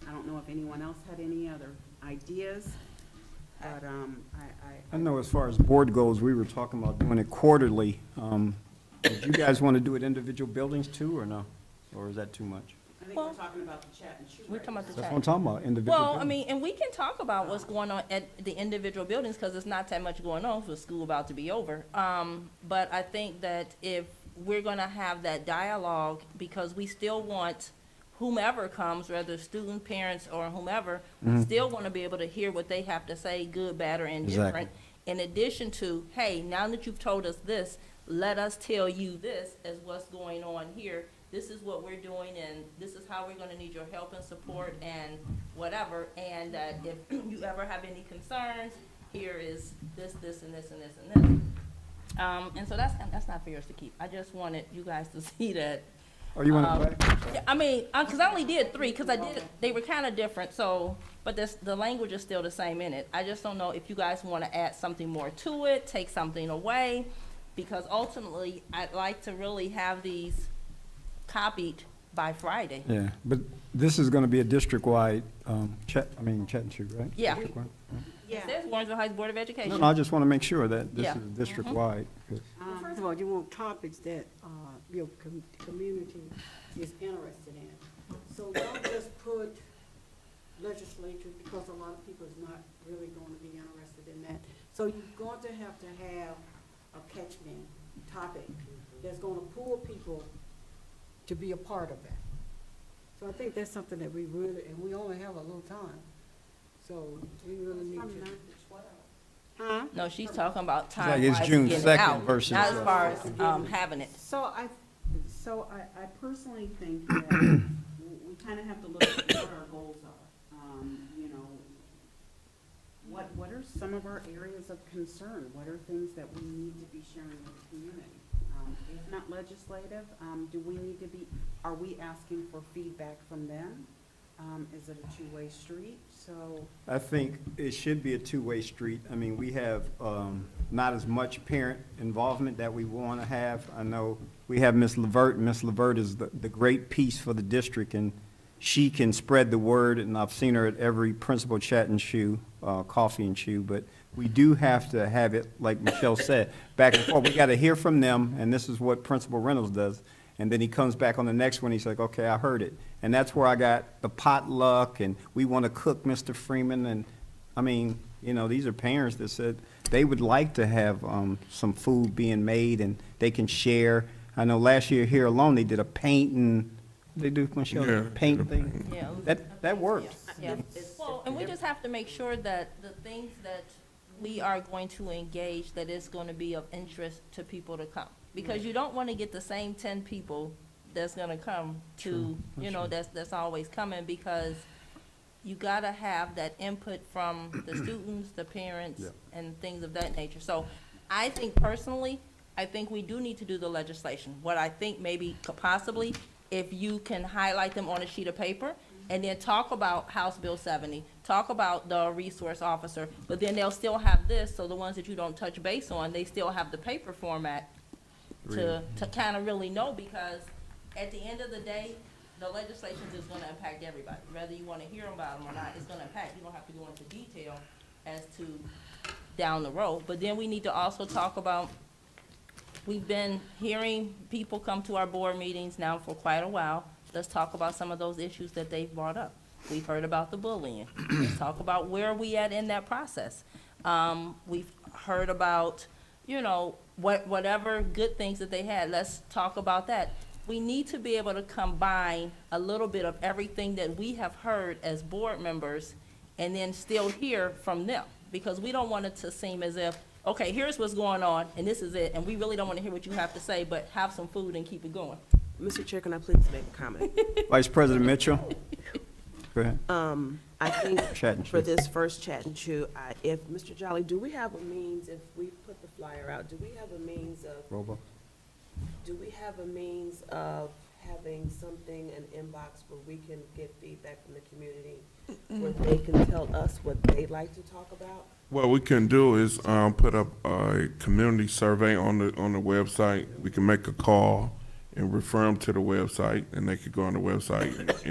I don't know if anyone else had any other ideas, but I know as far as board goes, we were talking about doing it quarterly. Did you guys want to do it individual buildings too, or no? Or is that too much? I think we're talking about the chat and chew. We're talking about the That's chat. what I'm talking about, individual Well, I buildings. mean, and we can talk about what's going on at the individual buildings, because it's not that much going on for school about to be over. But I think that if we're gonna have that dialogue, because we still want whomever comes, whether student, parents, or whomever, still wanna be able to hear what they have to say, good, bad, or indifferent. In addition to, hey, now that you've told us this, let us tell you this as what's going on here. This is what we're doing, and this is how we're gonna need your help and support and whatever. And that if you ever have any concerns, here is this, this, and this, and this, and this. And so that's not for yours to keep. I just wanted you guys to see that. Oh, you want to back? Yeah, I mean, cause I only did 3, cause they were kinda different, so, but the language is still the same in it. I just don't know if you guys wanna add something more to it, take something away, because ultimately, I'd like to really have these copied by Friday. Yeah, but this is going to be a district-wide, chat and chew, right? Yeah. District-wide? It says Warrensville Heights Board of No, Education. no, I just want to make sure that this Yeah. is district-wide. 'Cause- Well, first of all, you want topics that, your community is interested in. So don't just put legislature, because a lot of people is not really going to be interested in that. So you're going to have a catchment topic that's going to pull people to be a part of that. So I think that's something that we really, and we only have a little time, so we really need to. Huh? No, she's talking about like time it's wise June getting it 2nd out, versus, not as far as, having it. So I personally think that we kind of have to look at what our goals are. You know, what are some of our areas of concern? What are things that we need to be sharing with the community? If not legislative, are we asking for feedback from them? Is it a two-way street? So, I think it should be a two-way street. I mean, we have not as much parent involvement that we want to have. I know we have Ms. Levert, and Ms. Levert is the great piece for the district, and she can spread the word, and I've seen her at every principal chat and chew, coffee and chew, but we do have to have it, like Michelle said, back and forth. We got to hear from them, and this is what Principal Reynolds does. And then he comes back on the next one, he's like, okay, I heard it. And that's where I got the potluck, and we want to cook, Mr. Freeman, and, I mean, you know, these are parents that said they would like to have some food being made, and they can share. I know last year here alone, they did a painting, they do, Michelle, Yeah, paint thing? Yeah. That worked. Yeah. Well, and we just have to make sure that the things that we are going to engage, that it's going to be of interest to people to come. Because you don't want to get the same 10 people that's going to come to, you know, that's always coming, because you got to have that input from the students, the parents, and things of that nature. So I think personally, I think we do need to do the legislation. What I think maybe could possibly if you can highlight them on a sheet of paper, and then talk about House Bill 70, talk about the resource officer, but then they'll still have this, so the ones that you don't touch base on, they still have the paper format to kind of really know, because at the end of the day, the legislation is gonna impact everybody. Whether you wanna hear about them or not, it's gonna impact. You don't have to go into detail as to down the road. But then we need to also talk about, we've been hearing people come to our board meetings now for quite a while. Let's talk about some of those issues that they've brought up. We've heard about the bullying. Let's talk about where are we at in that process. We've heard about, you know, whatever good things that they had. Let's talk about that. We need to be able to combine a little bit of everything that we have heard as board members and then still hear from them. Because we don't want it to seem as if, okay, here's what's going on and this is it, and we really don't want to hear what you have to say, but have some food and keep it going. Mr. Chair, can I please make a comment? Vice President Mitchell? Go ahead. I think Chat and for chew. this first chat and chew, if, Mr. Jolly, do we have a means, if we put the flyer out, do we have a means of, Robo. do we have a means of having something, an inbox where we can get feedback from the community, where they can tell us what they'd like to talk about? What we can do is put up a community survey on the website. We can make a call and refer them to the website, and they could go on the website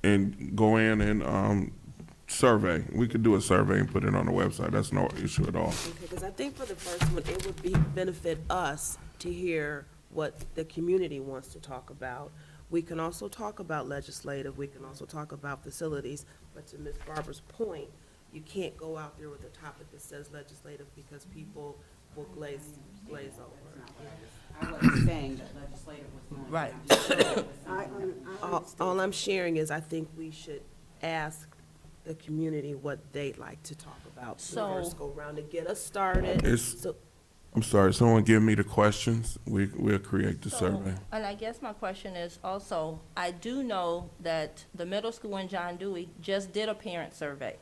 and go in and survey. We could do a survey and put it on the website. That's no issue at all. Okay, because I think for the first one, it would benefit us to hear what the community wants to talk about. We can also talk about legislative, we can also talk about facilities, but to Ms. Barber's point, you can't go out there with a topic that says legislative because people will glaze over. I wasn't saying that legislative was going. Right. All I'm sharing is I think we should ask the community what they'd like to talk about. So- First go around to get us started. So, I'm sorry, someone give me the questions. We'll create the survey. And I guess my question is also, I do know that the middle school in John Dewey just did a parent survey.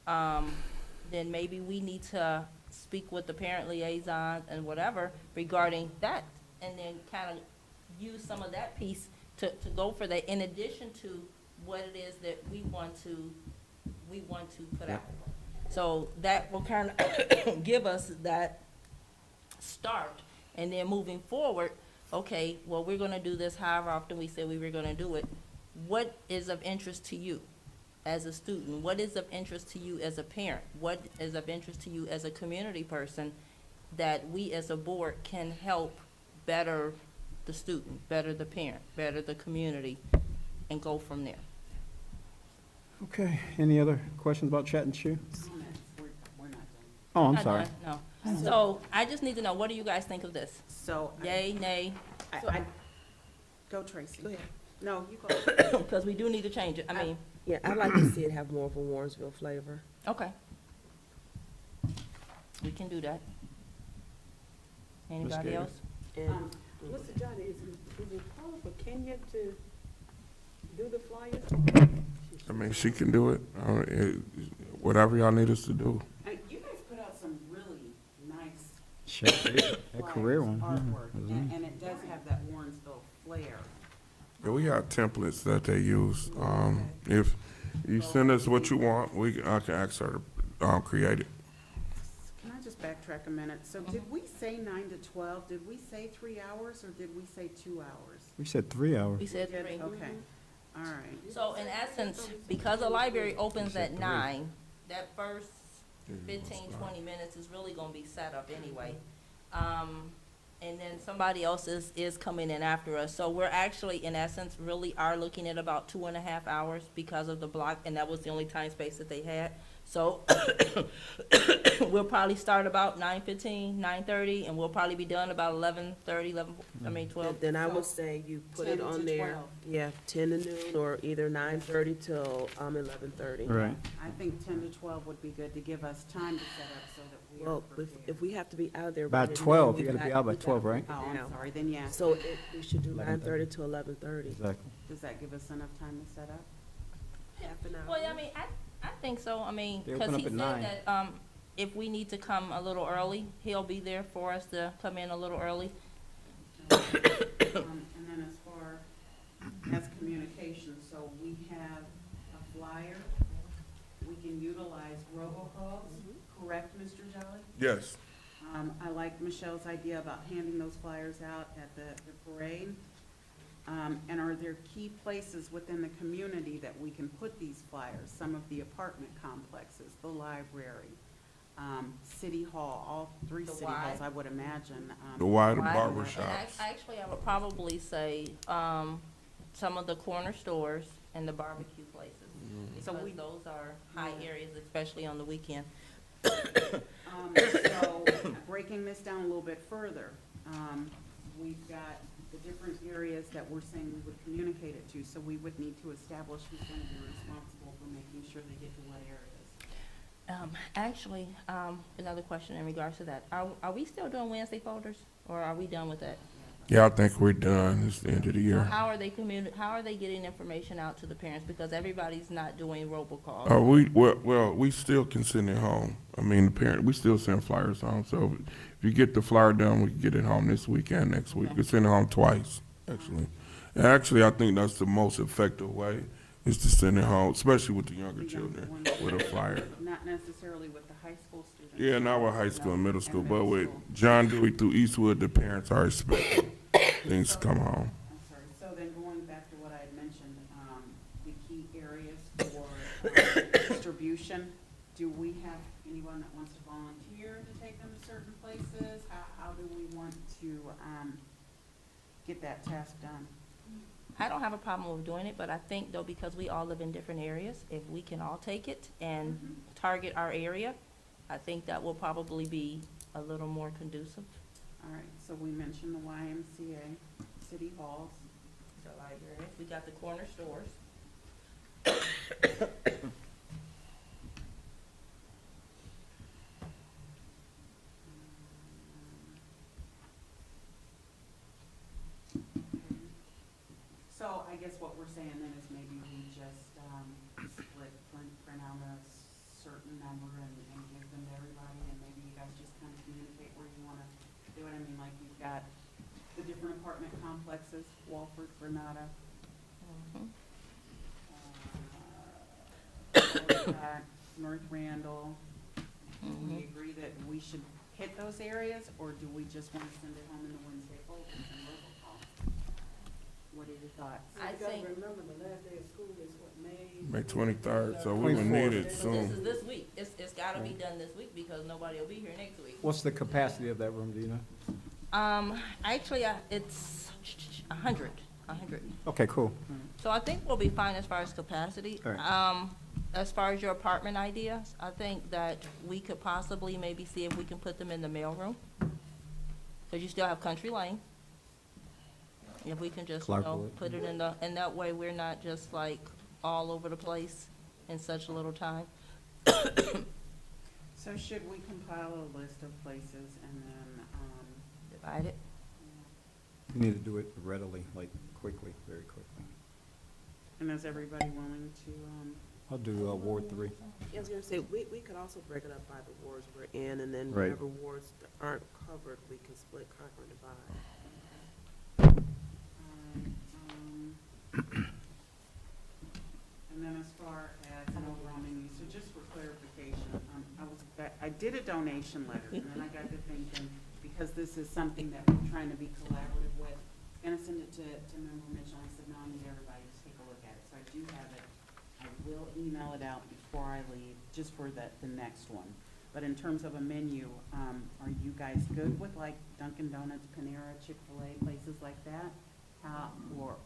Then maybe we need to speak with the parent liaison and whatever regarding that, and then kind of use some of that piece to go for that, in addition to what it is that we want to put out. So that will kind of give us that start, and then moving forward, okay, well, we're gonna do this however often we said we were gonna do it. What is of interest to you as a student? What is of interest to you as a parent? What is of interest to you as a community person that we as a board can help better the student, better the parent, better the community, and go from there? Okay, any other questions about Chat and Chew? We're not done. Oh, I'm Not sorry. done, No. So I just need to know, what do you guys think of this? So, Yay, nay? go Tracy. Go ahead. No, you go. Because we do need to change it. I mean, yeah, I'd like to see it have more of a Warrensville flavor. okay. We can do that. Anybody Gator. else? And Mr. Johnny, is it possible for Kenya to do the flyers? I mean, she can do it. Whatever y'all need us to do. You guys put out some really nice That career one. artwork, Yeah, and it does have that Warrensville flair. Yeah, we have templates that they use. If you send us what you want, I can ask her to create it. Can I just backtrack a minute? So did we say 9 to 12? Did we say 3 hours, or did we say 2 hours? We said 3 hours. We said Did- 3. Okay, all right. So in essence, because the library opens at 9, that first 15, 20 minutes is really gonna be set up anyway. And then somebody else is coming in after us. So we're actually, in essence, really are looking at about 2.5 hours because of the block, and that was the only time space that they had. So we'll probably start about 9:15, 9:30, and we'll probably be done about 11:30, 12. then I would say you put 10 it on to there, 12. yeah, 10 to noon, or either 9:30 till 11:30. Right. I think 10 to 12 would be good to give us time to set up so that we are Well, prepared. if we have to be out of there. By by 12, noon, you we gotta be got- out by we gotta 12, right? Oh, I'm sorry, then yeah. So we should do 11:30. 9:30 to 11:30. Exactly. Does that give us enough time to set up? Half an hour. Well, I mean, I think so. I mean, They because open he up said at 9. that, if we need to come a little early, he'll be there for us to come in a little early. And then as far Yes. I like Michelle's idea about handing those flyers out at the parade. And are there key places within the community that we can put these flyers? Some of the apartment complexes, the library, City Hall, all three city halls, I would imagine. The Y, the Right. barber And shops. actually, I would probably say, some of the corner stores and the barbecue places. So Because we- those are high areas, especially on the weekend. So, breaking this down a little bit further, we've got the different areas that we're saying we would communicate it to, so we would need to establish who's going to be responsible for making sure they get to what areas. Actually, another question in regards to that. Are we still doing Wednesday folders, or are we done with that? Yeah, I think we're done. It's the end of the So year. how are they how are they getting information out to the parents? Because everybody's not doing robocalls. We still can send it home. I mean, we still send flyers home. So if you get the flyer done, we can get it home this week and next week. We send it home twice, actually. And actually, I think that's the most effective way, is to send it home, especially with the younger children, with a flyer. Not necessarily with the high school students. Yeah, not with high school and middle school, And but middle with school. John Dewey through Eastwood, the parents are expecting things to come home. I'm sorry, so then going back to what I had mentioned, the key areas for distribution, do we have anyone that wants to volunteer to take them to certain places? How do we want to get that task done? I don't have a problem with doing it, but I think though, because we all live in different areas, if we can all take it and target our area, I think that will probably be a little more conducive. All right, so we mentioned the YMCA, city halls. The library, we got the corner stores. So I guess what we're saying then is maybe we just print out a certain number and give them to everybody, and maybe you guys just kind of communicate where you want to do it. I mean, like you've got the different apartment complexes, Walford, Granada. North Randall. Do we agree that we should hit those areas, or do we just want to send it home in the Wednesday folders and robocall? What are your thoughts? I think remember, the last day of school is what, May 23rd, so we will need it this soon. is this week. It's gotta be done this week because nobody will be here next week. What's the capacity of that room, do you know? Actually, it's 100. Okay, cool. So I think we'll be fine as far as capacity. All right. As far as your apartment ideas, I think that we could possibly maybe see if we can put them in the mailroom. Because you still have Country Lane. If we can just, Clarkwood. put it in and that way we're not just like all over the place in such a little time. So should we compile a list of places and then, Divide it. You need to do it readily, like quickly, very quickly. and is everybody willing to, I'll do Ward 3. I was gonna say, we could also break it up by the wards we're in, and then Right. whatever wards that aren't covered, we can split, conquer, and divide. And then as far as an overall menu, so just for clarification, I did a donation letter, and then I got to thinking, because this is something that we're trying to be collaborative with, I was gonna send it to Member Mitchell, I said, no, I need everybody to take a look at it, so I do have it. I will email it out before I leave, just for the next one. But in terms of a menu, are you guys good with like Dunkin' Donuts, Panera, Chick-fil-A, places like that? Or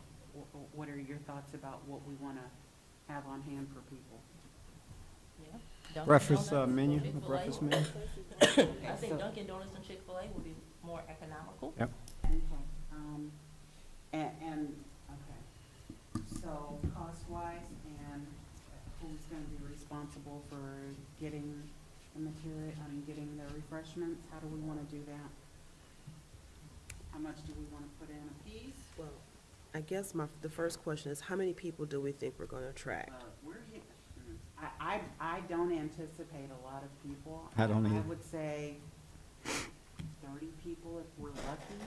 what are your thoughts about what we want to have on hand for people? Yeah. Dunkin' Breakfast Donuts, menu, Chick-fil-A. breakfast menu. I think Dunkin' Donuts and Chick-fil-A would be more economical. Yep. Okay, okay, so cost-wise and who's gonna be responsible for getting the material, getting the refreshments? How do we wanna do that? How much do we wanna put in a piece? Well, I guess the first question is, how many people do we think we're gonna attract? I don't anticipate a lot of people. I don't I either. would say 30 people if we're lucky.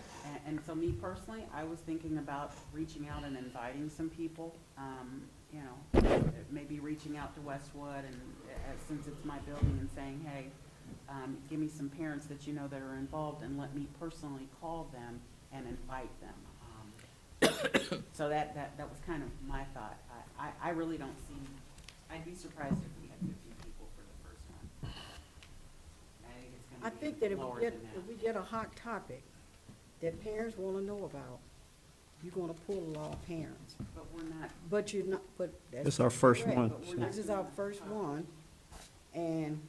And so me personally, I was thinking about reaching out and inviting some people. Maybe reaching out to Westwood and since it's my building and saying, hey, give me some parents that you know that are involved and let me personally call them and invite them. So that was kind of my thought. I really don't see, I'd be surprised if we had 50 people for the first one. I think it's I gonna think be that lower if than that. we get a hot topic that parents wanna know about, you're gonna pull a lot of parents. But we're not, But you're not, but that's. It's our first correct, one, but so- This is our first one, and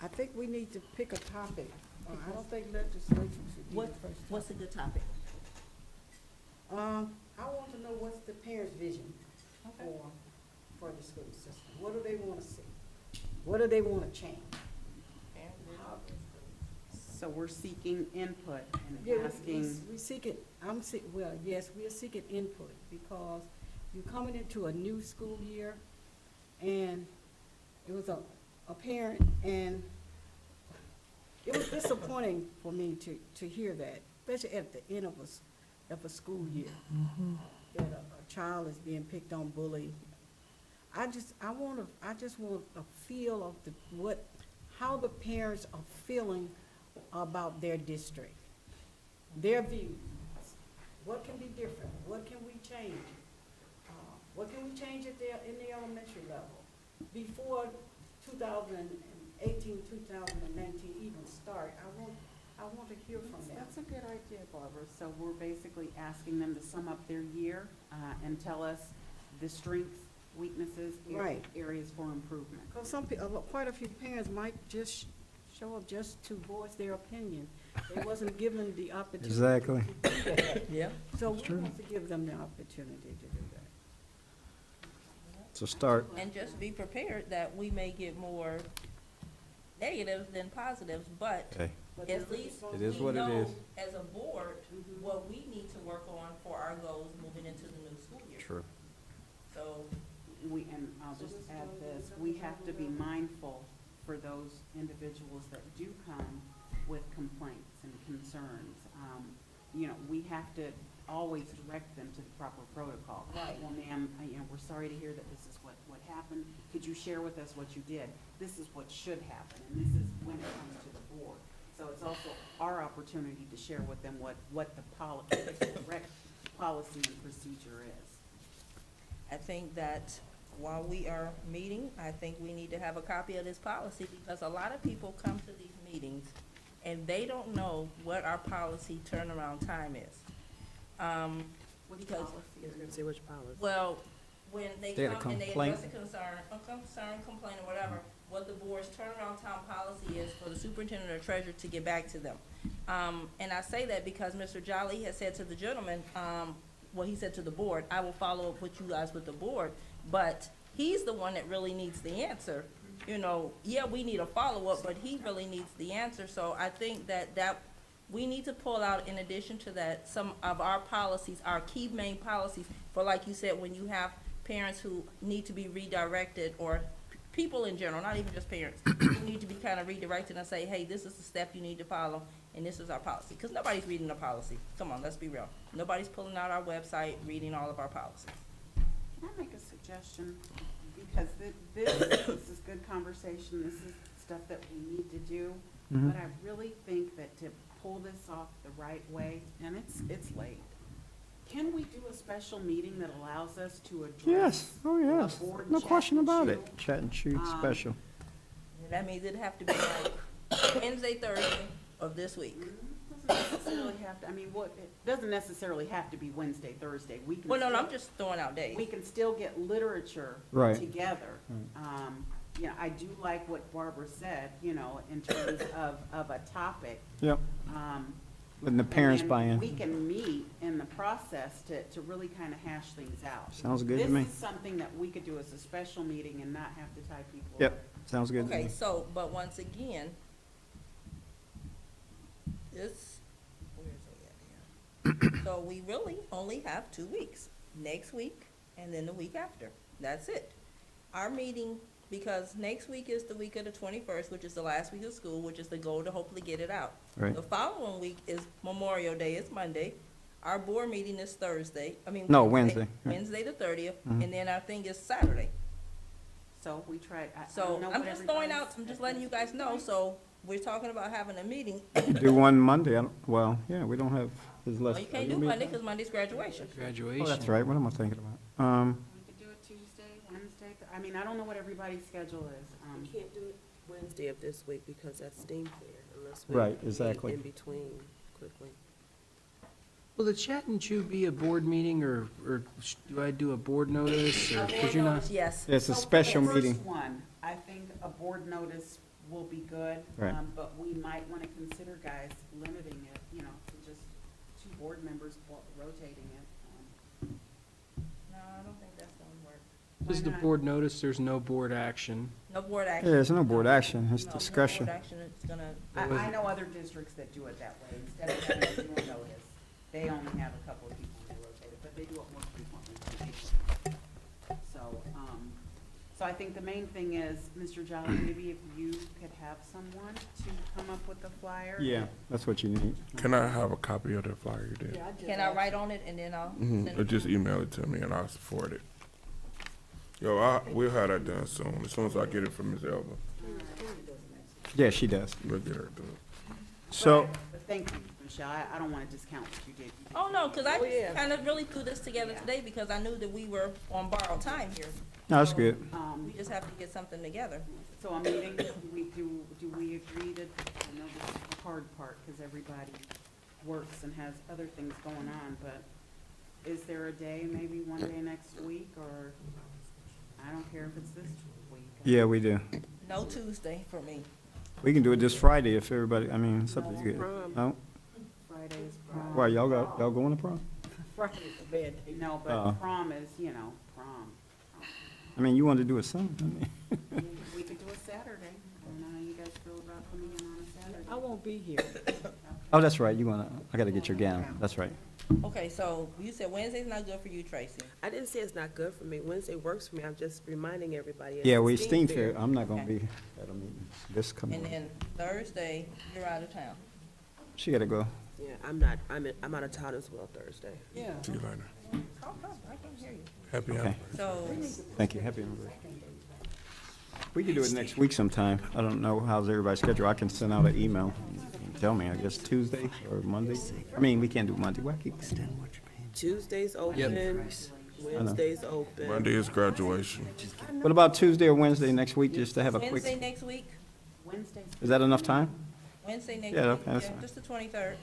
I think we need to pick a topic. I don't think legislation should be the first topic. What's a good topic? I want to know what's the parents' vision for the school system. What do they wanna see? What do they wanna change? so we're seeking input Yeah, and asking. we seek it, well, yes, we are seeking input, because you're coming into a new school year, and it was a parent, and it was disappointing for me to hear that, especially at the end of a school year, that a child is being picked on, bullied. I just want a feel of how the parents are feeling about their district, their views. What can be different? What can we change? What can we change in the elementary level before 2018, 2019 even start? I want to hear from them. That's a good idea, Barbara. So we're basically asking them to sum up their year and tell us the strengths, weaknesses, Right. areas for improvement. Because quite a few parents might just show up just to voice their opinion. They wasn't given the opportunity. Exactly. to do that. Yeah. So we want to give them the opportunity to do that. So start. And just be prepared that we may get more negatives than positives, but Okay. at least It is we what it know is. as a board what we need to work on for our goals moving into the new school year. True. So, And I'll just add this, we have to be mindful for those individuals that do come with complaints and concerns. We have to always direct them to the proper protocol. Right. Well, ma'am, we're sorry to hear that this is what happened. Could you share with us what you did? This is what should happen, and this is when it comes to the board. So it's also our opportunity to share with them what the correct policy and procedure is. I think that while we are meeting, I think we need to have a copy of this policy, because a lot of people come to these meetings and they don't know what our policy turnaround time is. Because, See which policy. well, when they They had a come and they complaint? address a concern, complaint, or whatever, what the board's turnaround time policy is for the superintendent or treasurer to get back to them. And I say that because Mr. Jolly has said to the gentleman, he said to the board, I will follow up with you guys with the board, but he's the one that really needs the answer. Yeah, we need a follow-up, but he really needs the answer. So I think that we need to pull out, in addition to that, some of our policies, our key main policies, for, like you said, when you have parents who need to be redirected, or people in general, not even just parents, who need to be kind of redirected and say, hey, this is the step you need to follow, and this is our policy. Because nobody's reading the policy. Come on, let's be real. Nobody's pulling out our website, reading all of our policies. Can I make a suggestion? Because this is good conversation, this is stuff that we need to do, but I really think that to pull this off the right way, and it's late, can we do a special meeting that allows us to address? Yes, oh yes, a board no chat question and about chew? it. Chat and shoot special. And that means it'd have to be like Wednesday, Thursday of this week. Doesn't necessarily have to, it doesn't necessarily have to be Wednesday, Thursday. We can Well, no, still- I'm just throwing out days. We can still get literature Right. together. I do like what Barbara said, in terms of a topic. Yep. Letting the parents and buy in. we can meet in the process to really kind of hash things out. Sounds good to me. This is something that we could do as a special meeting and not have to tie people up. Yep, sounds good to Okay, me. so, but once again, this, where is it at here? So we really only have 2 weeks, next week and then the week after. That's it. Our meeting, because next week is the week of the 21st, which is the last week of school, which is the goal to hopefully get it out. Right. The following week is Memorial Day, it's Monday. Our board meeting is Thursday, No, Wednesday, right. Wednesday the 30th, Mhm. and then our thing is Saturday. So we tried, I So don't know I'm what just throwing out, everybody's- I'm just letting you guys know, so we're talking about having a meeting. Do one Monday, well, yeah, we don't have, there's less. Well, you can't do Monday because Monday's graduation. Oh, that's right, what am I thinking about? We could do it Tuesday, Wednesday, I mean, I don't know what everybody's schedule is. We can't do it Wednesday of this week because that's STEAM fair unless we Right, meet exactly. in between quickly. Will the Chat and Chew be a board meeting, or do I do a board notice, or, because you're not? Yes. It's a So for special the first meeting. one, I think a board notice will be good. Right. But we might want to consider, guys, limiting it, you know, to just 2 board members rotating it. No, I don't think that's gonna work. This is the Why not? board notice, there's no board action. No board Yeah, action. there's no board action, it's No, no discussion. board action, it's gonna. I know other districts that do it that way. Instead of having a board notice, they only have a couple of people who rotate it, but they do it more frequently than they should. So I think the main thing is, Mr. Jolly, maybe if you could have someone to come up with a flyer. Yeah, that's what you need. Can I have a copy of that flyer you did? Can I write on it and then I'll send Or it? just email it to me and I'll forward it. We'll have that done soon as I get it from Ms. Elba. Yeah, she does. We'll get her to do it. So, But thank you, Michelle. I don't want to discount what you did. Oh, no, because I just kind of really threw this together today because I knew that we were on borrowed time here. no, that's good. We just have to get something together. So a meeting, do we agree to, I know this is the hard part because everybody works and has other things going on, but is there a day, maybe one day next week, or I don't care if it's this week. Yeah, we do. No Tuesday for me. We can do it this Friday if everybody, I mean, it's up to you. Prom. No? Friday's prom. Why, y'all going to prom? Friday's a bad day. No, but prom is, you know, prom. I mean, you want to do it soon, I mean. We could do a Saturday. I don't know how you guys feel about coming in on a Saturday. I won't be here. Oh, that's right, I gotta get your gown, that's right. Okay, so you said Wednesday's not good for you, Tracy. I didn't say it's not good for me. Wednesday works for me. I'm just reminding everybody. it's Yeah, a we STEAM STEAM fair, I'm not gonna Okay. be at a meeting this coming And week. then Thursday, you're out of town. She gotta go. Yeah, I'm out of town as well Thursday. Yeah. See you later. Oh, I can't hear you. Happy Okay. anniversary. So, Thank you, happy anniversary. We can do it next week sometime. I don't know how's everybody's schedule. I can send out an email. Tell me, I guess Tuesday or Monday. I mean, we can't do Monday. Why keep? Tuesday's open, Wednesday's open. Monday is graduation. What about Tuesday or Wednesday next week, just to have a Wednesday quick, next week, Wednesday's. is that enough time? Wednesday next Yeah, week, okay, that's fine. just the 23rd.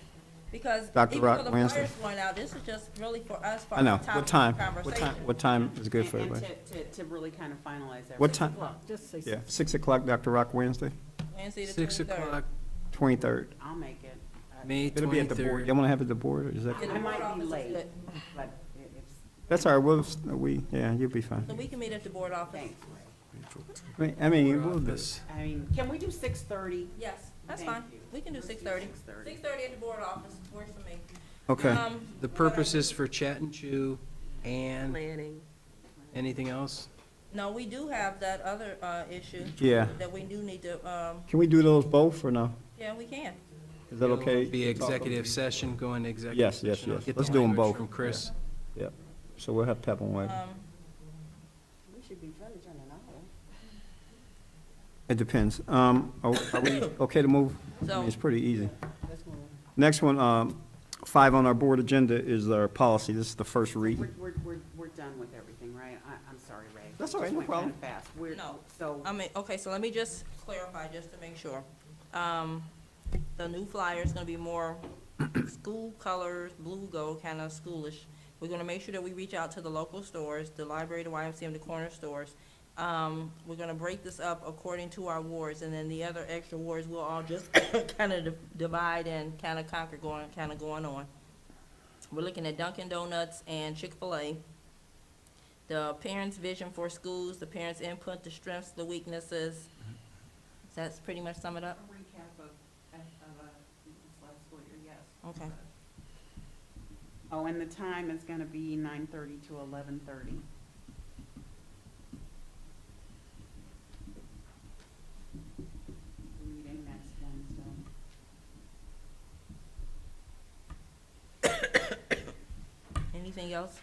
Because Dr. even Rock, though the Wednesday. flyer's going out, this is just really for us, for I know. our What topic time? of What conversation. time? What time is good for And everybody? to really kind of finalize everything. What time? Just say Yeah, 6 o'clock, Dr. Rock, Wednesday, Wednesday the 6 23rd. o'clock, 23rd. I'll make it. May It'll be at the board. 23rd. Y'all wanna have it at the board, or is that? Yeah, the I board might office be is late, good. but it's, That's all right, yeah, you'll be fine. So we can meet at the board office. thanks. I mean, we'll do. I mean, can we do 6:30? Yes, that's Thank fine. you. We can do 6:30. 6:30. 6:30 at the board office, works for me. Okay. The purpose is for Chat and Chew and Planning. anything else? No, we do have that other, issue. Yeah. That we do need to, Can we do those both, or no? yeah, we can. Is that okay? Be executive session, go into executive Yes, yes, session. I'll yes. get Let's the do 'em language both. From Chris. Yep. So we'll have Pep on way. We should be finished in an hour. It depends. Are we okay to move? I So- mean, it's pretty easy. Let's move. Next one, 5 on our board agenda is our policy. This is the first read. We're done with everything, right? I'm sorry, Ray. That's all right, no Just went kinda problem. Fast. We're, No. so, I mean, okay, so let me just clarify, just to make sure. The new flyer is gonna be more school colors, blue gold, kind of schoolish. We're gonna make sure that we reach out to the local stores, the library, the YMCA, the corner stores. We're gonna break this up according to our wards, and then the other extra wards we'll all just kind of divide and kind of conquer going on. We're looking at Dunkin' Donuts and Chick-fil-A. The parents' vision for schools, the parents' input, the strengths, the weaknesses. That's pretty much sum it up? a recap of this last school year, yes. Okay. Oh, and the time is gonna be 9:30 to 11:30. Meeting next Wednesday. Anything else?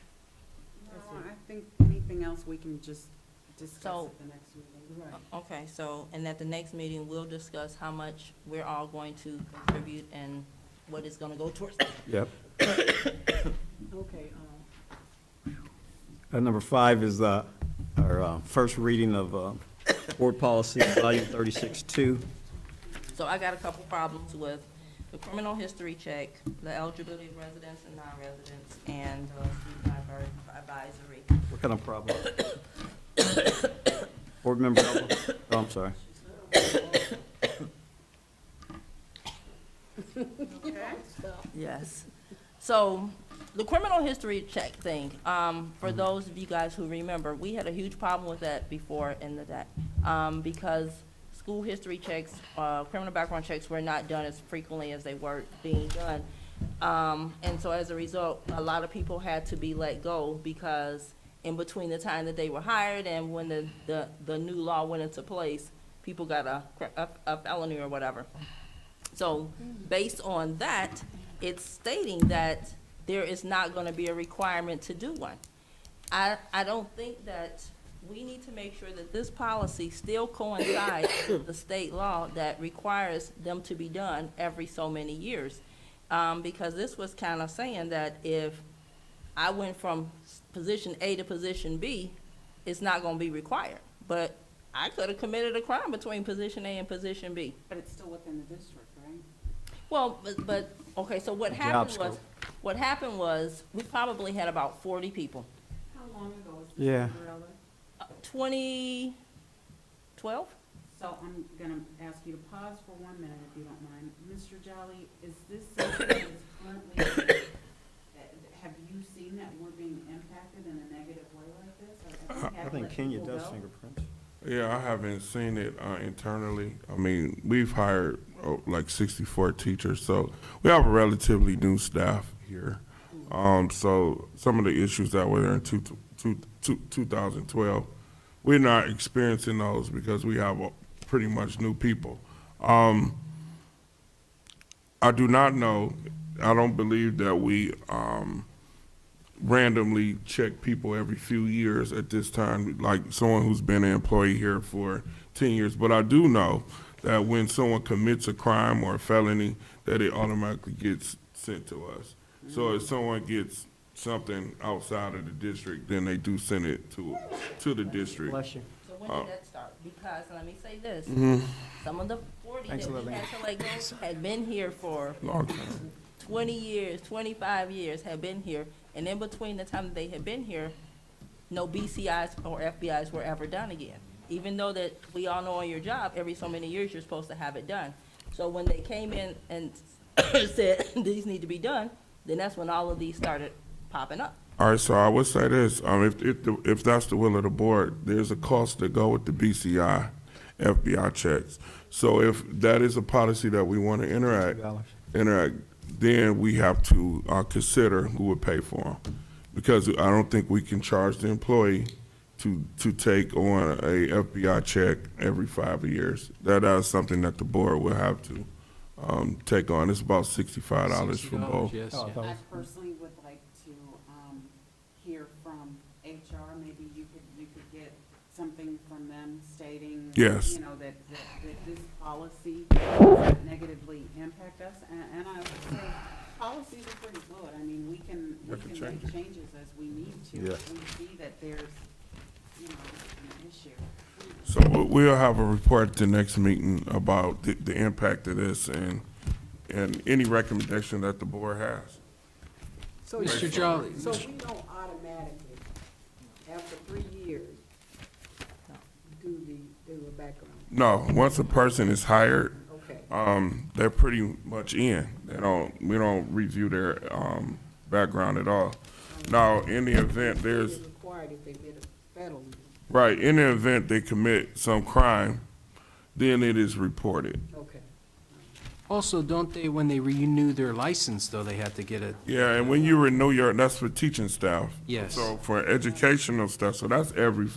No, I think anything else we can just discuss So- at the next meeting. Okay, so, and at the next meeting, we'll discuss how much we're all going to contribute and what is gonna go towards. Yep. Okay, Number 5 is our first reading of Board Policy, Volume 36-2. So I got a couple problems with the criminal history check, the eligibility of residents and non-residents, and student advisory. What kind of problem? Board member Elba? Oh, I'm sorry. Yes. So, the criminal history check thing, for those of you guys who remember, we had a huge problem with that before in the day, because school history checks, criminal background checks were not done as frequently as they were being done. And so as a result, a lot of people had to be let go because in between the time that they were hired and when the new law went into place, people got a felony or whatever. So based on that, it's stating that there is not gonna be a requirement to do one. I don't think that we need to make sure that this policy still coincides with the state law that requires them to be done every so many years. Because this was kind of saying that if I went from position A to position B, it's not gonna be required. But I could have committed a crime between position A and position B. But it's still within the district, right? Well, but, okay, so what happened was, we probably had about 40 people. How long ago was this? Yeah. Umbrella? 2012? So I'm gonna ask you to pause for 1 minute if you don't mind. Mr. Jolly, is this something that is currently, have you seen that we're being impacted in a negative way like this? Or I think Kenya does fingerprints. Yeah, I haven't seen it internally. I mean, we've hired like 64 teachers, so we have a relatively new staff here. So some of the issues that were there in 2012, we're not experiencing those because we have pretty much new people. I do not know, I don't believe that we randomly check people every few years at this time, like someone who's been an employee here for 10 years. But I do know that when someone commits a crime or a felony, that it automatically gets sent to us. So if someone gets something outside of the district, then they do send it to the district. Bless you. So when did that start? Because, let me say this, some of the 40 Thanks, that we Lillian. had to let go had been here for Long time. 20 years, 25 years, had been here. And in between the time that they had been here, no BCIs or FBIs were ever done again. Even though that we all know on your job, every so many years, you're supposed to have it done. So when they came in and said, these need to be done, then that's when all of these started popping up. All right, so I would say this, if that's the will of the board, there's a cost to go with the BCI, FBI checks. So if that is a policy that we want to interact, then we have to consider who would pay for them. Because I don't think we can charge the employee to take on a FBI check every 5 years. That is something that the board will have to take on. It's about $65 for both. Yes, I yeah. personally would like to hear from HR. Maybe you could get something from them stating, Yes. you know, that this policy doesn't negatively impact us. And I would say policies are pretty fluid. I mean, we can make changes as we need to. Yeah. If we see that there's, you know, an issue. So we'll have a report at the next meeting about the impact of this and any recommendation that the board has. so. Mr. Jolly. So we don't automatically, after 3 years, do a background? No, once a person is hired, Okay. they're pretty much in. We don't review their background at all. Now, in the event there's, It's required if they get a felony. right, in the event they commit some crime, then it is reported. Okay. Also, don't they, when they renew their license, though, they have to get a, Yeah, and when you renew that's for teaching staff. Yes. So for educational stuff, so that's every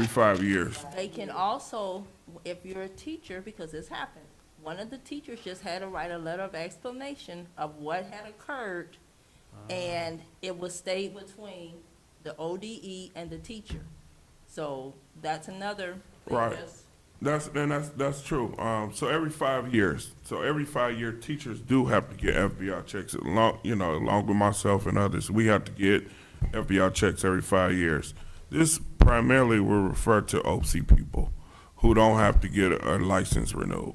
5 years. They can also, if you're a teacher, because this happened, one of the teachers just had to write a letter of explanation of what had occurred, and it was stayed between the ODE and the teacher. So that's another thing. Right. That's true. So every 5 years, teachers do have to get FBI checks. Along with myself and others, we have to get FBI checks every 5 years. This primarily will refer to OC people who don't have to get a license renewed.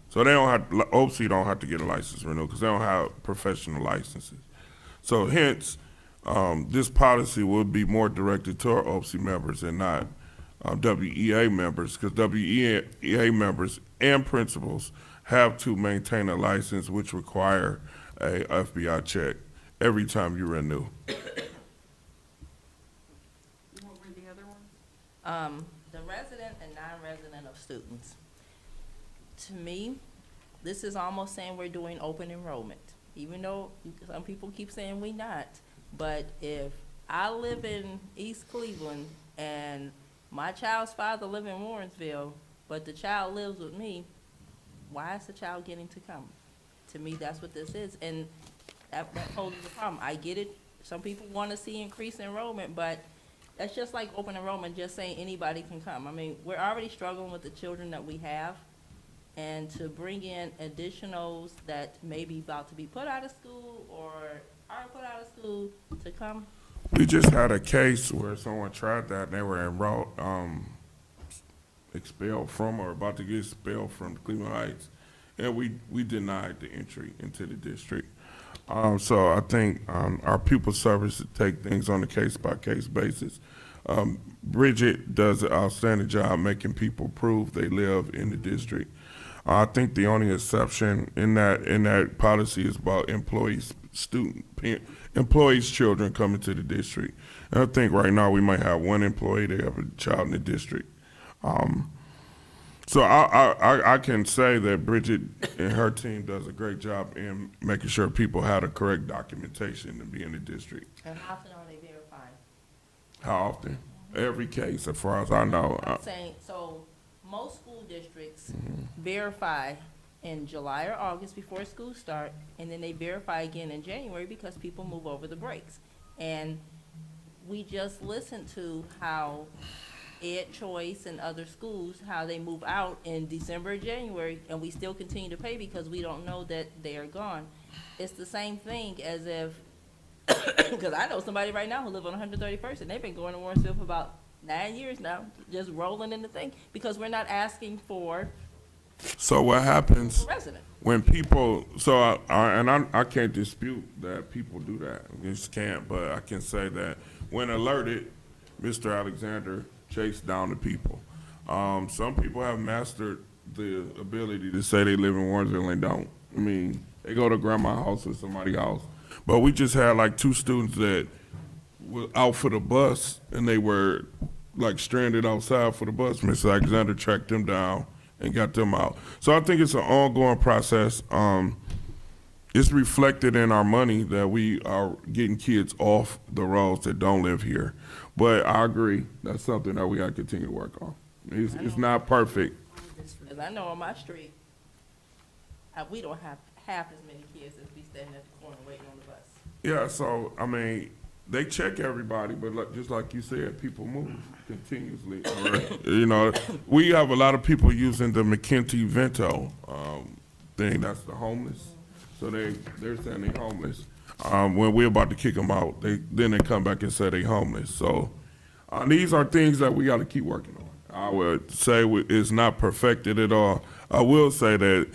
So OC don't have to get a license renewed because they don't have professional licenses. So hence, this policy will be more directed to our OC members and not WEA members, because WEA members and principals have to maintain a license which require a FBI check every time you renew. You want to read the other ones? The resident and non-resident of students. To me, this is almost saying we're doing open enrollment, even though some people keep saying we not. But if I live in East Cleveland and my child's father lives in Warrensville, but the child lives with me, why is the child getting to come? To me, that's what this is, and that poses a problem. I get it. Some people want to see increased enrollment, but that's just like open enrollment, just saying anybody can come. I mean, we're already struggling with the children that we have, and to bring in additionals that may be about to be put out of school or are put out of school to come. We just had a case where someone tried that and they were enrolled, expelled from or about to get expelled from Cleveland Heights, and we denied the entry into the district. So I think our pupil service take things on a case-by-case basis. Bridget does an outstanding job making people prove they live in the district. I think the only exception in that policy is about employees' children coming to the district. And I think right now we might have one employee that have a child in the district. So I can say that Bridget and her team does a great job in making sure people have the correct documentation to be in the district. And how often are they verifying? How often? Every case, as far as I know. I'm saying, so most school districts verify in July or August before school start, and then they verify again in January because people move over the breaks. And we just listened to how Ed Choice and other schools, how they move out in December or January, and we still continue to pay because we don't know that they are gone. It's the same thing as if, because I know somebody right now who lives on 131st, and they've been going to Warrensville for about 9 years now, just rolling in the thing, because we're not asking for So what happens resident. when people, so I can't dispute that people do that. I just can't, but I can say that when alerted, Mr. Alexander chased down the people. Some people have mastered the ability to say they live in Warrensville and don't. I mean, they go to grandma's house or somebody's house. But we just had like 2 students that were out for the bus and they were like stranded outside for the bus. Mr. Alexander tracked them down and got them out. So I think it's an ongoing process. It's reflected in our money that we are getting kids off the roads that don't live here. But I agree, that's something that we got to continue to work on. It's not perfect. Because I know on my street, we don't have half as many kids as be standing at the corner waiting on the bus. Yeah, so, I mean, they check everybody, but just like you said, people move continuously. You know, we have a lot of people using the McKenty Vento thing, that's the homeless. So they're saying they're homeless. When we're about to kick them out, then they come back and say they're homeless. So these are things that we got to keep working on. I would say it's not perfected at all. I will say that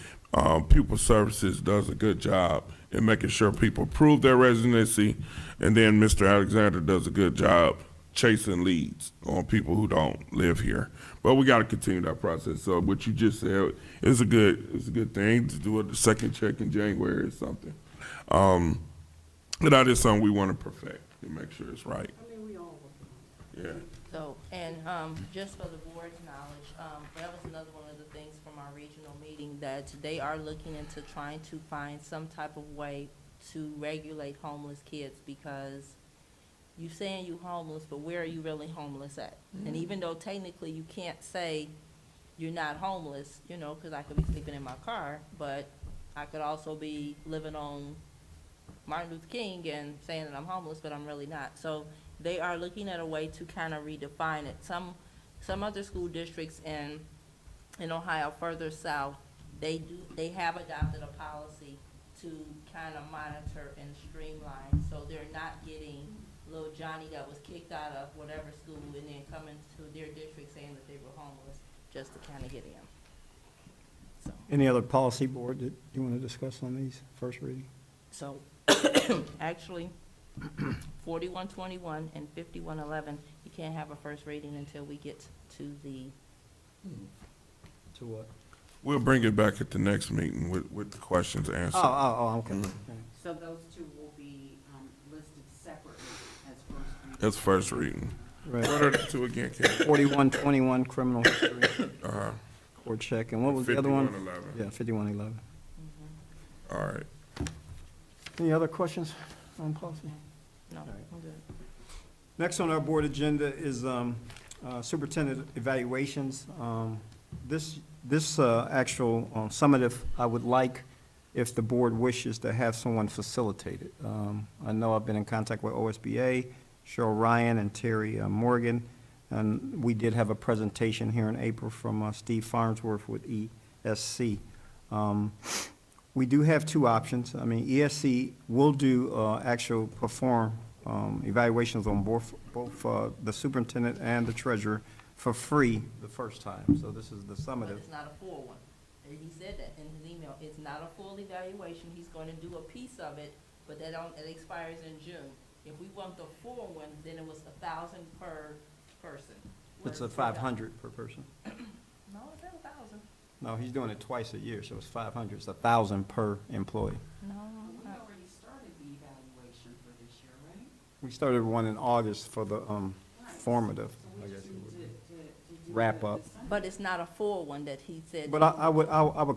Pupil Services does a good job in making sure people prove their residency, and then Mr. Alexander does a good job chasing leads on people who don't live here. But we got to continue that process. So what you just said is a good thing to do a second check in January or something. But that is something we want to perfect to make sure it's right. I mean, we all work on it. Yeah. So, and just for the board's knowledge, that was another one of the things from our regional meeting, that they are looking into trying to find some type of way to regulate homeless kids, because you saying you homeless, but where are you really homeless at? And even though technically you can't say you're not homeless, you know, because I could be sleeping in my car, but I could also be living on Martin Luther King and saying that I'm homeless, but I'm really not. So they are looking at a way to kind of redefine it. Some other school districts in Ohio further south, they have adopted a policy to kind of monitor and streamline, so they're not getting little Johnny that was kicked out of whatever school and then coming to their district saying that they were homeless, just to kind of get in. So. Any other policy board that you want to discuss on these first reading? So, actually, 4121 and 5111, you can't have a first reading until we get to the. To what? We'll bring it back at the next meeting with the questions answered. Okay. So those two will be listed separately as first reading. That's first reading. Right. What are the two again, Ken? 4121 criminal history. Court check, and what was the other one? 5111. Yeah, 5111. All right. Any other questions on policy? No, I'm good. Next on our board agenda is superintendent evaluations. This actual summative, I would like, if the board wishes, to have someone facilitate it. I know I've been in contact with OSBA, Cheryl Ryan and Terry Morgan, and we did have a presentation here in April from Steve Farnsworth with ESC. We do have two options. I mean, ESC will do perform evaluations on both the superintendent and the treasurer for free the first time. So this is the But summative. it's not a full one. And he said that in his email. It's not a full evaluation. He's going to do a piece of it, but it expires in June. If we want the full one, then it was 1,000 per person. It's a 500 per person. No, it's not 1,000. No, he's doing it twice a year, so it's 500. It's 1,000 per employee. No. We already started the evaluation for this year, right? We started one in August for the formative, So I we guess just it need would to do wrap that up. this summer. But it's not a full one that he said. But I would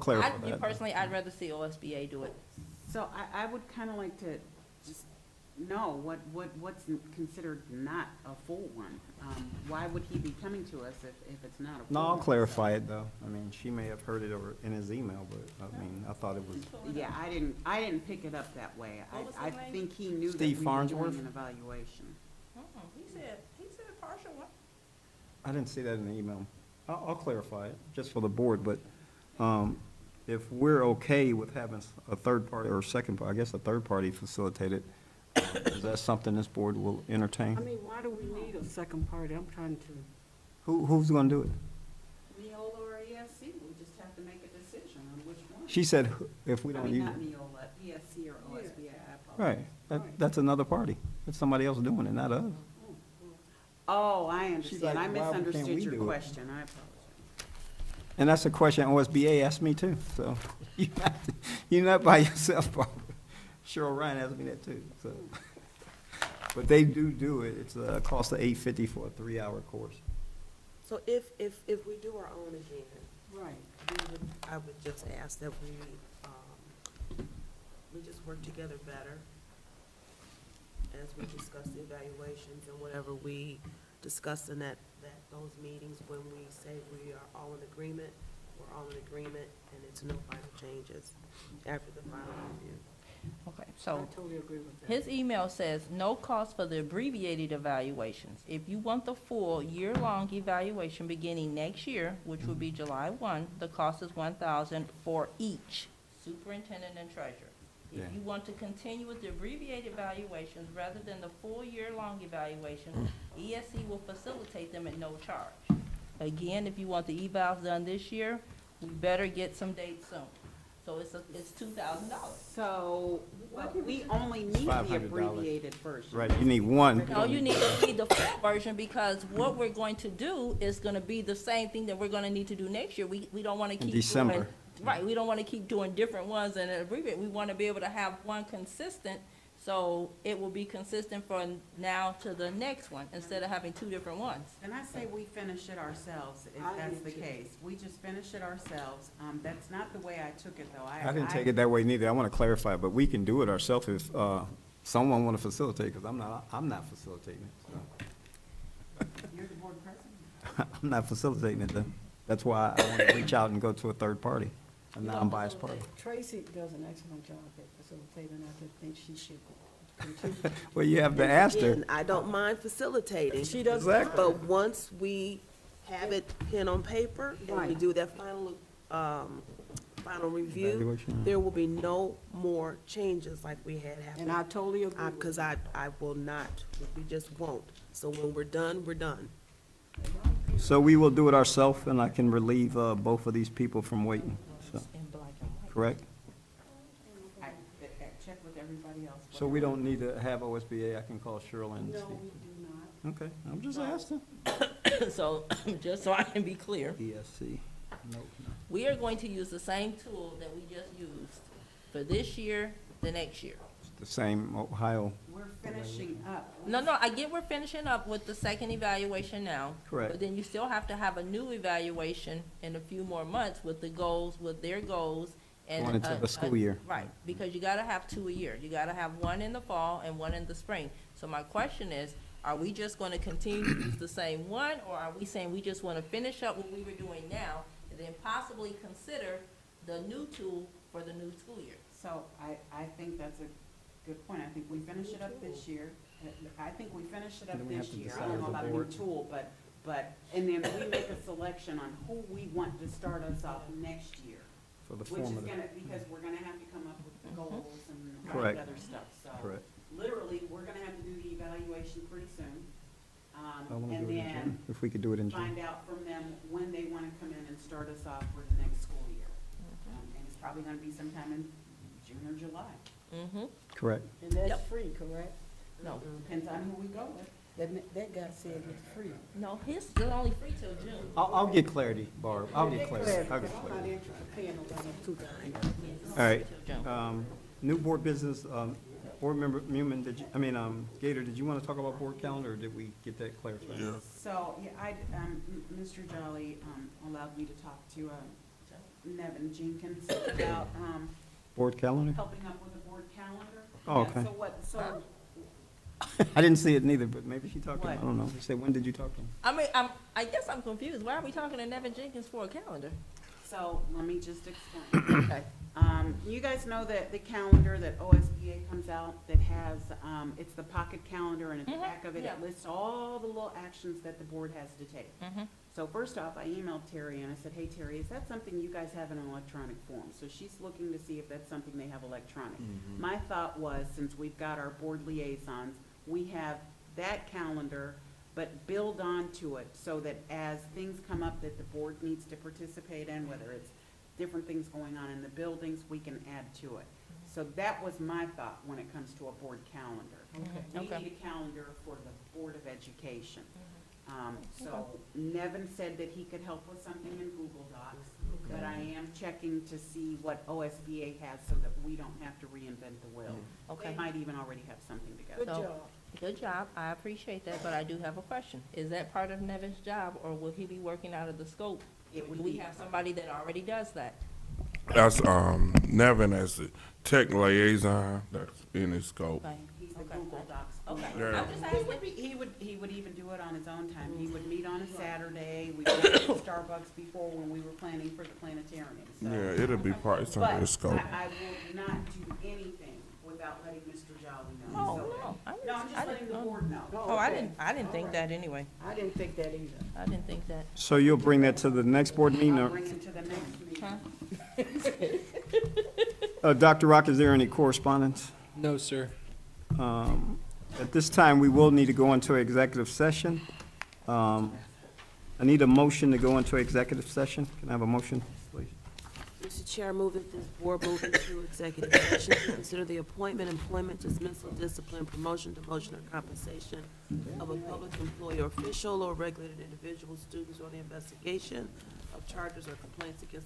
clarify that. Personally, I'd rather see OSBA do it. So I would kind of like to just know what's considered not a full one. Why would he be coming to us if it's not a full No, one? I'll clarify it, though. I mean, she may have heard it over in his email, but, I mean, I thought it was, Yeah, I didn't pick it up that way. What was I his name? think he knew that Steve we were Farnsworth? doing an evaluation. He said partial one. I didn't see that in the email. I'll clarify it, just for the board, but if we're okay with having a third party or a second, I guess a third party facilitate it, is that something this board will entertain? I mean, why do we need a second party? I'm trying to. Who's gonna do it? Neola or ESC, we just have to make a decision on which one. She said if we I don't mean, use not it. Neola, ESC or OSBA, I apologize. Right, that's another party. That's somebody else doing it, not us. Oh, I She's understand. like, I why can't misunderstood we your do it? question. I apologize. And that's a question OSBA asked me too, so you're not by yourself, Barbara. Cheryl Ryan asked me that too, so. But they do it. It's a cost of $850 for a 3-hour course. So if we do our own again, Right. I would just ask that we just work together better as we discuss the evaluations and whatever we discuss in those meetings, when we say we are all in agreement, we're all in agreement, and it's no final changes after the final review. Okay, I so totally agree with that. his email says, no cost for the abbreviated evaluations. If you want the full year-long evaluation beginning next year, which would be July 1, the cost is $1,000 for each superintendent and treasurer. If Yeah. you want to continue with the abbreviated evaluations rather than the full year-long evaluation, ESC will facilitate them at no charge. Again, if you want the evals done this year, we better get some dates soon. So it's $2,000. So, we only need the $500. abbreviated version. Right, you need one. No, you need the full version, because what we're going to do is gonna be the same thing that we're gonna need to do next year. We don't wanna keep doing. December. Right, we don't wanna keep doing different ones and abbreviate. We wanna be able to have one consistent, so it will be consistent from now to the next one, instead of having two different ones. And I say we finish it ourselves, if I that's do the too. case. We just finish it ourselves. That's not the way I took it, though. I didn't take it that way neither. I want to clarify, but we can do it ourselves if someone want to facilitate, because I'm not facilitating it. You're the board president. So. I'm not facilitating it, though. That's why I want to reach out and go to a third party, a non-biased party. Tracy does an excellent job at facilitator, and I think she should continue. Well, you have to ask her. Again, I don't mind facilitating. She does. Exactly. But once we have it pen on paper and we Right. do that final review, Evaluation. there will be no more changes like we had happen. And I totally agree with Because I will not, we just won't. So when we're done, we're done. So we will do it ourselves, and I can relieve both of these people from waiting, so, correct? I check with everybody else. So we don't need to have OSBA, I can call Cheryl and No, Steve. we do not. Okay, I'm just asking. So, just so I can be clear, ESC, nope. we are going to use the same tool that we just used for this year, the next year. The same Ohio, We're finishing up. No, I get we're finishing up with the second evaluation now. Correct. But then you still have to have a new evaluation in a few more months with the goals, with their goals. And Going into the school year. Right, because you gotta have 2 a year. You gotta have one in the fall and one in the spring. So my question is, are we just gonna continue to use the same one, or are we saying we just wanna finish up what we were doing now and then possibly consider the new tool for the new school year? So I think that's a good point. I think we finish it up this year. I think we finish it up Then we have this to year. I decide don't as know a about a new board. tool, but, and then we make a selection on who we want to start us off next year. for the Which is formative. gonna, because we're gonna have to come up with the goals and all Correct. that other stuff, so. Correct. Literally, we're gonna have to do the evaluation pretty soon. I wanna And do it in then June, if we could do it in June. find out from them when they wanna come in and start us off for the next school year. And it's probably gonna be sometime in June or July. Mm-hmm. Correct. And that's Yep. free, correct? No, Depends on who we go with. That guy said it's free. no, his still only free till June. I'll get clarity, Barb, I'll get clarity, I'll get I'm not clarity. interested in paying nobody $2. All right, Till June. new board business, board member Newman, Gator, did you want to talk about board calendar, or did we get that clarified? Yeah. So, yeah, Mr. Jolly, allowed me to talk to, Nevin Jenkins about, Board calendar? helping up with the board calendar. Oh, Yeah, okay. So I didn't see it neither, but maybe she talked to him, I What? don't know. You said, when did you talk to him? I mean, I guess I'm confused. Why are we talking to Nevin Jenkins for a calendar? So, let me just explain. Okay. You guys know that the calendar that OSBA comes out that has, it's the pocket calendar, and at the back of it, yeah. it lists all the little actions that the board has to take. Mhm. So first off, I emailed Terry and I said, hey, Terry, is that something you guys have in an electronic form? So she's looking to see if that's something they have electronic. My thought was, since we've got our board liaisons, we have that calendar, but build onto it so that as things come up that the board needs to participate in, whether it's different things going on in the buildings, we can add to it. So that was my thought when it comes to a board calendar. We Okay. need a calendar for the Board of Education. So Nevin said that he could help with something in Google Docs, but I am checking to see what OSBA has so that we don't have to reinvent the wheel. Okay. They might even already have something Good together. So- job. Good job. I appreciate that, but I do have a question. Is that part of Nevin's job, or will he be working out of the scope? It would Do we be- have somebody that already does that? That's, Nevin as the tech liaison, that's in his scope. Okay. He's the Okay. Google Docs. Okay. Yeah. I'm just He asking. would be, he would even do it on his own time. He would meet on a Saturday. We went to Starbucks before when we were planning for the planetarium, so. Yeah, it'll be part, it's But under his scope. I will not do anything without letting Mr. Jolly know. Oh, So- no. No, I'm just letting the board know. Oh, I didn't think that anyway. I didn't think that either. I didn't think that. So you'll bring that to the next board meeting, I'll or, bring him to the next meeting. Dr. Rock, is there any correspondence? No, sir. At this time, we will need to go into executive session. I need a motion to go into executive session. Can I have a motion, please? Mr. Chair, I move that this board move into executive session to consider the appointment, employment, dismissal, discipline, promotion, demotion, or compensation of a public employee or official or regulated individual, students, or the investigation of charges or complaints against